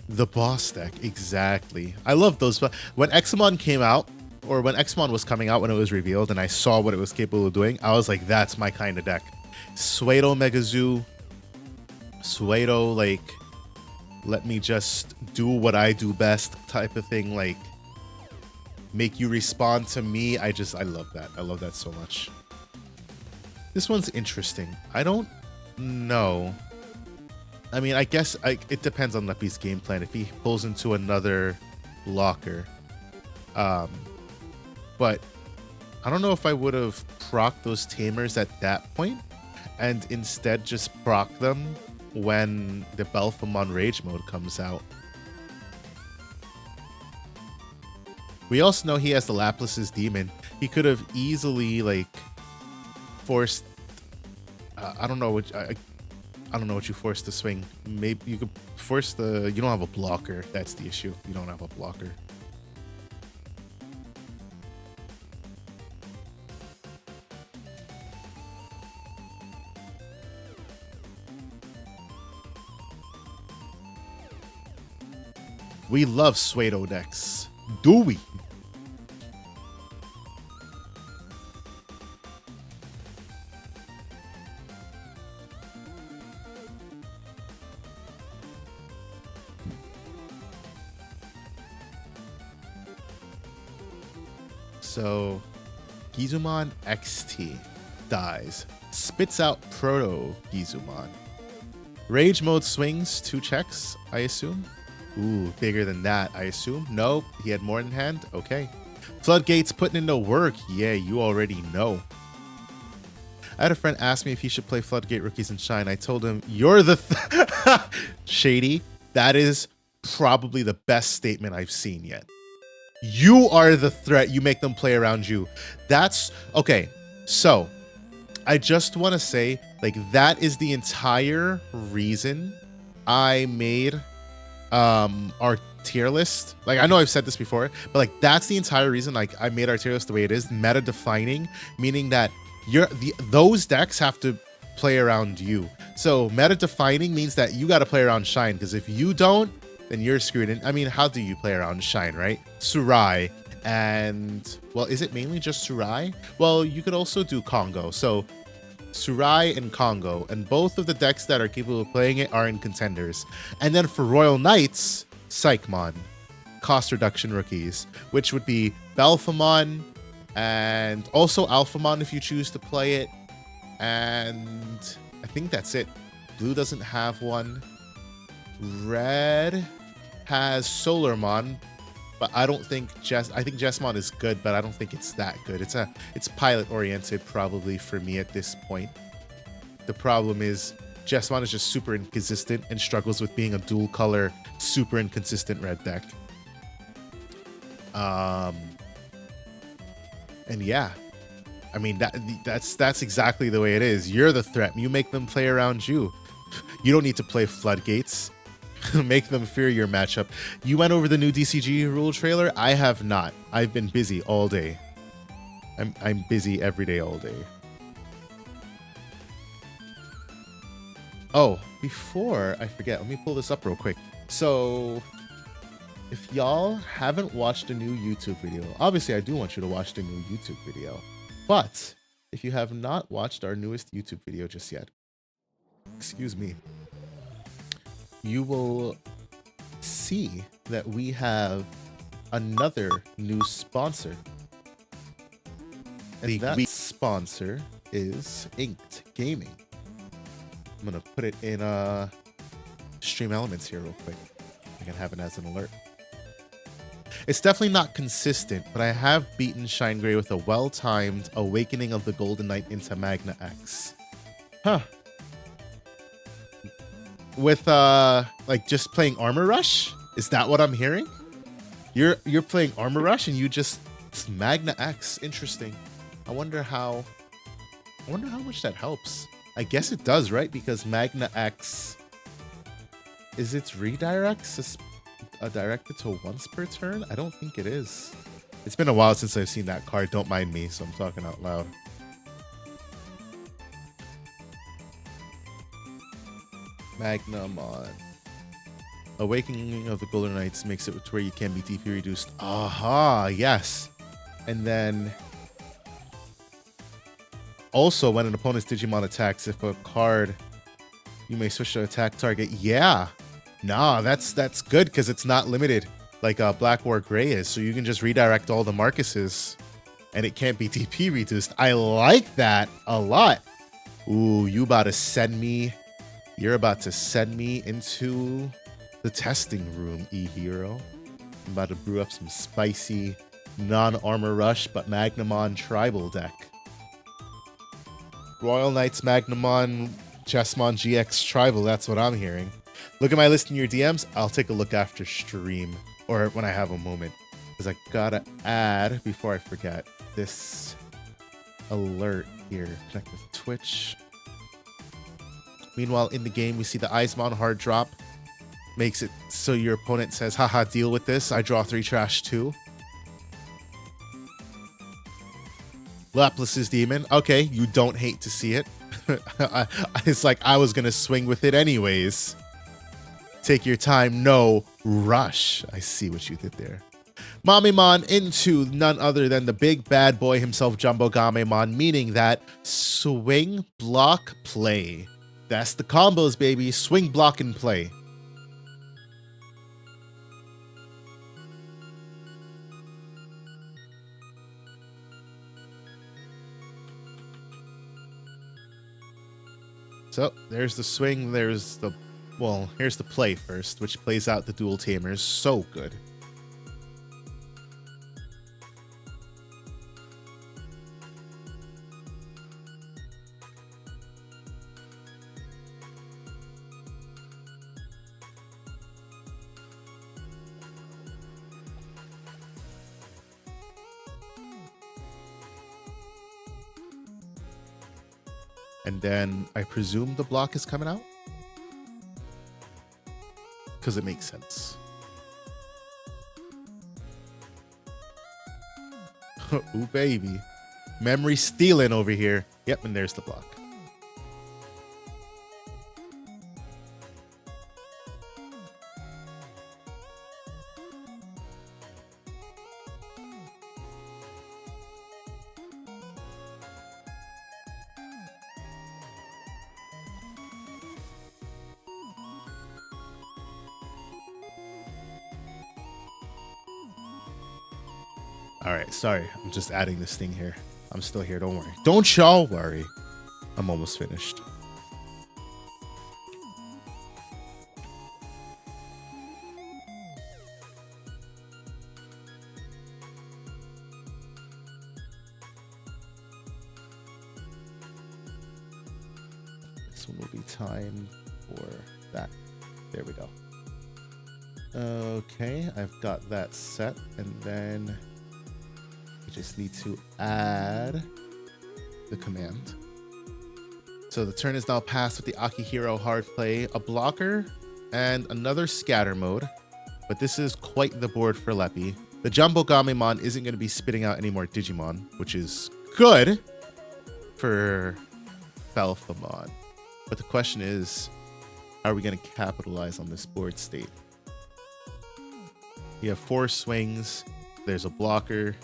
The boss deck, exactly. I love those. When Examon came out, or when Examon was coming out when it was revealed, and I saw what it was capable of doing, I was like, that's my kind of deck. Suedo Megazoo. Suedo, like, let me just do what I do best type of thing. Like, make you respond to me. I love that. I love that so much. This one's interesting. I don't know. I mean, I guess it depends on Leppy's game plan. If he pulls into another blocker. But I don't know if I would have procced those Tamers at that point and instead just proc them when the Belphemon Rage mode comes out. We also know he has the Laplace's Demon. He could have easily, like, forced I don't know what I don't know what you force to swing. Maybe you could force the you don't have a blocker. That's the issue. You don't have a blocker. We love Suedo decks. Do we? So, Gizumon XT dies. Spits out Proto Gizumon. Rage mode swings 2 checks, I assume. Ooh, bigger than that, I assume. Nope, he had more in hand. Okay. Floodgates putting into work. Yeah, you already know. I had a friend ask me if he should play Floodgate Rookies and Shine. I told him, you're the Shady, that is probably the best statement I've seen yet. You are the threat. You make them play around you. That's okay. So I just want to say, like, that is the entire reason I made our tier list. Like, I know I've said this before, but like, that's the entire reason like I made our tier list the way it is, meta defining, meaning that those decks have to play around you. So meta defining means that you got to play around Shine, because if you don't, then you're screwed. And I mean, how do you play around Shine, right? Surai and, well, is it mainly just Surai? Well, you could also do Congo. So Surai and Congo, and both of the decks that are capable of playing it are in contenders. And then for Royal Knights, Psychmon, cost reduction rookies, which would be Belphamon and also Alphamon if you choose to play it. And I think that's it. Blue doesn't have one. Red has Solarmon, but I don't think I think Jesmon is good, but I don't think it's that good. It's pilot oriented probably for me at this point. The problem is Jesmon is just super inconsistent and struggles with being a dual color, super inconsistent red deck. And yeah, I mean that's exactly the way it is. You're the threat. You make them play around you. You don't need to play Floodgates. Make them fear your matchup. You went over the new DCG rule trailer? I have not. I've been busy all day. I'm busy every day all day. Oh, before I forget, let me pull this up real quick. So, if y'all haven't watched a new YouTube video, obviously I do want you to watch the new YouTube video, but if you have not watched our newest YouTube video just yet, excuse me, you will see that we have another new sponsor. And that sponsor is Inked Gaming. I'm going to put it in Stream Elements here real quick. I can have it as an alert. It's definitely not consistent, but I have beaten Shine Gray with a well-timed Awakening of the Golden Knight into Magna X. Huh. With like just playing Armor Rush? Is that what I'm hearing? You're playing Armor Rush and you just Magna X. Interesting. I wonder how much that helps. I guess it does, right? Because Magna X is its redirects directed to once per turn? I don't think it is. It's been a while since I've seen that card. Don't mind me, so I'm talking out loud. Magnamon. Awakening of the Golden Knights makes it to where you can be DP reduced. Aha, yes. And then also when an opponent's Digimon attacks, if a card, you may switch to attack target. Yeah. Nah, that's good because it's not limited like Black War Gray is. So you can just redirect all the Marcuses and it can't be DP reduced. I like that a lot. Ooh, you about to send me. You're about to send me into the testing room, E-Hero. I'm about to brew up some spicy non-Armor Rush, but Magnamon tribal deck. Royal Knights, Magnamon, Chessmon GX tribal, that's what I'm hearing. Look at my list in your DMs. I'll take a look after stream or when I have a moment. Because I gotta add, before I forget, this alert here. Connect with Twitch. Meanwhile, in the game, we see the Eismon hard drop. Makes it so your opponent says, haha, deal with this. I draw 3 trash too. Laplace's Demon. Okay, you don't hate to see it. It's like I was going to swing with it anyways. Take your time, no rush. I see what you did there. Mamemon into none other than the big bad boy himself, Jumbo Gamemon, meaning that swing, block, play. That's the combos, baby. Swing, block, and play. So there's the swing, there's the, well, here's the play first, which plays out the dual Tamers. So good. And then I presume the block is coming out? Because it makes sense. Ooh, baby. Memory stealing over here. Yep, and there's the block. All right, sorry. I'm just adding this thing here. I'm still here. Don't worry. Don't y'all worry. I'm almost finished. This one will be timed for that. There we go. Okay, I've got that set, and then just need to add the command. So the turn is now passed with the Akihiro hard play, a blocker, and another scatter mode. But this is quite the board for Leppy. The Jumbo Gamemon isn't going to be spitting out any more Digimon, which is good for Belphamon. But the question is, are we going to capitalize on this board state? You have 4 swings. There's a blocker.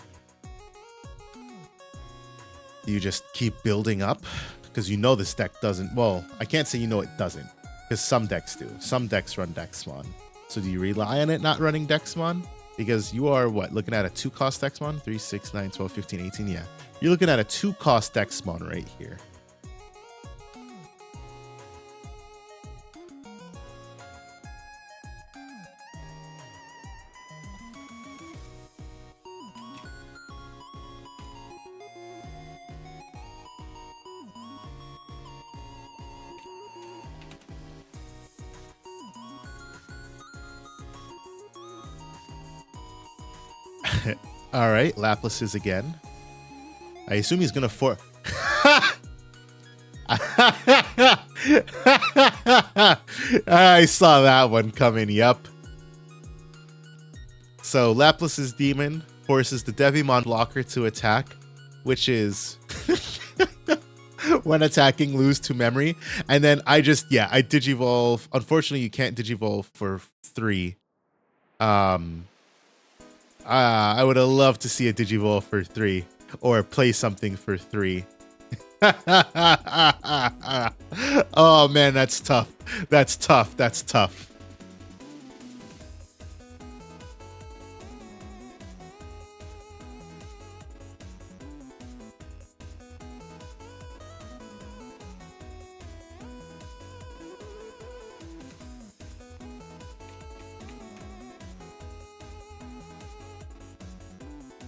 You just keep building up because you know this deck doesn't. Well, I can't say you know it doesn't because some decks do. Some decks run Dexmon. So do you rely on it not running Dexmon? Because you are what? Looking at a 2-cost Dexmon? 3, 6, 9, 12, 15, 18. Yeah. You're looking at a 2-cost Dexmon right here. All right, Laplace's again. I assume he's gonna I saw that one coming. Yep. So Laplace's demon forces the Devimon blocker to attack, which is when attacking, lose to memory. And then I digivolve. Unfortunately, you can't digivolve for 3. I would have loved to see a Digivolve for 3 or play something for 3. Oh man, that's tough. That's tough. That's tough.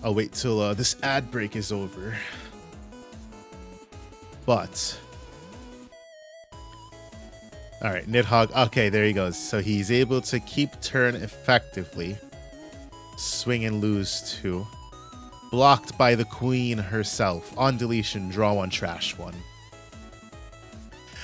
I'll wait till this ad break is over. But all right, Nidhogg. Okay, there he goes. So he's able to keep turn effectively. Swing and lose 2. Blocked by the queen herself. On deletion, draw 1, trash 1.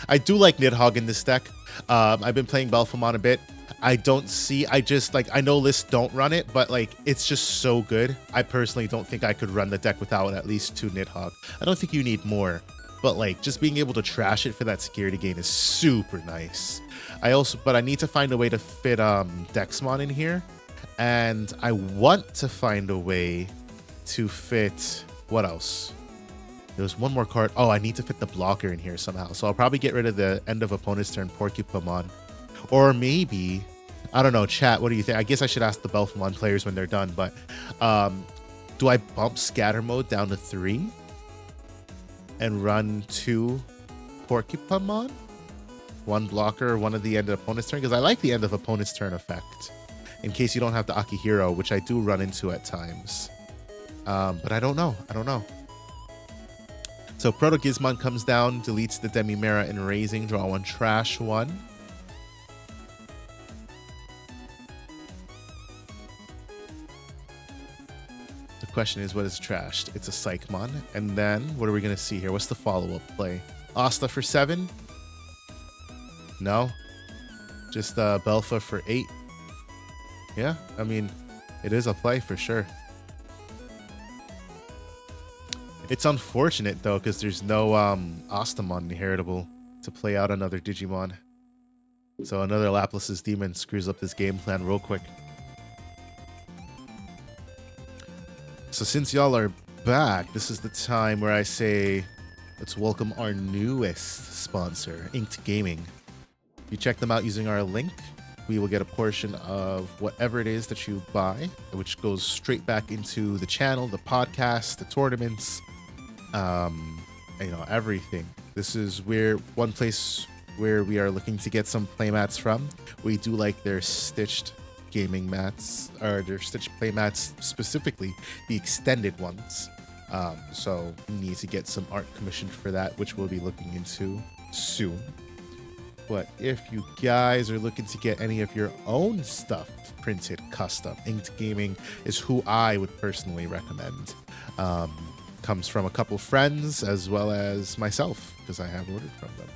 I do like Nidhogg in this deck. I've been playing Belphamon a bit. I know lists don't run it, but like it's just so good. I personally don't think I could run the deck without at least 2 Nidhogg. I don't think you need more. but like just being able to trash it for that security gain is super nice. But I need to find a way to fit Dexmon in here, and I want to find a way to fit what else? There's one more card. Oh, I need to fit the blocker in here somehow. So I'll probably get rid of the end of opponent's turn Porcupamon. Or maybe, I don't know, chat, what do you think? I guess I should ask the Belfamon players when they're done, but do I bump scatter mode down to 3 and run 2 Porcupamon? 1 blocker, 1 at the end of opponent's turn? Because I like the end of opponent's turn effect, in case you don't have the Akihiro, which I do run into at times. But I don't know. So Proto Gizmon comes down, deletes the Demimera and Raising, draw 1, trash 1. The question is, what is trashed? It's a Psychmon. And then, what are we going to see here? What's the follow-up play? Asta for 7? No? Just Belfa for 8? Yeah, I mean, it is a play for sure. It's unfortunate, though, because there's no Astamon inheritable to play out another Digimon. So another Laplace's Demon screws up this game plan real quick. So since y'all are back, this is the time where I say, let's welcome our newest sponsor, Inked Gaming. If you check them out using our link, we will get a portion of whatever it is that you buy, which goes straight back into the channel, the podcast, the tournaments, everything. This is one place where we are looking to get some playmats from. We do like their stitched gaming mats, or their stitched playmats, specifically the extended ones. So we need to get some art commissioned for that, which we'll be looking into soon. But if you guys are looking to get any of your own stuff printed custom, Inked Gaming is who I would personally recommend. Comes from a couple friends as well as myself, because I have ordered from them.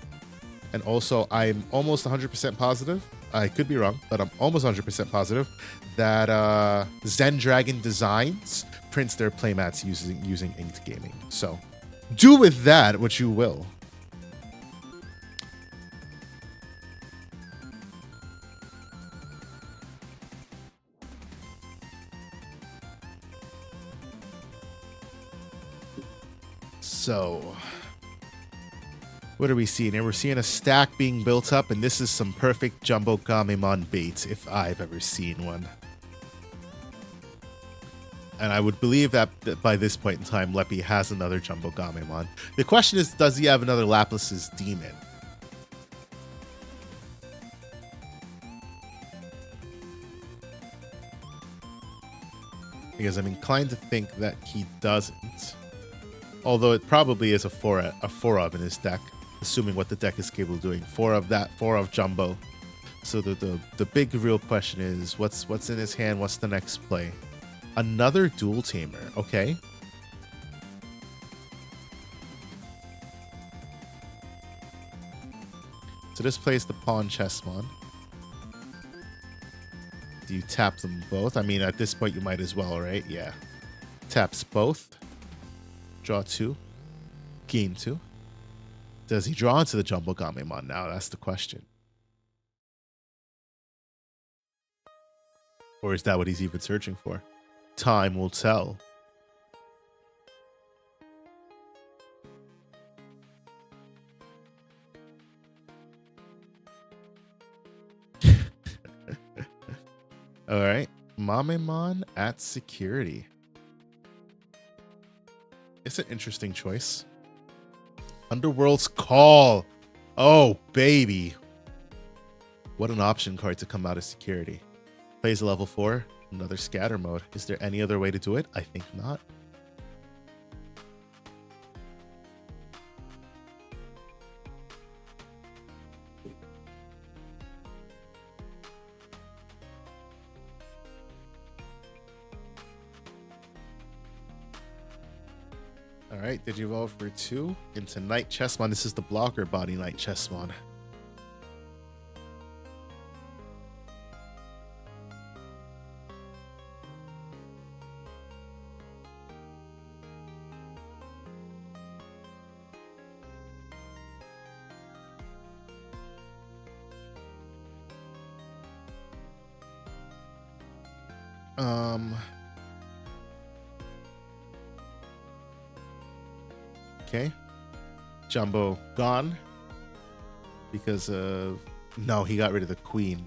And also, I'm almost 100% positive, I could be wrong, but I'm almost 100% positive that Zen Dragon Designs prints their playmats using Inked Gaming. So do with that what you will. So, what are we seeing here? We're seeing a stack being built up, and this is some perfect Jumbo Gamemon bait, if I've ever seen one. And I would believe that by this point in time, Leppy has another Jumbo Gamemon. The question is, does he have another Laplace's Demon? Because I'm inclined to think that he doesn't. Although it probably is a four of in his deck, assuming what the deck is capable of doing. 4 of that, 4 of Jumbo. So the big real question is, what's in his hand? What's the next play? Another Dual Tamer. Okay. So this plays the Pawn Chessmon. Do you tap them both? I mean, at this point, you might as well, right? Yeah. Taps both. Draw 2. Gain 2. Does he draw into the Jumbo Gamemon now? That's the question. Or is that what he's even searching for? Time will tell. All right. Mamemon at security. It's an interesting choice. Underworld's Call. Oh, baby. What an option card to come out of security. Plays a level 4. Another scatter mode. Is there any other way to do it? I think not. All right, Digivolve for 2 into Knight Chessmon. This is the blocker body Knight Chessmon. Okay. Jumbo gone because of no, he got rid of the queen.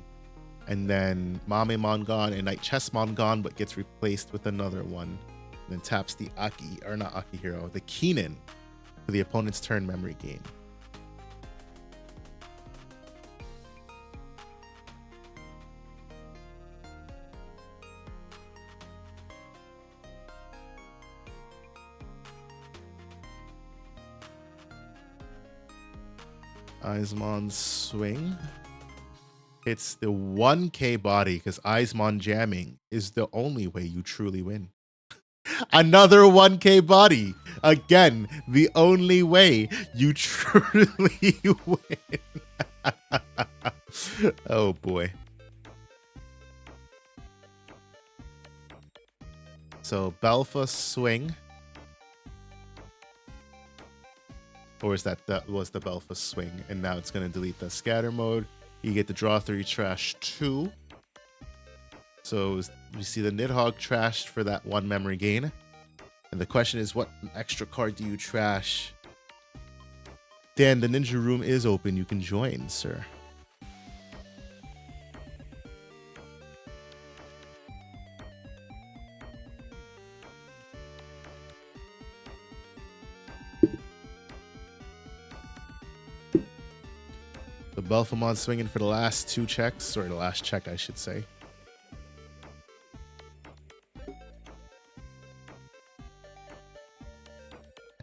And then Mamemon gone and Knight Chessmon gone, but gets replaced with another one. And then taps the Aki, or not Akihiro, the Keenan for the opponent's turn memory gain. Eismon's swing. It's the 1K body because Eismon jamming is the only way you truly win. Another 1K body. Again, the only way you truly win. Oh boy. So Belfa swing. Or is that was the Belfa swing? And now it's going to delete the scatter mode. You get the draw 3 trash 2. So you see the Nidhogg trashed for that 1 memory gain. And the question is, what extra card do you trash? Dan, the ninja room is open. You can join, sir. The Belfamon swinging for the last 2 checks, or the last check, I should say.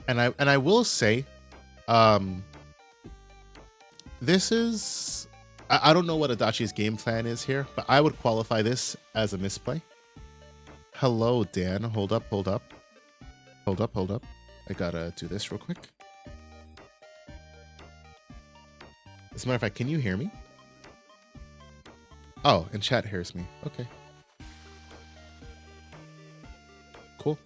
And I will say, this is I don't know what Adachi's game plan is here, but I would qualify this as a misplay. Hello, Dan. Hold up. I gotta do this real quick. As a matter of fact, can you hear me? Oh, and chat hears me. Okay. Cool.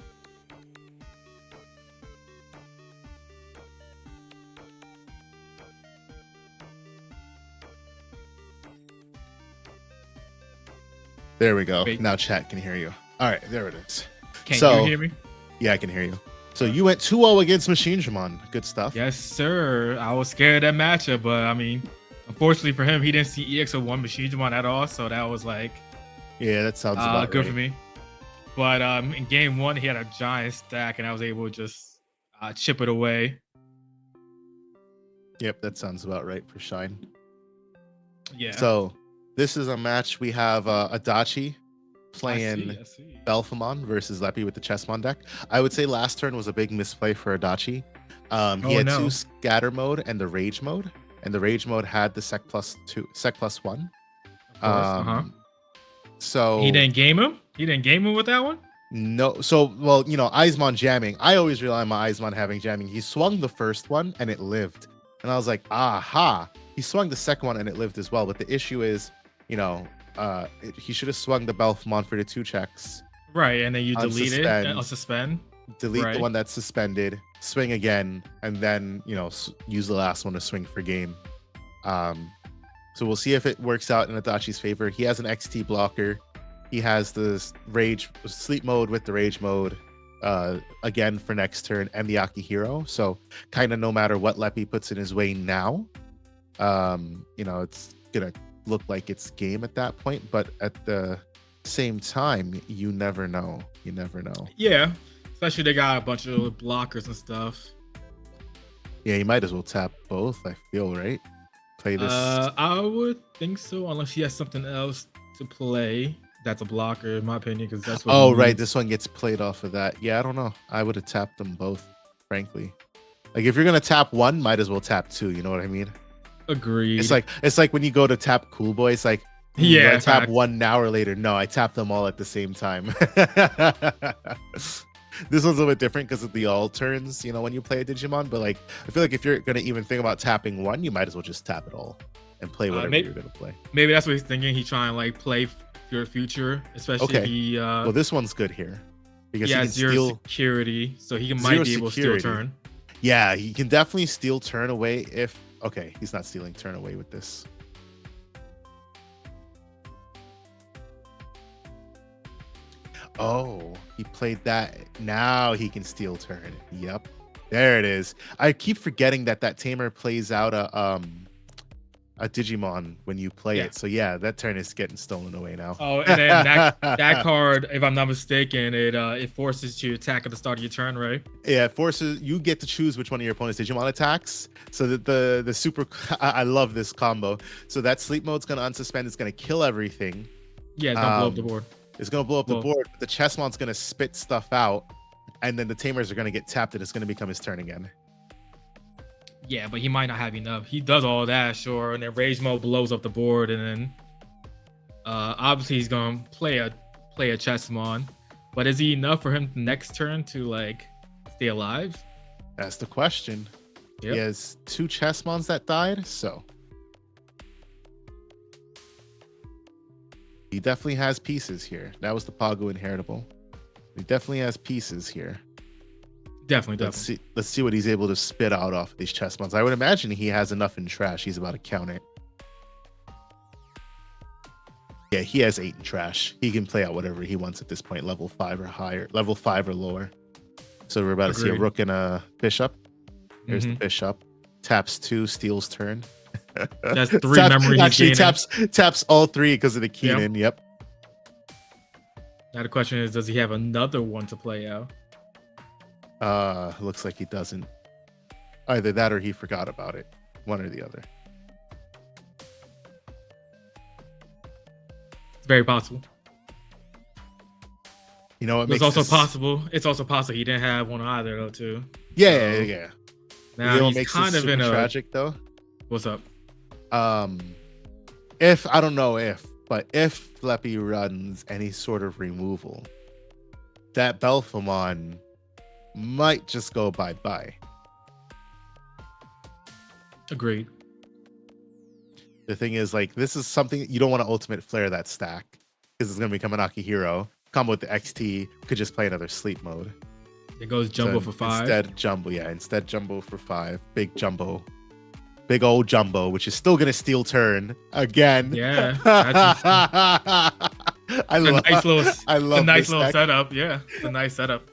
There we go. Wait. Now chat can hear you. All right, there it is. Can So- you hear me? Yeah, I can hear you. So you went 2-0 against Machine Jamon. Good stuff. Yes, sir. I was scared of that matchup, but I mean, unfortunately for him, he didn't see EX01 Machine Digimon at all, so that was like Yeah, that sounds about good right. for me. But in game 1, he had a giant stack, and I was able to just chip it away. Yep, that sounds about right for Shine. Yeah. So this is a match we have Adachi playing I see. Belfamon versus Leppy with the Chessmon deck. I would say last turn was a big misplay for Adachi. He Oh, had no. 2 scatter mode and the rage mode, and the rage mode had the sec plus 1. Of course, So He didn't game him? He didn't game him with that one? no, so well, you know, Eismon jamming. I always rely on my Eismon having jamming. He swung the first one and it lived, and I was like, aha. He swung the second one and it lived as well. But the issue is, you know, he should have swung the Belfamon for the 2 checks. Right, and then you delete it, Unsuspend. suspend. Delete Right. the one that's suspended, swing again, and then, you know, use the last one to swing for game. So we'll see if it works out in Adachi's favor. He has an XT blocker. He has the rage sleep mode with the rage mode again for next turn, and the Akihiro. So kind of no matter what Leppy puts in his way now, you know, it's gonna look like it's game at that point. But at the same time, you never know. You never know. Yeah, especially they got a bunch of blockers and stuff. Yeah, you might as well tap both. I feel right. Play this. I would think so, unless he has something else to play that's a blocker, in my opinion, because that's what. Oh, he right. needs. This one gets played off of that. Yeah, I don't know. I would have tapped them both, frankly. Like if you're gonna tap one, might as well tap 2. You know what I mean? Agreed. It's like when you go to tap Cool Boy. It's like, Yeah, do I tap facts. 1 now or later? No, I tap them all at the same time. This one's a little bit different because of the all turns, you know, when you play a Digimon. But like, I feel like if you're gonna even think about tapping 1, you might as well just tap it all and play whatever maybe- you're gonna play. Maybe that's what he's thinking. He's trying to like play your future, especially Okay. if he Well, this one's good here because he he can has 0 steal. security, so he might Zero be able to steal security. turn. Yeah, he can definitely steal turn away if. Okay, he's not stealing turn away with this. Oh, he played that. Now he can steal turn. Yep. There it is. I keep forgetting that Tamer plays out a Digimon when you play Yeah. it. So yeah, that turn is getting stolen away now. Oh, and then that card, if I'm not mistaken, it forces you to attack at the start of your turn, right? Yeah, it forces you get to choose which one of your opponent's Digimon attacks. So that the super I love this combo. So that sleep mode's gonna unsuspend, it's gonna kill everything. Yeah, it's gonna blow up the board. It's gonna blow up the Well- board, but the Chessmon's gonna spit stuff out, and then the Tamers are gonna get tapped and it's gonna become his turn again. Yeah, but he might not have enough. He does all that, sure, and then rage mode blows up the board, and then obviously he's gonna play a Chessmon. But is he enough for him next turn to like stay alive? That's the question. Yep. He has 2 Chessmons that died, so he definitely has pieces here. That was the Pagu inheritable. He definitely has pieces here. Definitely. Let's see what he's able to spit out off of these Chessmons. I would imagine he has enough in trash. He's about to count it. Yeah, he has 8 in trash. He can play out whatever he wants at this point, level 5 or higher, level 5 or lower. So we're about to see a Agreed. rook and a bishop. Here's the Mhm. bishop. Taps 2, steals turn. That's 3 memory he's Actually, gaining. taps all 3 because of the Keenan. Yep. Now the question is, does he have another one to play out? Looks like he doesn't. Either that or he forgot about it. One or the other. It's very possible. You know what makes It's also this- possible. It's also possible he didn't have one either though too. Yeah, yeah. Now You know what he's makes kind this of in super a. tragic though? What's up? If I don't know but if Fleppy runs any sort of removal, that Belphemon might just go bye-bye. Agreed. The thing is, like, this is something you don't want to ultimate flare that stack because it's gonna become an Akihiro. Combo with the XT could just play another sleep mode. It goes jumbo So for 5. Instead jumbo for 5. Big jumbo. Big old jumbo, which is still gonna steal turn again. Yeah. I love A nice this little deck. setup. Yeah. It's a nice setup.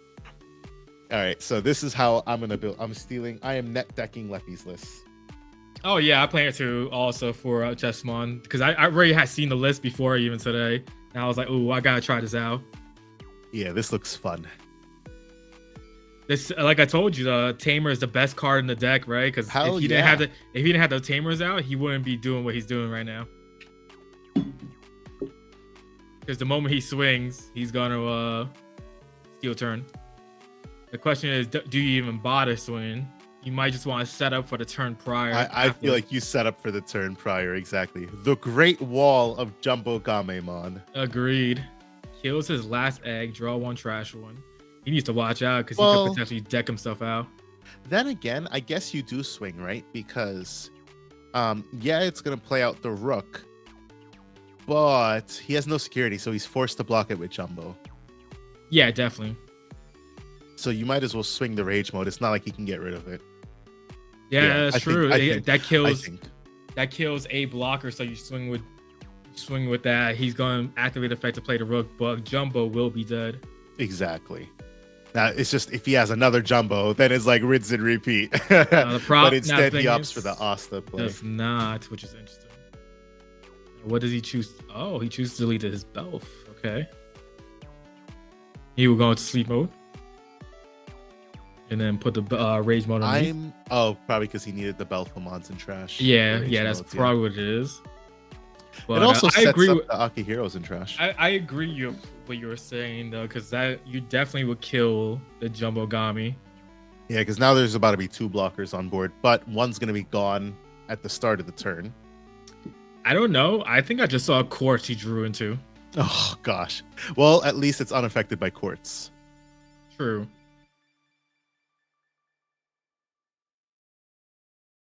All right, so this is how I'm gonna build. I am net decking Leppy's list. Oh yeah, I plan to also for Chessmon because I already had seen the list before even today. And I was like, ooh, I gotta try this out. Yeah, this looks fun. This, like I told you, the Tamer is the best card in the deck, right? Because if he didn't have the Tamers out, he wouldn't be doing what he's doing right now. Because the moment he swings, he's gonna steal turn. The question is, do you even bother swing? You might just want to set up for the turn prior. I feel like you set up for the turn prior, exactly. The Great Wall of Jumbo Gamemon. Agreed. Kills his last egg, draw 1, trash 1. He needs to watch out because he Well, could potentially deck himself out. Then again, I guess you do swing, right? Because, yeah, it's gonna play out the rook, but he has no security, so he's forced to block it with Jumbo. Yeah, definitely. So you might as well swing the rage mode. It's not like he can get rid of it. Yeah, Yeah, that's I true. think- That kills. I think. That kills a blocker, so you swing with that. He's going to activate the effect to play the rook, but Jumbo will be dead. Exactly. Now it's just if he has another Jumbo, then it's like rinse and repeat. The But instead, thing he opts is, for the Asta play. Does not, which is interesting. What does he choose? Oh, he chooses to delete his Belf. Okay. He will go into sleep mode, and then put the rage mode on. Probably because he needed the Belphemons and trash. Yeah, Rage that's modes, probably what it is. It also I sets agree up with, the Akihiros and trash. I agree what you were saying though, because that you definitely would kill the Jumbo Gami. Yeah, because now there's about to be 2 blockers on board, but one's going to be gone at the start of the turn. I don't know. I think I just saw a quartz he drew into. Oh, gosh. Well, at least it's unaffected by quartz. True.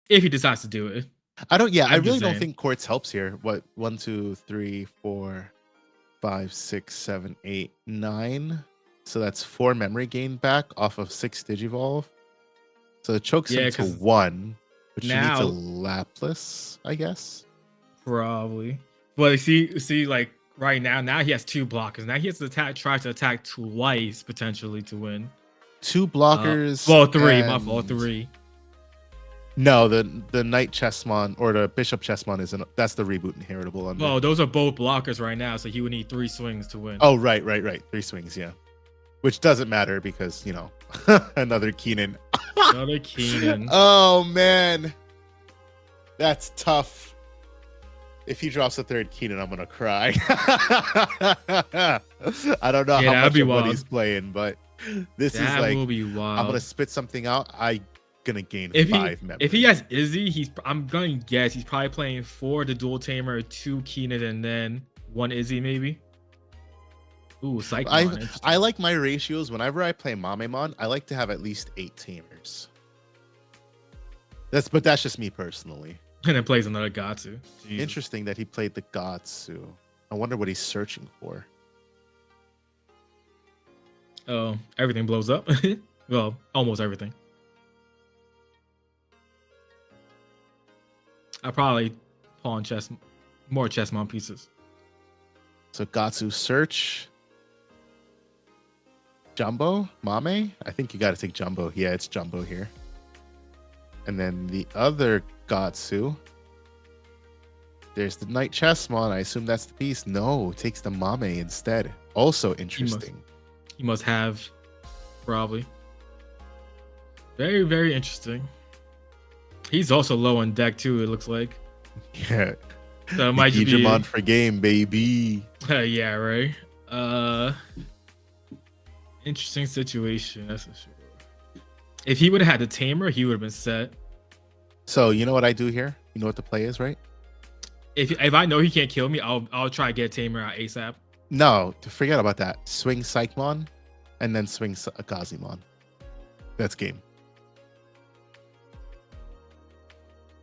If he decides to do it. I I'm really just don't saying. think quartz helps here. What? 1, 2, 3, 4, 5, 6, 7, 8, 9. So that's 4 memory gain back off of 6 Digivolve. So it chokes Yeah, him to 'cause 1, which you need now- to Laplas, I guess. Probably. Well, see, like right now. Now he has 2 blockers. Now he has to try to attack twice potentially to win. 2 blockers. Well, 3. My and- fault. 3. No, the Knight Chessmon or the Bishop Chessmon isn't. That's the reboot inheritable under. Well, those are both blockers right now, so he would need 3 swings to win. Oh, right. 3 swings, yeah. Which doesn't matter because, another Keenan. Another Keenan. Oh, man. That's tough. If he drops a 3rd Keenan, I'm going to cry. I don't know how that'd much be of what wild. he's playing, but this is That like, will be wild. I'm going to spit something out. I going to gain if 5 members. If he has Izzy, I'm going to guess he's probably playing 4 the dual tamer, 2 Keenan, and then 1 Izzy maybe. Ooh, Cyclone. I like my ratios. Whenever I play Mamemon, I like to have at least 8 tamers. But that's just me personally. And then plays another Gatsu. Jesus. Interesting that he played the Gatsu. I wonder what he's searching for. Oh, everything blows up. Well, almost everything. I probably pawn more chessmon pieces. So Gatsu search. Jumbo? Mame? I think you got to take Jumbo. Yeah, it's Jumbo here. And then the other Gatsu. There's the Knight Chessmon. I assume that's the piece. No, it takes the Mame instead. Also interesting. He must have, probably. Very, very interesting. He's also low on deck too, it looks like. Yeah. So it might just be Digimon for game, baby. yeah, right. Interesting situation, that's for sure. If he would have had the tamer, he would have been set. So you know what I do here? You know what the play is, right? If I know he can't kill me, I'll try to get tamer out ASAP. No, forget about that. Swing Psychmon, and then swing Gazimon. That's game.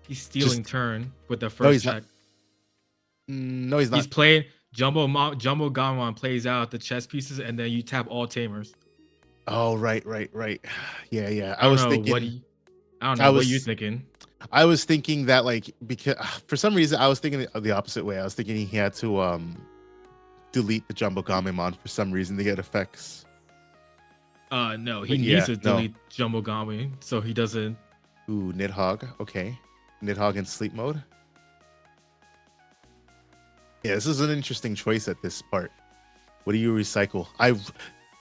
He's stealing Just- turn with the No, first he's not. check. No, he's not. He's playing Jumbo Gamon plays out the chess pieces, and then you tap all tamers. Oh, right. Yeah. I I was don't know thinking. I don't know what you thinking. I was thinking that because for some reason I was thinking the opposite way. I was thinking he had to delete the Jumbo Gamemon for some reason to get effects. No, he But needs to no. delete Jumbo Gami so he doesn't. Ooh, Nidhogg. Okay. Nidhogg in sleep mode. Yeah, this is an interesting choice at this part. What do you recycle?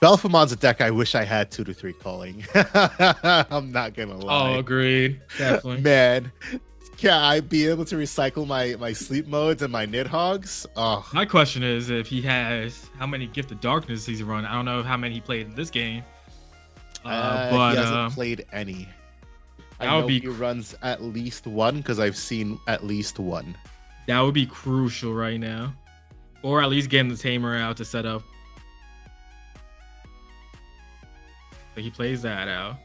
Belphamon's a deck I wish I had 2 to 3 calling. I'm not gonna lie. Oh, agreed. Definitely. Man, can I be able to recycle my sleep modes and my Nidhoggs? Oh, My question is if he has how many Gift of Darkness he's run. I don't know how many he played in this game. But he hasn't played any. I that would know be he runs at least 1 because I've seen at least 1. that would be crucial right now, or at least getting the tamer out to set up. So he plays that out.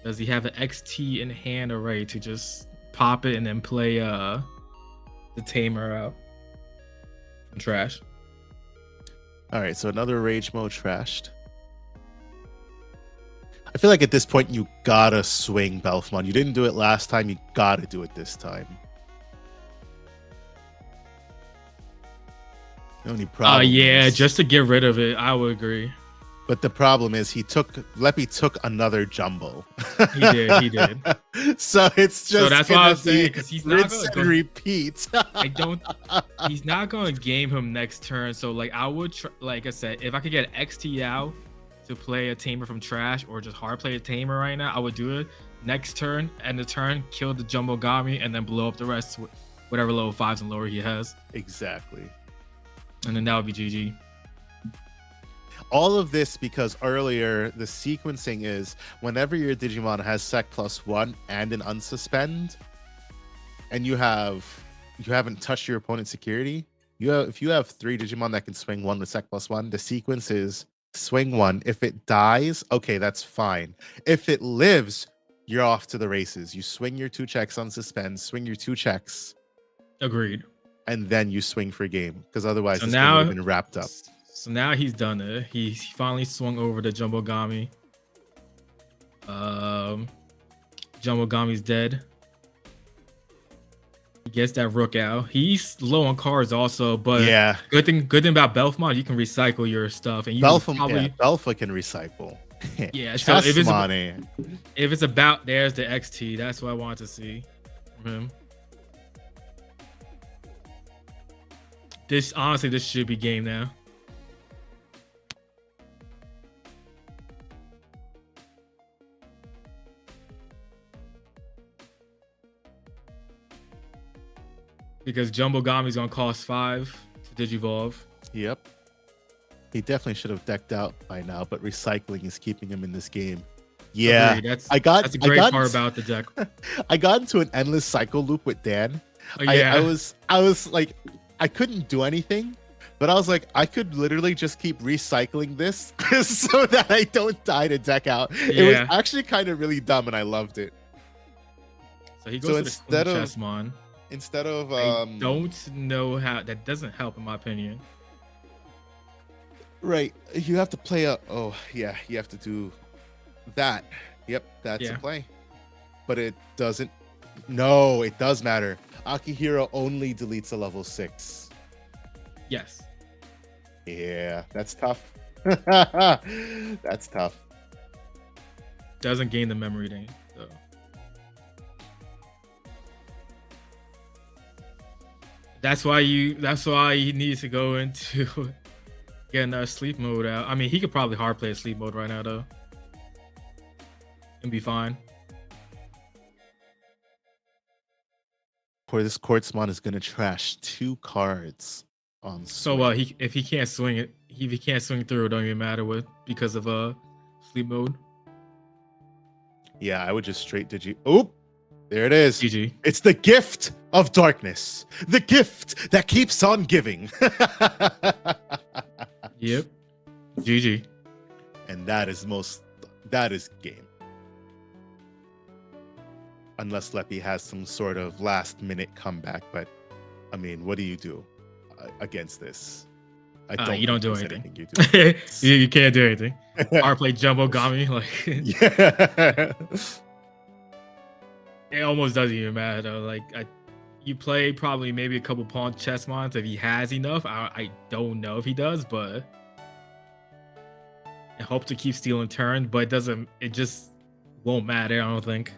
Does he have an XT in hand already to just pop it and then play the tamer out from trash? All right, so another rage mode trashed. I feel like at this point you gotta swing Belfmon. You didn't do it last time. You gotta do it this time. The only problem. Yeah, is- just to get rid of it, I would agree. But the problem is Leppy took another Jumbo. He did. So it's just. So that's why I gonna was saying, be 'cause he's not rinse gonna and go- repeat. He's not going to game him next turn. So I would, like I said, if I could get XT out to play a tamer from trash or just hard play a tamer right now, I would do it. Next turn, end the turn, kill the Jumbo Gami, and then blow up the rest with whatever level 5s and lower he has. Exactly. And then that would be GG. All of this because earlier the sequencing is whenever your Digimon has Sec +1 and an unsuspend, and you haven't touched your opponent's security, if you have 3 Digimon that can swing 1 with Sec +1, the sequence is swing 1. If it dies, okay, that's fine. If it lives, you're off to the races. You swing your 2 checks unsuspend, swing your 2 checks, Agreed. and then you swing for game because otherwise So this game now- would have been wrapped up. So now he's done it. He finally swung over the Jumbo Gami. Jumbo Gami's dead. He gets that rook out. He's low on cards also, but Yeah. good thing about Belfmon, you can recycle your stuff, and you would probably Belfa can recycle. yeah. So Chessmon, if it's about there's the XT. That's what I want to see from him. This honestly, this should be game now. Because Jumbo Gami's gonna cost 5 to Digivolve. Yep. He definitely should have decked out by now, but recycling is keeping him in this game. Yeah, Agreed. That's a great part about the deck. I got into an endless cycle loop with Dan. Oh, yeah. I was like, I couldn't do anything, but I was like, I could literally just keep recycling this so that I don't die to deck out. It was actually kind of really dumb, and I loved it. So he goes to the Chessmon. Instead of I don't know how that doesn't help in my opinion. Right, you have to play you have to do that. Yep, that's a play. But it doesn't. No, it does matter. Akihiro only deletes a level 6. Yes. Yeah, that's tough. That's tough. Doesn't gain the memory thing. So. That's why he needs to go into getting a sleep mode out. I mean, he could probably hard play a sleep mode right now though, and be fine. Or this Quartzmon is gonna trash 2 cards on. So if he can't swing it, if he can't swing through, it don't even matter what because of sleep mode. Yeah, I would just straight Oop. There it is. GG. It's the gift of darkness. The gift that keeps on giving. Yep. GG. And that is game. Unless Leppy has some sort of last minute comeback, but I mean, what do you do against this? You don't do anything. You, do. You can't do anything. Or play Jumbo Gami, like yeah. It almost doesn't even matter though. Like you play probably maybe a couple pawn Chessmons if he has enough. I don't know if he does, but I hope to keep stealing turn, but it just won't matter, I don't think.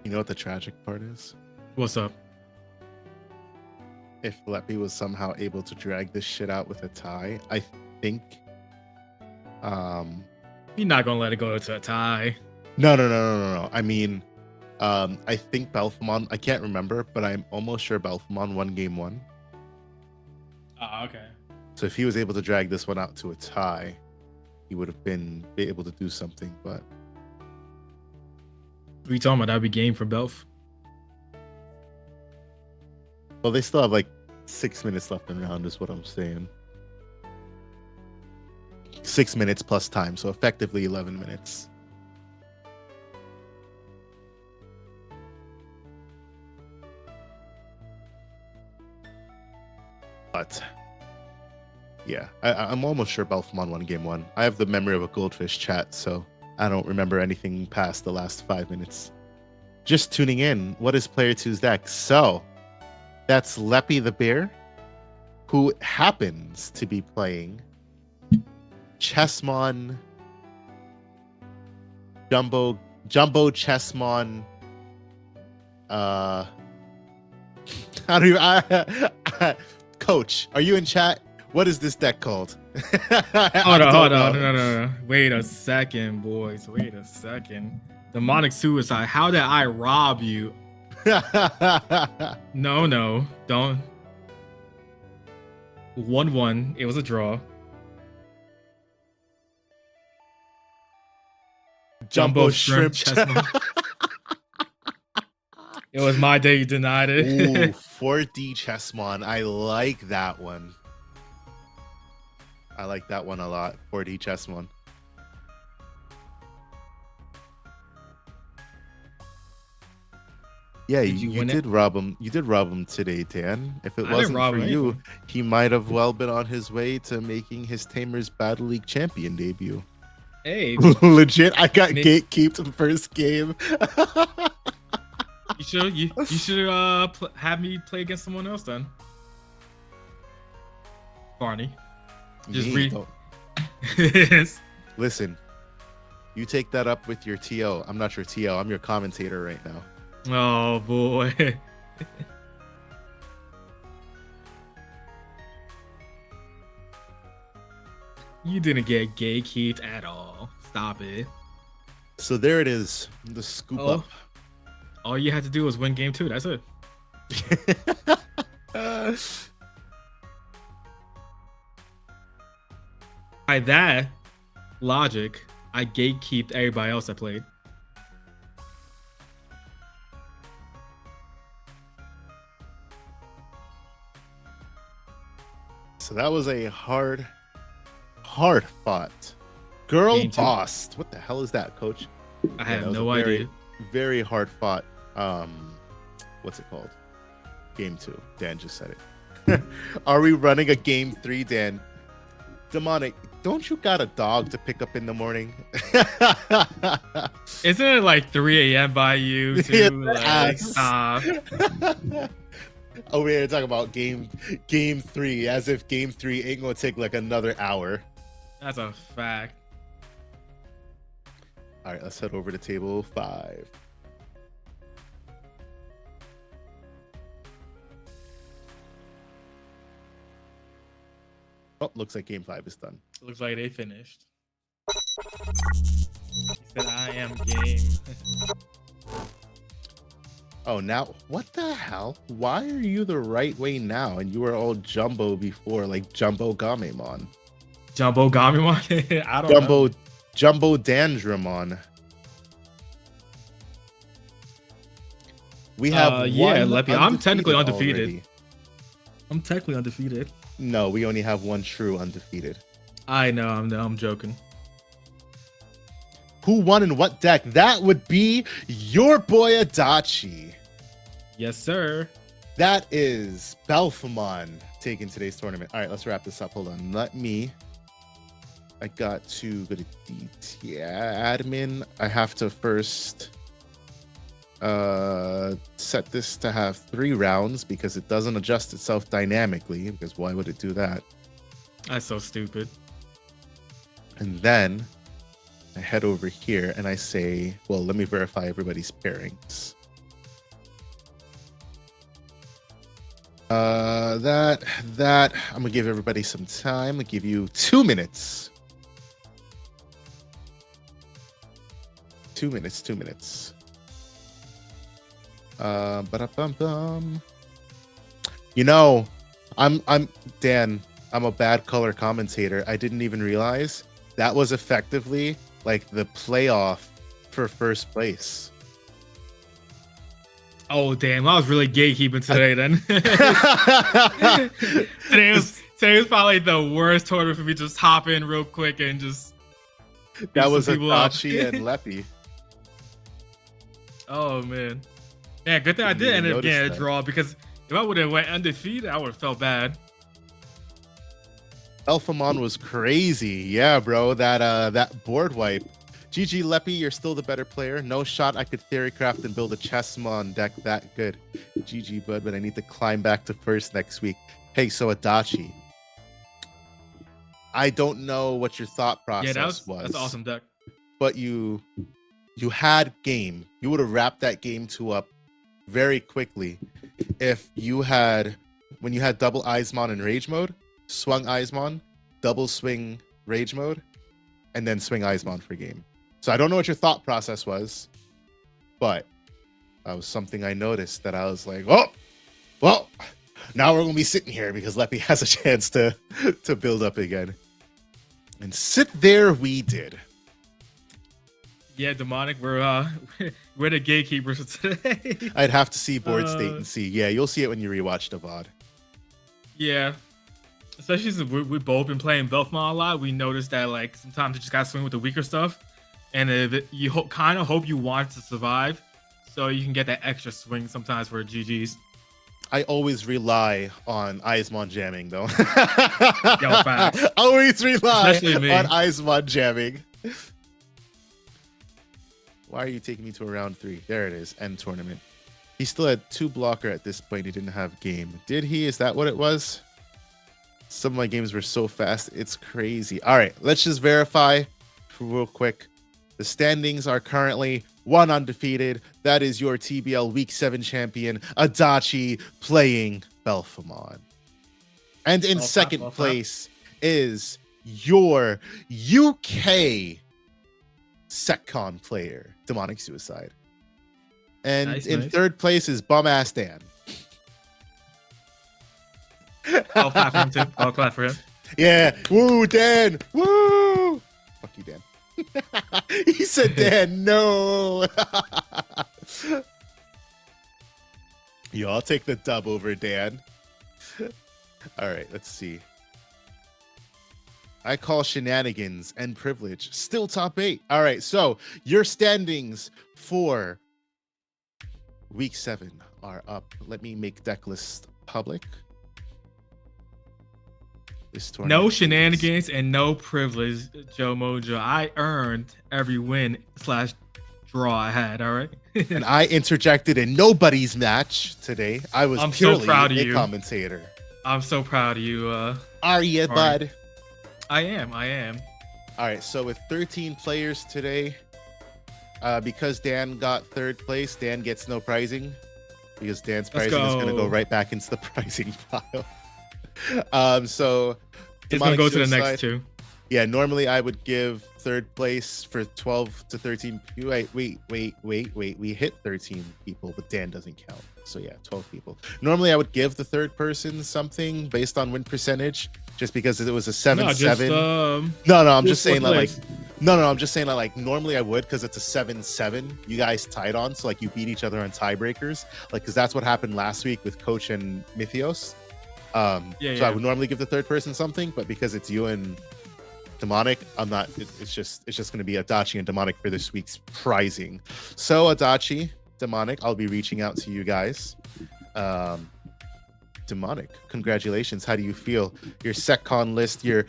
You know what the tragic part is? What's up? If Leppy was somehow able to drag this shit out with a tie, I think You're not gonna let it go to a tie. No. I mean, I think Belfamon, I can't remember, but I'm almost sure Belfamon won game 1. Oh, okay. So if he was able to drag this one out to a tie, he would have been able to do something, but What are you talking about? That'd be game for Belf. well, they still have like 6 minutes left in round, is what I'm saying. 6 minutes plus time, so effectively 11 minutes. But yeah, I'm almost sure Belfamon won game 1. I have the memory of a goldfish chat, so I don't remember anything past the last 5 minutes. Just tuning in, what is player 2's deck? So that's Leppy the Bear, who happens to be playing Chessmon, Jumbo Chessmon. How do you, Coach, are you in chat? What is this deck called? Hold on. No. Wait a second, boys. Wait a second. Demonic Suicide. How did I rob you? No, don't. 1-1. It was a draw. Jumbo Shrimp Chessmon. It was my day. You denied it. Ooh, 4D Chessmon. I like that one. I like that one a lot. 4D Chessmon. Yeah, Did you you win did it? rob him. You did rob him today, Dan. If it I didn't wasn't rob for him you, anything. he might have well been on his way to making his Tamers Battle League champion debut. Hey, Legit, I got Nick- gatekeeped in the first game. you should have me play against someone else then. Barney. Just Me, read. don't- Listen, you take that up with your TO. I'm not your TO. I'm your commentator right now. Oh boy. You didn't get gatekeeped at all. Stop it. So there it is, the scoop Oh. up. All you had to do was win game 2. That's it. By that logic, I gatekeeped everybody else that played. So that was a hard fought. Girl Game 2. bossed. What the hell is that, coach? I Yeah, have that was no a very, idea. Very hard fought. What's it called? Game 2. Dan just said it. Are we running a game 3, Dan? Demonic, don't you got a dog to pick up in the morning? Isn't it like 3 a.m. by you too? Like, Yes. stop. Oh, we're talking about game 3, as if game 3 ain't gonna take like another hour. That's a fact. All right, let's head over to table 5. Oh, looks like game 5 is done. Looks like they finished. He said, I am game. Oh, now what the hell? Why are you the right way now and you were all jumbo before, like Jumbo Gamemon? Jumbo Gamemon? I don't know. Jumbo Dandramon. We have yeah, one Leppy, I'm technically undefeated undefeated. already. I'm technically undefeated. No, we only have one true undefeated. I know, I'm joking. Who won in what deck? That would be your boy Adachi. Yes, sir. That is Belfamon taking today's tournament. All right, let's wrap this up. Hold on. I got to go to DT admin. I have to first set this to have 3 rounds because it doesn't adjust itself dynamically, because why would it do that? That's so stupid. And then I head over here and I say, well, let me verify everybody's pairings. That I'm gonna give everybody some time. I'll give you 2 minutes. 2 minutes, 2 minutes. Ba-da-bum-bum. You know, I'm Dan, I'm a bad color commentator. I didn't even realize that was effectively like the playoff for first place. Oh, damn. I was really gatekeeping today then. Today was probably the worst tournament for me to just hop in real quick and just beat That some was people up. Adachi and Leppy. Oh, man. Yeah, good thing I Didn't did even end up getting a notice that. draw, because if I would have went undefeated, I would have felt bad. Elfamon was crazy. Yeah, bro. That board wipe. GG Leppy, you're still the better player. No shot I could theorycraft and build a Chessmon deck that good. GG, bud, but I need to climb back to first next week. Hey, so Adachi. I don't know what your thought process Yeah, was. that's an awesome deck. But you had game. You would have wrapped that game 2 up very quickly if you had, when you had double Eismon in rage mode, swung Eismon, double swing rage mode, and then swing Eismon for game. So I don't know what your thought process was, but that was something I noticed that I was like, oh, well, now we're gonna be sitting here because Leppy has a chance to build up again. And sit there we did. Yeah, Demonic, we're the gatekeepers today. I'd have to see board state and see. Yeah, you'll see it when you rewatch the VOD. Yeah. Especially since we've both been playing Belfmon a lot, we noticed that like sometimes you just gotta swing with the weaker stuff. And you kind of hope you want to survive. so you can get that extra swing sometimes for GGs. I always rely on Eismon jamming, though. Yo, facts. Always rely Especially me. on Eismon jamming. Why are you taking me to a round 3? There it is. End tournament. He still had 2 blocker at this point. He didn't have game. Did he? Is that what it was? Some of my games were so fast. It's crazy. All right. Let's just verify real quick. The standings are currently 1 undefeated. That is your TBL Week 7 champion, Adachi, playing Belfamon. And in second place is your UK SecCon player, Demonic Suicide. And in third place is Bum-Ass Dan. I'll clap for him, too. I'll clap for him. Yeah. Woo, Dan. Woo. Fuck you, Dan. He said, Dan, no. Yo, I'll take the dub over Dan. All right, let's see. I call shenanigans and privilege. Still top 8. All right, so your standings for Week 7 are up. Let me make deck list public. No shenanigans and no privilege, Joe Mojo. I earned every win / draw I had, all right? And I interjected in nobody's match today. I'm purely so proud of a you. commentator. I'm so proud of you. Are you, bud? I am. All right, so with 13 players today, because Dan got third place, Dan gets no prizing because Dan's pricing is going to go right back into the pricing pile. So it's gonna go to the next 2. Yeah, normally I would give third place for 12 to 13. Wait. We hit 13 people, but Dan doesn't count. So yeah, 12 people. Normally I would give the third person something based on win percentage, just because it was a 7-7. I'm just saying that like normally I would, because it's a 7-7. You guys tied on, so like you beat each other on tiebreakers, like because that's what happened last week with Coach and Mythios. I would normally give the third person something, but because it's you and Demonic, I'm not. It's just going to be Adachi and Demonic for this week's prizing. So Adachi, Demonic, I'll be reaching out to you guys. Demonic, congratulations. How do you feel? Your SecCon list, your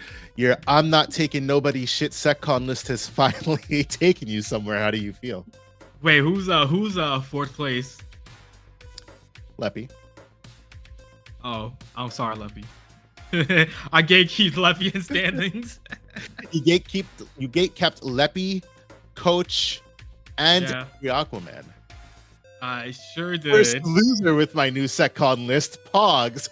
I'm not taking nobody's shit SecCon list has finally taken you somewhere. How do you feel? Wait, who's fourth place? Leppy. Oh, I'm sorry, Leppy. I gatekeep Leppy in standings. You gatekept Leppy, Coach, and Aquaman. I sure did. First loser with my new SecCon list, Pogs.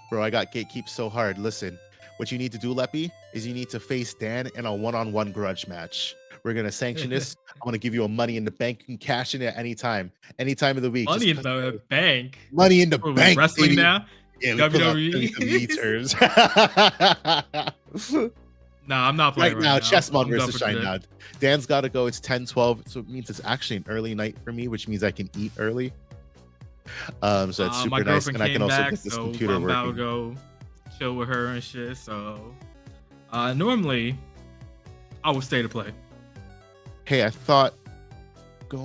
Bro, I got gatekeep so hard. Listen, what you need to do, Leppy, is you need to face Dan in a one-on-one grudge match. We're gonna sanction this. I'm gonna give you a money in the bank. You can cash in at any time of the week. Money in the bank. Money in the bank. Wrestling baby. now. Yeah, we WWE. Nah, I'm not playing right now. Chessmon versus Shine now. Dan's got to go. It's 10:12, so it means it's actually an early night for me, which means I can eat early. So it's super nice, and I can also get this computer I'm working. about to go chill with her and shit. So normally I would stay to play. Hey, I thought I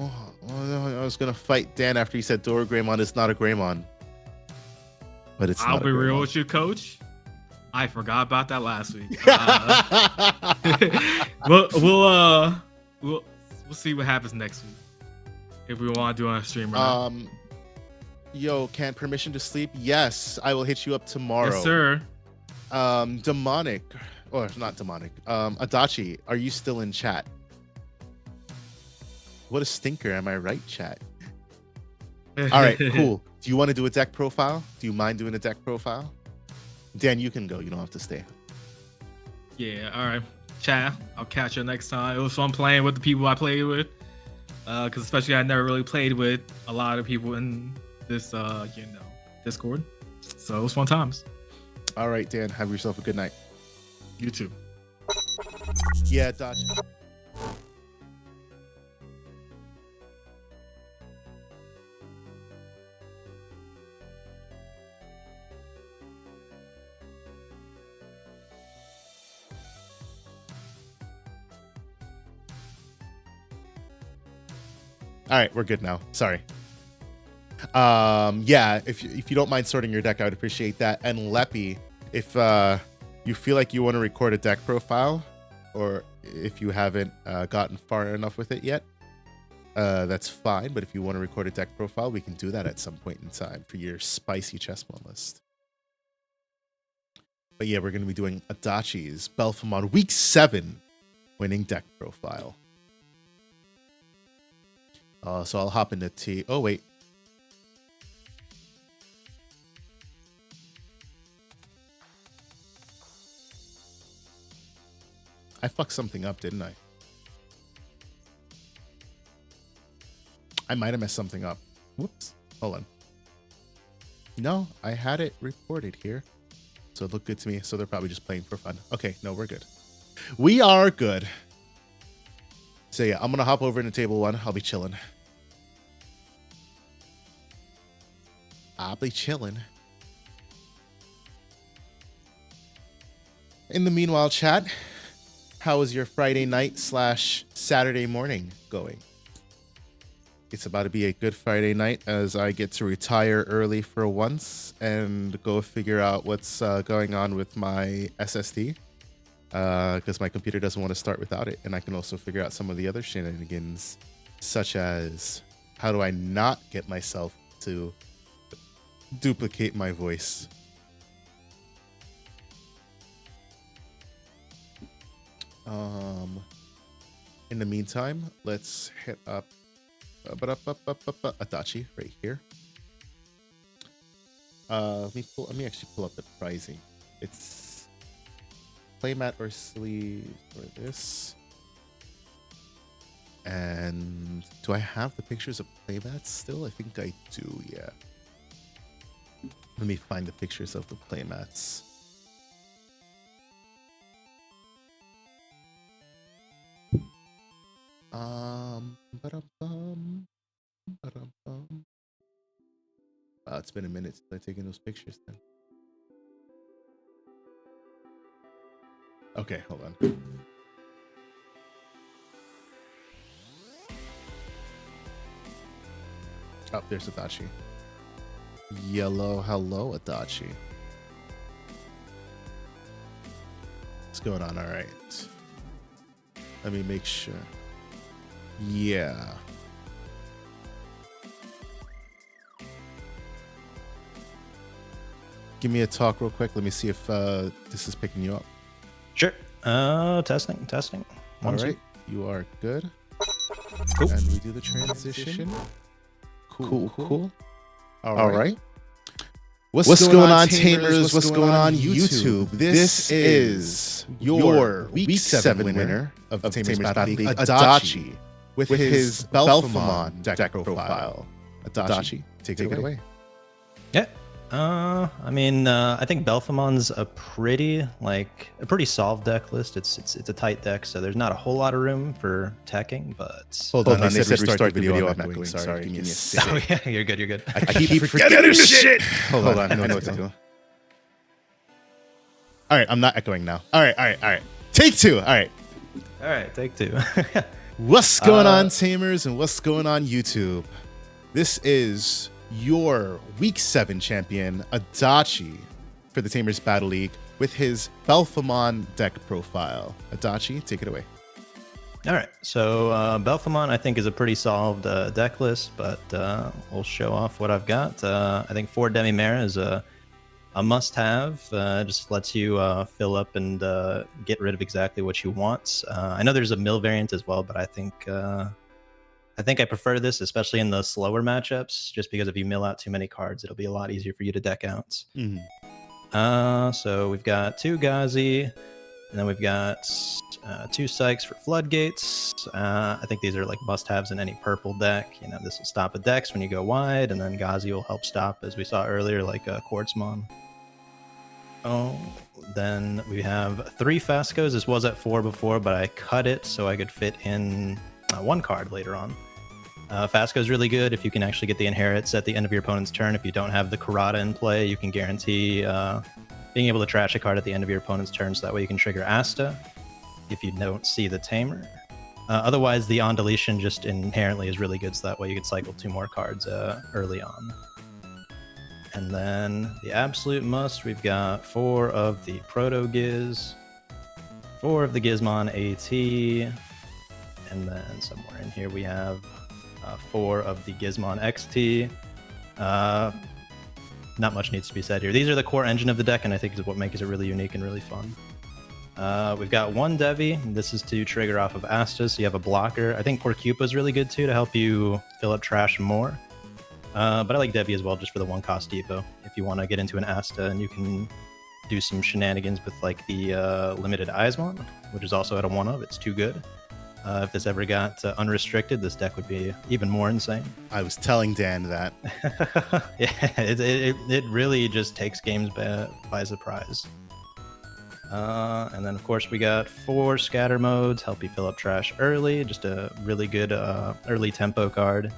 was gonna fight Dan after he said Dora Greymon is not a Greymon. But it's I'll not be a real Greymon. with you, Coach. I forgot about that last week. We'll see what happens next week if we want to do it on a stream or not. Yo, can permission to sleep? Yes, I will hit you up tomorrow. Yes, sir. Demonic, or not Demonic. Adachi, are you still in chat? What a stinker, am I right, chat? All right, cool. Do you want to do a deck profile? Do you mind doing a deck profile? Dan, you can go. You don't have to stay. Yeah, all right. Chat, I'll catch you next time. It was fun playing with the people I played with. Because especially I never really played with a lot of people in this, Discord. So it was fun times. All right, Dan, have yourself a good night. You too. Yeah, Dodge. All right, we're good now. Sorry. Yeah, if you don't mind sorting your deck, I would appreciate that. And Leppy, if you feel like you want to record a deck profile, or if you haven't gotten far enough with it yet, that's fine. But if you want to record a deck profile, we can do that at some point in time for your spicy chessmon list. But yeah, we're going to be doing Adachi's Belphemon Week 7 winning deck profile. So I'll hop into T. Oh, wait. I fucked something up, didn't I? I might have messed something up. Whoops. Hold on. No, I had it reported here. So it looked good to me. So they're probably just playing for fun. Okay, no, we're good. We are good. So yeah, I'm going to hop over into table 1. I'll be chilling. In the meanwhile, chat, how is your Friday night / Saturday morning going? It's about to be a good Friday night as I get to retire early for once and go figure out what's going on with my SSD because my computer doesn't want to start without it. And I can also figure out some of the other shenanigans, such as how do I not get myself to duplicate my voice. In the meantime, let's hit up Adachi right here. Let me actually pull up the pricing. It's playmat or sleeve for this. And do I have the pictures of playmats still? I think I do, yeah. Let me find the pictures of the playmats. It's been a minute since I've taken those pictures then. Okay, hold on. Oh, there's Adachi. Yellow, hello, Adachi. What's going on? All right. Let me make sure. Yeah. Give me a talk real quick. Let me see if this is picking you up. Sure. Testing. All right. You are good. Cool. And we do the transition. Cool. All right. What's going on, Tamers? What's going on, YouTube? This is your Week 7 winner of the Tamers Battle League, Adachi, with his Belphemon deck profile. Adachi, take it away. Yeah. I think Belphemon's a pretty solved deck list. It's a tight deck, so there's not a whole lot of room for teching, but hold on, they said restart the video. I'm not going. Sorry, give me a second. Oh yeah, you're good. I keep forgetting this shit. Hold on, I know what to do. All right, I'm not echoing now. All right. Take 2. All right, take 2. What's going on, Tamers, and what's going on, YouTube? This is your Week 7 champion, Adachi, for the Tamers Battle League with his Belphemon deck profile. Adachi, take it away. All right, so Belphemon I think is a pretty solved deck list, but we'll show off what I've got. I think 4 Demi-Mare is a must-have. Just lets you fill up and get rid of exactly what you want. I know there's a mill variant as well, but I think I prefer this, especially in the slower matchups, just because if you mill out too many cards, it'll be a lot easier for you to deck out. Mm-hmm. So we've got 2 Gazi, and then we've got 2 Sykes for Floodgates. I think these are like must-haves in any purple deck. You know, this will stop a Dex when you go wide, and then Gazi will help stop, as we saw earlier, like Quartzmon. Oh, then we have 3 Fascos. This was at 4 before, but I cut it so I could fit in 1 card later on. Fasco is really good if you can actually get the inherits at the end of your opponent's turn. If you don't have the Karada in play, you can guarantee being able to trash a card at the end of your opponent's turn, so that way you can trigger Asta if you don't see the Tamer. Otherwise, the on deletion just inherently is really good, so that way you can cycle 2 more cards early on. And then the absolute must, we've got 4 of the Proto Giz, 4 of the Gizmon AT, and then somewhere in here we have 4 of the Gizmon XT. Not much needs to be said here. These are the core engine of the deck, and I think is what makes it really unique and really fun. We've got 1 Devi. This is to trigger off of Asta, so you have a blocker. I think Porcupa is really good too to help you fill up trash more. But I like Devi as well, just for the 1-cost depot. If you want to get into an Asta, and you can do some shenanigans with like the limited Eismon, which is also at a 1-of. It's too good. If this ever got unrestricted, this deck would be even more insane. I was telling Dan that. Yeah, it really just takes games by surprise. And then, of course, we got 4 scatter modes, help you fill up trash early. Just a really good early tempo card.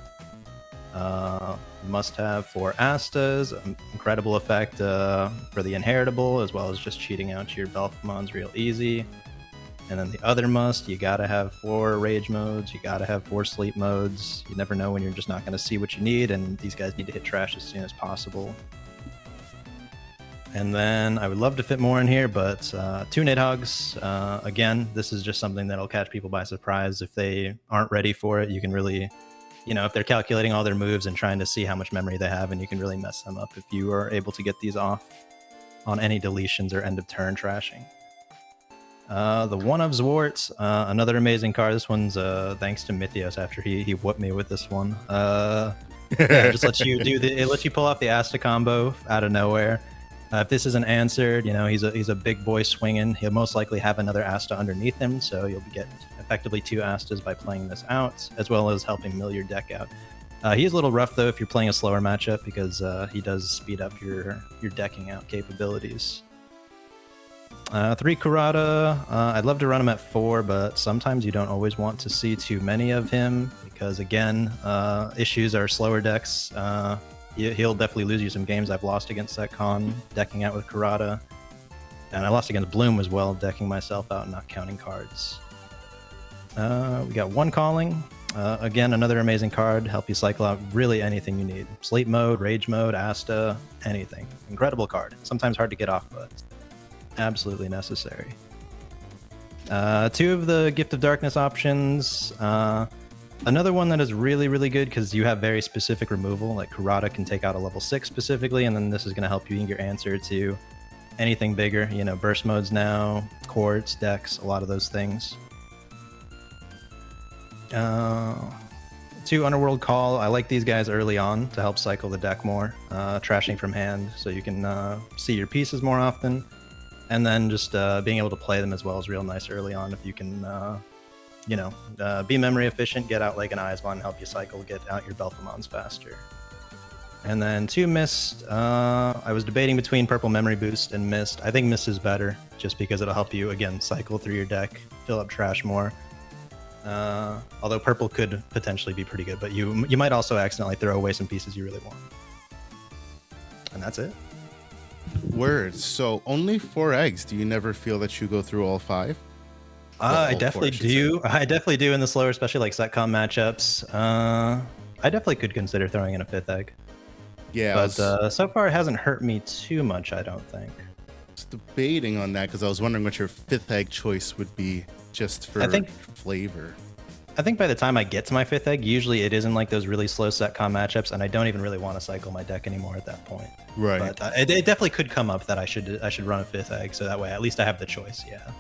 Must have 4 Astas, incredible effect for the inheritable, as well as just cheating out your Belphemons real easy. And then the other must, you gotta have 4 rage modes, you gotta have 4 sleep modes. You never know when you're just not gonna see what you need, and these guys need to hit trash as soon as possible. And then I would love to fit more in here, but 2 Nidhogg's. Again, this is just something that'll catch people by surprise. If they aren't ready for it, you can really, if they're calculating all their moves and trying to see how much memory they have, and you can really mess them up if you are able to get these off on any deletions or end of turn trashing. The 1-of Zwart, another amazing card. This one's thanks to Mythios after he whooped me with this one. Yeah, it just lets you it lets you pull off the Asta combo out of nowhere. If this isn't answered, he's a big boy swinging. He'll most likely have another Asta underneath him, so you'll get effectively 2 Astas by playing this out, as well as helping mill your deck out. He is a little rough though if you're playing a slower matchup, because he does speed up your decking out capabilities. 3 Kurata. I'd love to run him at 4, but sometimes you don't always want to see too many of him, because again, issues are slower decks. He'll definitely lose you some games. I've lost against Setcon decking out with Kurata, and I lost against Bloom as well, decking myself out and not counting cards. We got 1 Calling. Again, another amazing card. Help you cycle out really anything you need. Sleep mode, rage mode, Asta, anything. Incredible card. Sometimes hard to get off, but absolutely necessary. 2 of the Gift of Darkness options. Another one that is really, really good because you have very specific removal. Like Kurata can take out a level 6 specifically, and then this is going to help you in your answer to anything bigger. Burst modes now, Quartz, Dex, a lot of those things. 2 Underworld Call. I like these guys early on to help cycle the deck more. Trashing from hand, so you can see your pieces more often. And then just being able to play them as well is real nice early on if you can, be memory efficient, get out like an Eismon, help you cycle, get out your Belphemons faster. And then 2 Mist. I was debating between Purple Memory Boost and Mist. I think Mist is better, just because it'll help you, again, cycle through your deck, fill up trash more. Although Purple could potentially be pretty good, but you might also accidentally throw away some pieces you really want. And that's it. Word. So only 4 eggs. Do you never feel that you go through all 5? I definitely do. I definitely do in the slower, especially like Setcom matchups. I definitely could consider throwing in a 5th egg. Yeah. But so far it hasn't hurt me too much, I don't think. I was debating on that because I was wondering what your 5th egg choice would be, just for flavor. I think by the time I get to my 5th egg, usually it isn't like those really slow Setcom matchups, and I don't even really want to cycle my deck anymore at that point. Right. But it definitely could come up that I should run a 5th egg, so that way at least I have the choice. Yeah.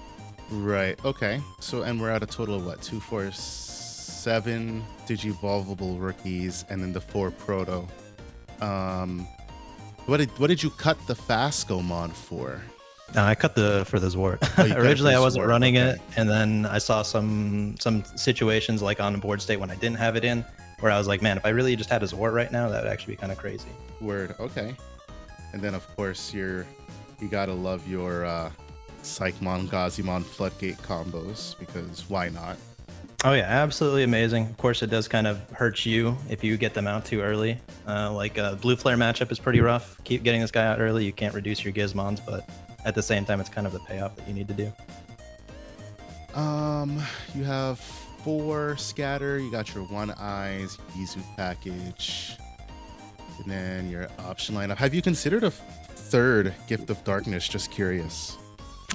Right. Okay. So, and we're at a total of what? 2, 4, 7 Digivolvable rookies, and then the 4 Proto. What did you cut the Phascomon for? I cut for the Zwart. Oh, Originally, I wasn't Zwart. running it, and then I saw some situations like on board state when I didn't have it in, where I was like, man, if I really just had a Zwart right now, that would actually be kind of crazy. Word. Okay. And then of course you gotta love your Psychmon, Gazimon, Floodgate combos, because why not? Oh yeah, absolutely amazing. Of course, it does kind of hurt you if you get them out too early. Blue Flare matchup is pretty rough. Keep getting this guy out early. You can't reduce your Gizmons, but at the same time, it's kind of the payoff that you need to do. You have 4 scatter. You got your 1 eyes, Gizu package, and then your option lineup. Have you considered a 3rd Gift of Darkness? Just curious.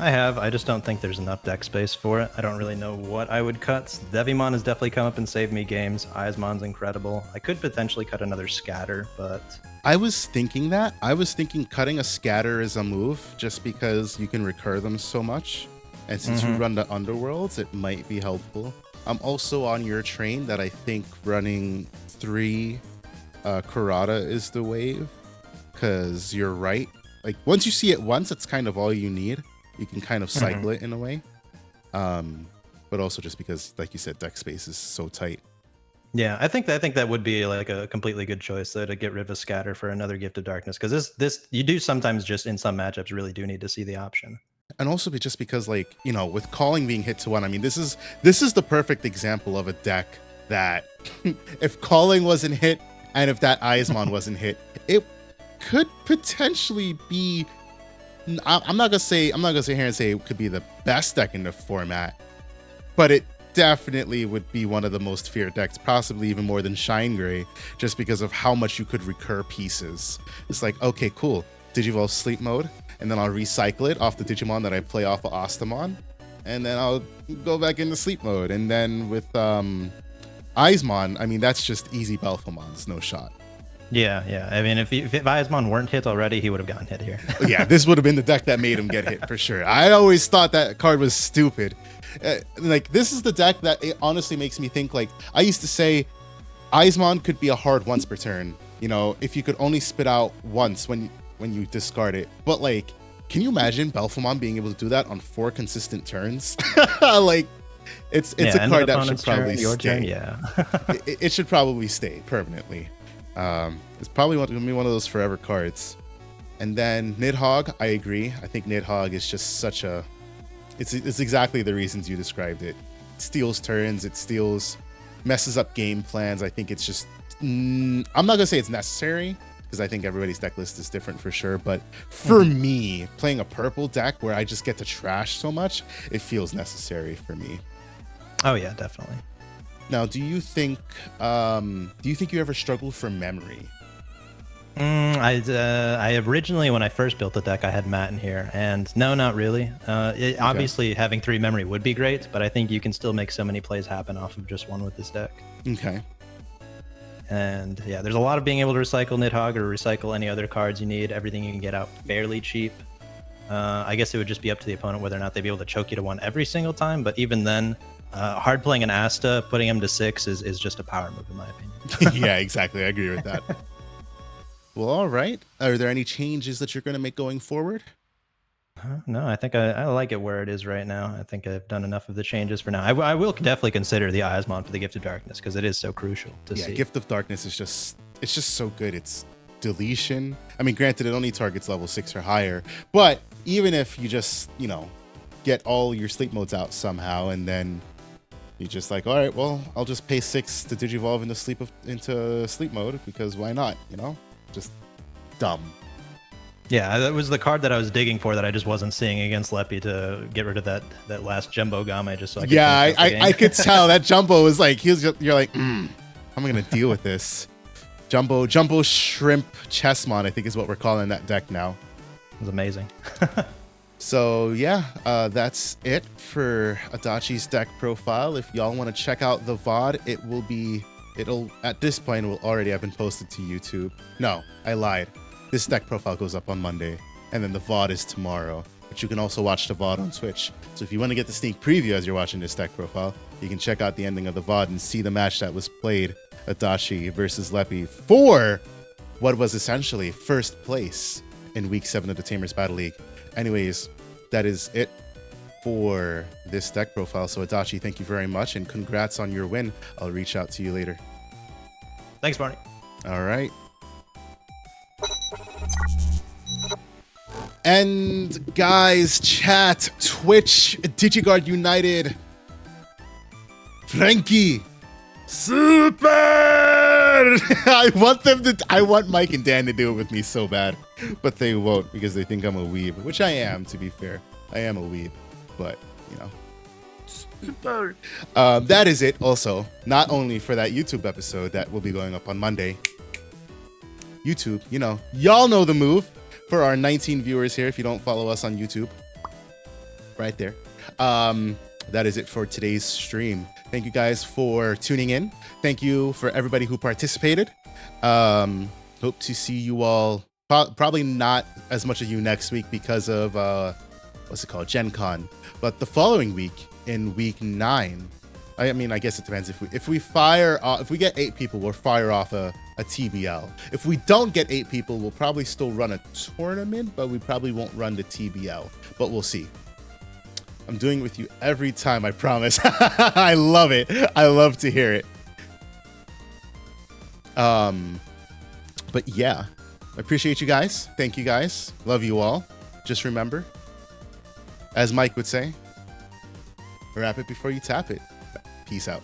I have. I just don't think there's enough deck space for it. I don't really know what I would cut. Devimon has definitely come up and saved me games. Eismon's incredible. I could potentially cut another scatter, but I was thinking that. I was thinking cutting a scatter is a move just because you can recur them so much. And since you run the underworlds, it might be helpful. I'm also on your train that I think running 3 Kurata is the wave. Because you're right. Like, once you see it once, it's kind of all you need. You can kind of cycle it in a way. But also just because, like you said, deck space is so tight. yeah, I think that would be like a completely good choice though, to get rid of a scatter for another Gift of Darkness, because this you do sometimes just in some matchups really do need to see the option. And also just because, like, you know, with calling being hit to 1, I mean, this is the perfect example of a deck that if calling wasn't hit and if that Eismon wasn't hit, it could potentially be. I'm not gonna say here and say it could be the best deck in the format, but it definitely would be one of the most feared decks, possibly even more than Shine Gray, just because of how much you could recur pieces. It's like, okay, cool, Digivolve Sleep Mode, and then I'll recycle it off the Digimon that I play off of Ostamon, and then I'll go back into Sleep Mode. And then with Eismon, I mean, that's just easy Belphemons, no shot. Yeah. I mean, if Eismon weren't hit already, he would have gotten hit here. Yeah, this would have been the deck that made him get hit for sure. I always thought that card was stupid. Like, this is the deck that it honestly makes me think, like, I used to say Eismon could be a hard once per turn, you know, if you could only spit out once when you discard it. But, like, can you imagine Belphemon being able to do that on 4 consistent turns? Like, it's a card that should probably stay. Yeah. It should probably stay permanently. It's probably going to be one of those forever cards. And then Nidhogg, I agree. I think Nidhogg is just such a... It's exactly the reasons you described it. It steals turns, messes up game plans. I think it's just... I'm not going to say it's necessary, because I think everybody's deck list is different for sure. But for me, playing a purple deck where I just get to trash so much, it feels necessary for me. Oh yeah, definitely. Now, do you think you ever struggled for memory? I originally, when I first built the deck, I had Matt in here, and no, not really. Obviously, having 3 memory would be great, but I think you can still make so many plays happen off of just 1 with this deck. Okay. And yeah, there's a lot of being able to recycle Nidhogg or recycle any other cards you need. Everything you can get out fairly cheap. I guess it would just be up to the opponent whether or not they'd be able to choke you to 1 every single time, but even then, hard playing an Asta, putting him to 6 is just a power move in my opinion. Yeah, exactly. I agree with that. Well, all right. Are there any changes that you're going to make going forward? No, I think I like it where it is right now. I think I've done enough of the changes for now. I will definitely consider the Eismon for the Gift of Darkness, because it is so crucial to see. Gift of Darkness is just so good. It's deletion. I mean, granted, it only targets level 6 or higher, but even if you just, you know, get all your sleep modes out somehow, and then you're just like, all right, well, I'll just pay 6 to digivolve into sleep mode, because why not? You know, just dumb. Yeah, that was the card that I was digging for that I just wasn't seeing against Leppy to get rid of that last Jumbo Game, just so I could I could tell that Jumbo was like, you're like, how am I gonna deal with this? Jumbo Shrimp Chessmon, I think is what we're calling that deck now. It was amazing. So yeah, that's it for Adachi's deck profile. If y'all want to check out the VOD, it'll at this point will already have been posted to YouTube. No, I lied. This deck profile goes up on Monday, and then the VOD is tomorrow. But you can also watch the VOD on Twitch. So if you want to get the sneak preview as you're watching this deck profile, you can check out the ending of the VOD and see the match that was played, Adachi versus Leppy, for what was essentially first place in Week 7 of the Tamers Battle League. Anyways, that is it for this deck profile. So Adachi, thank you very much, and congrats on your win. I'll reach out to you later. Thanks, Barney. All right. And guys, chat, Twitch, DigiGuard United, Frankie, super! I want Mike and Dan to do it with me so bad, but they won't because they think I'm a weeb, which I am, to be fair. I am a weeb, but, you know, That is it also, not only for that YouTube episode that will be going up on Monday. YouTube, y'all know the move. For our 19 viewers here, if you don't follow us on YouTube, right there. That is it for today's stream. Thank you guys for tuning in. Thank you for everybody who participated. Hope to see you all. Probably not as much of you next week because of what's it called, Gen Con, but the following week in week 9. I mean, I guess it depends. If we get 8 people, we'll fire off a TBL. If we don't get 8 people, we'll probably still run a tournament, but we probably won't run the TBL. But we'll see. I'm doing it with you every time, I promise. I love it. I love to hear it. But yeah, I appreciate you guys. Thank you guys. Love you all. Just remember, as Mike would say, wrap it before you tap it. Peace out.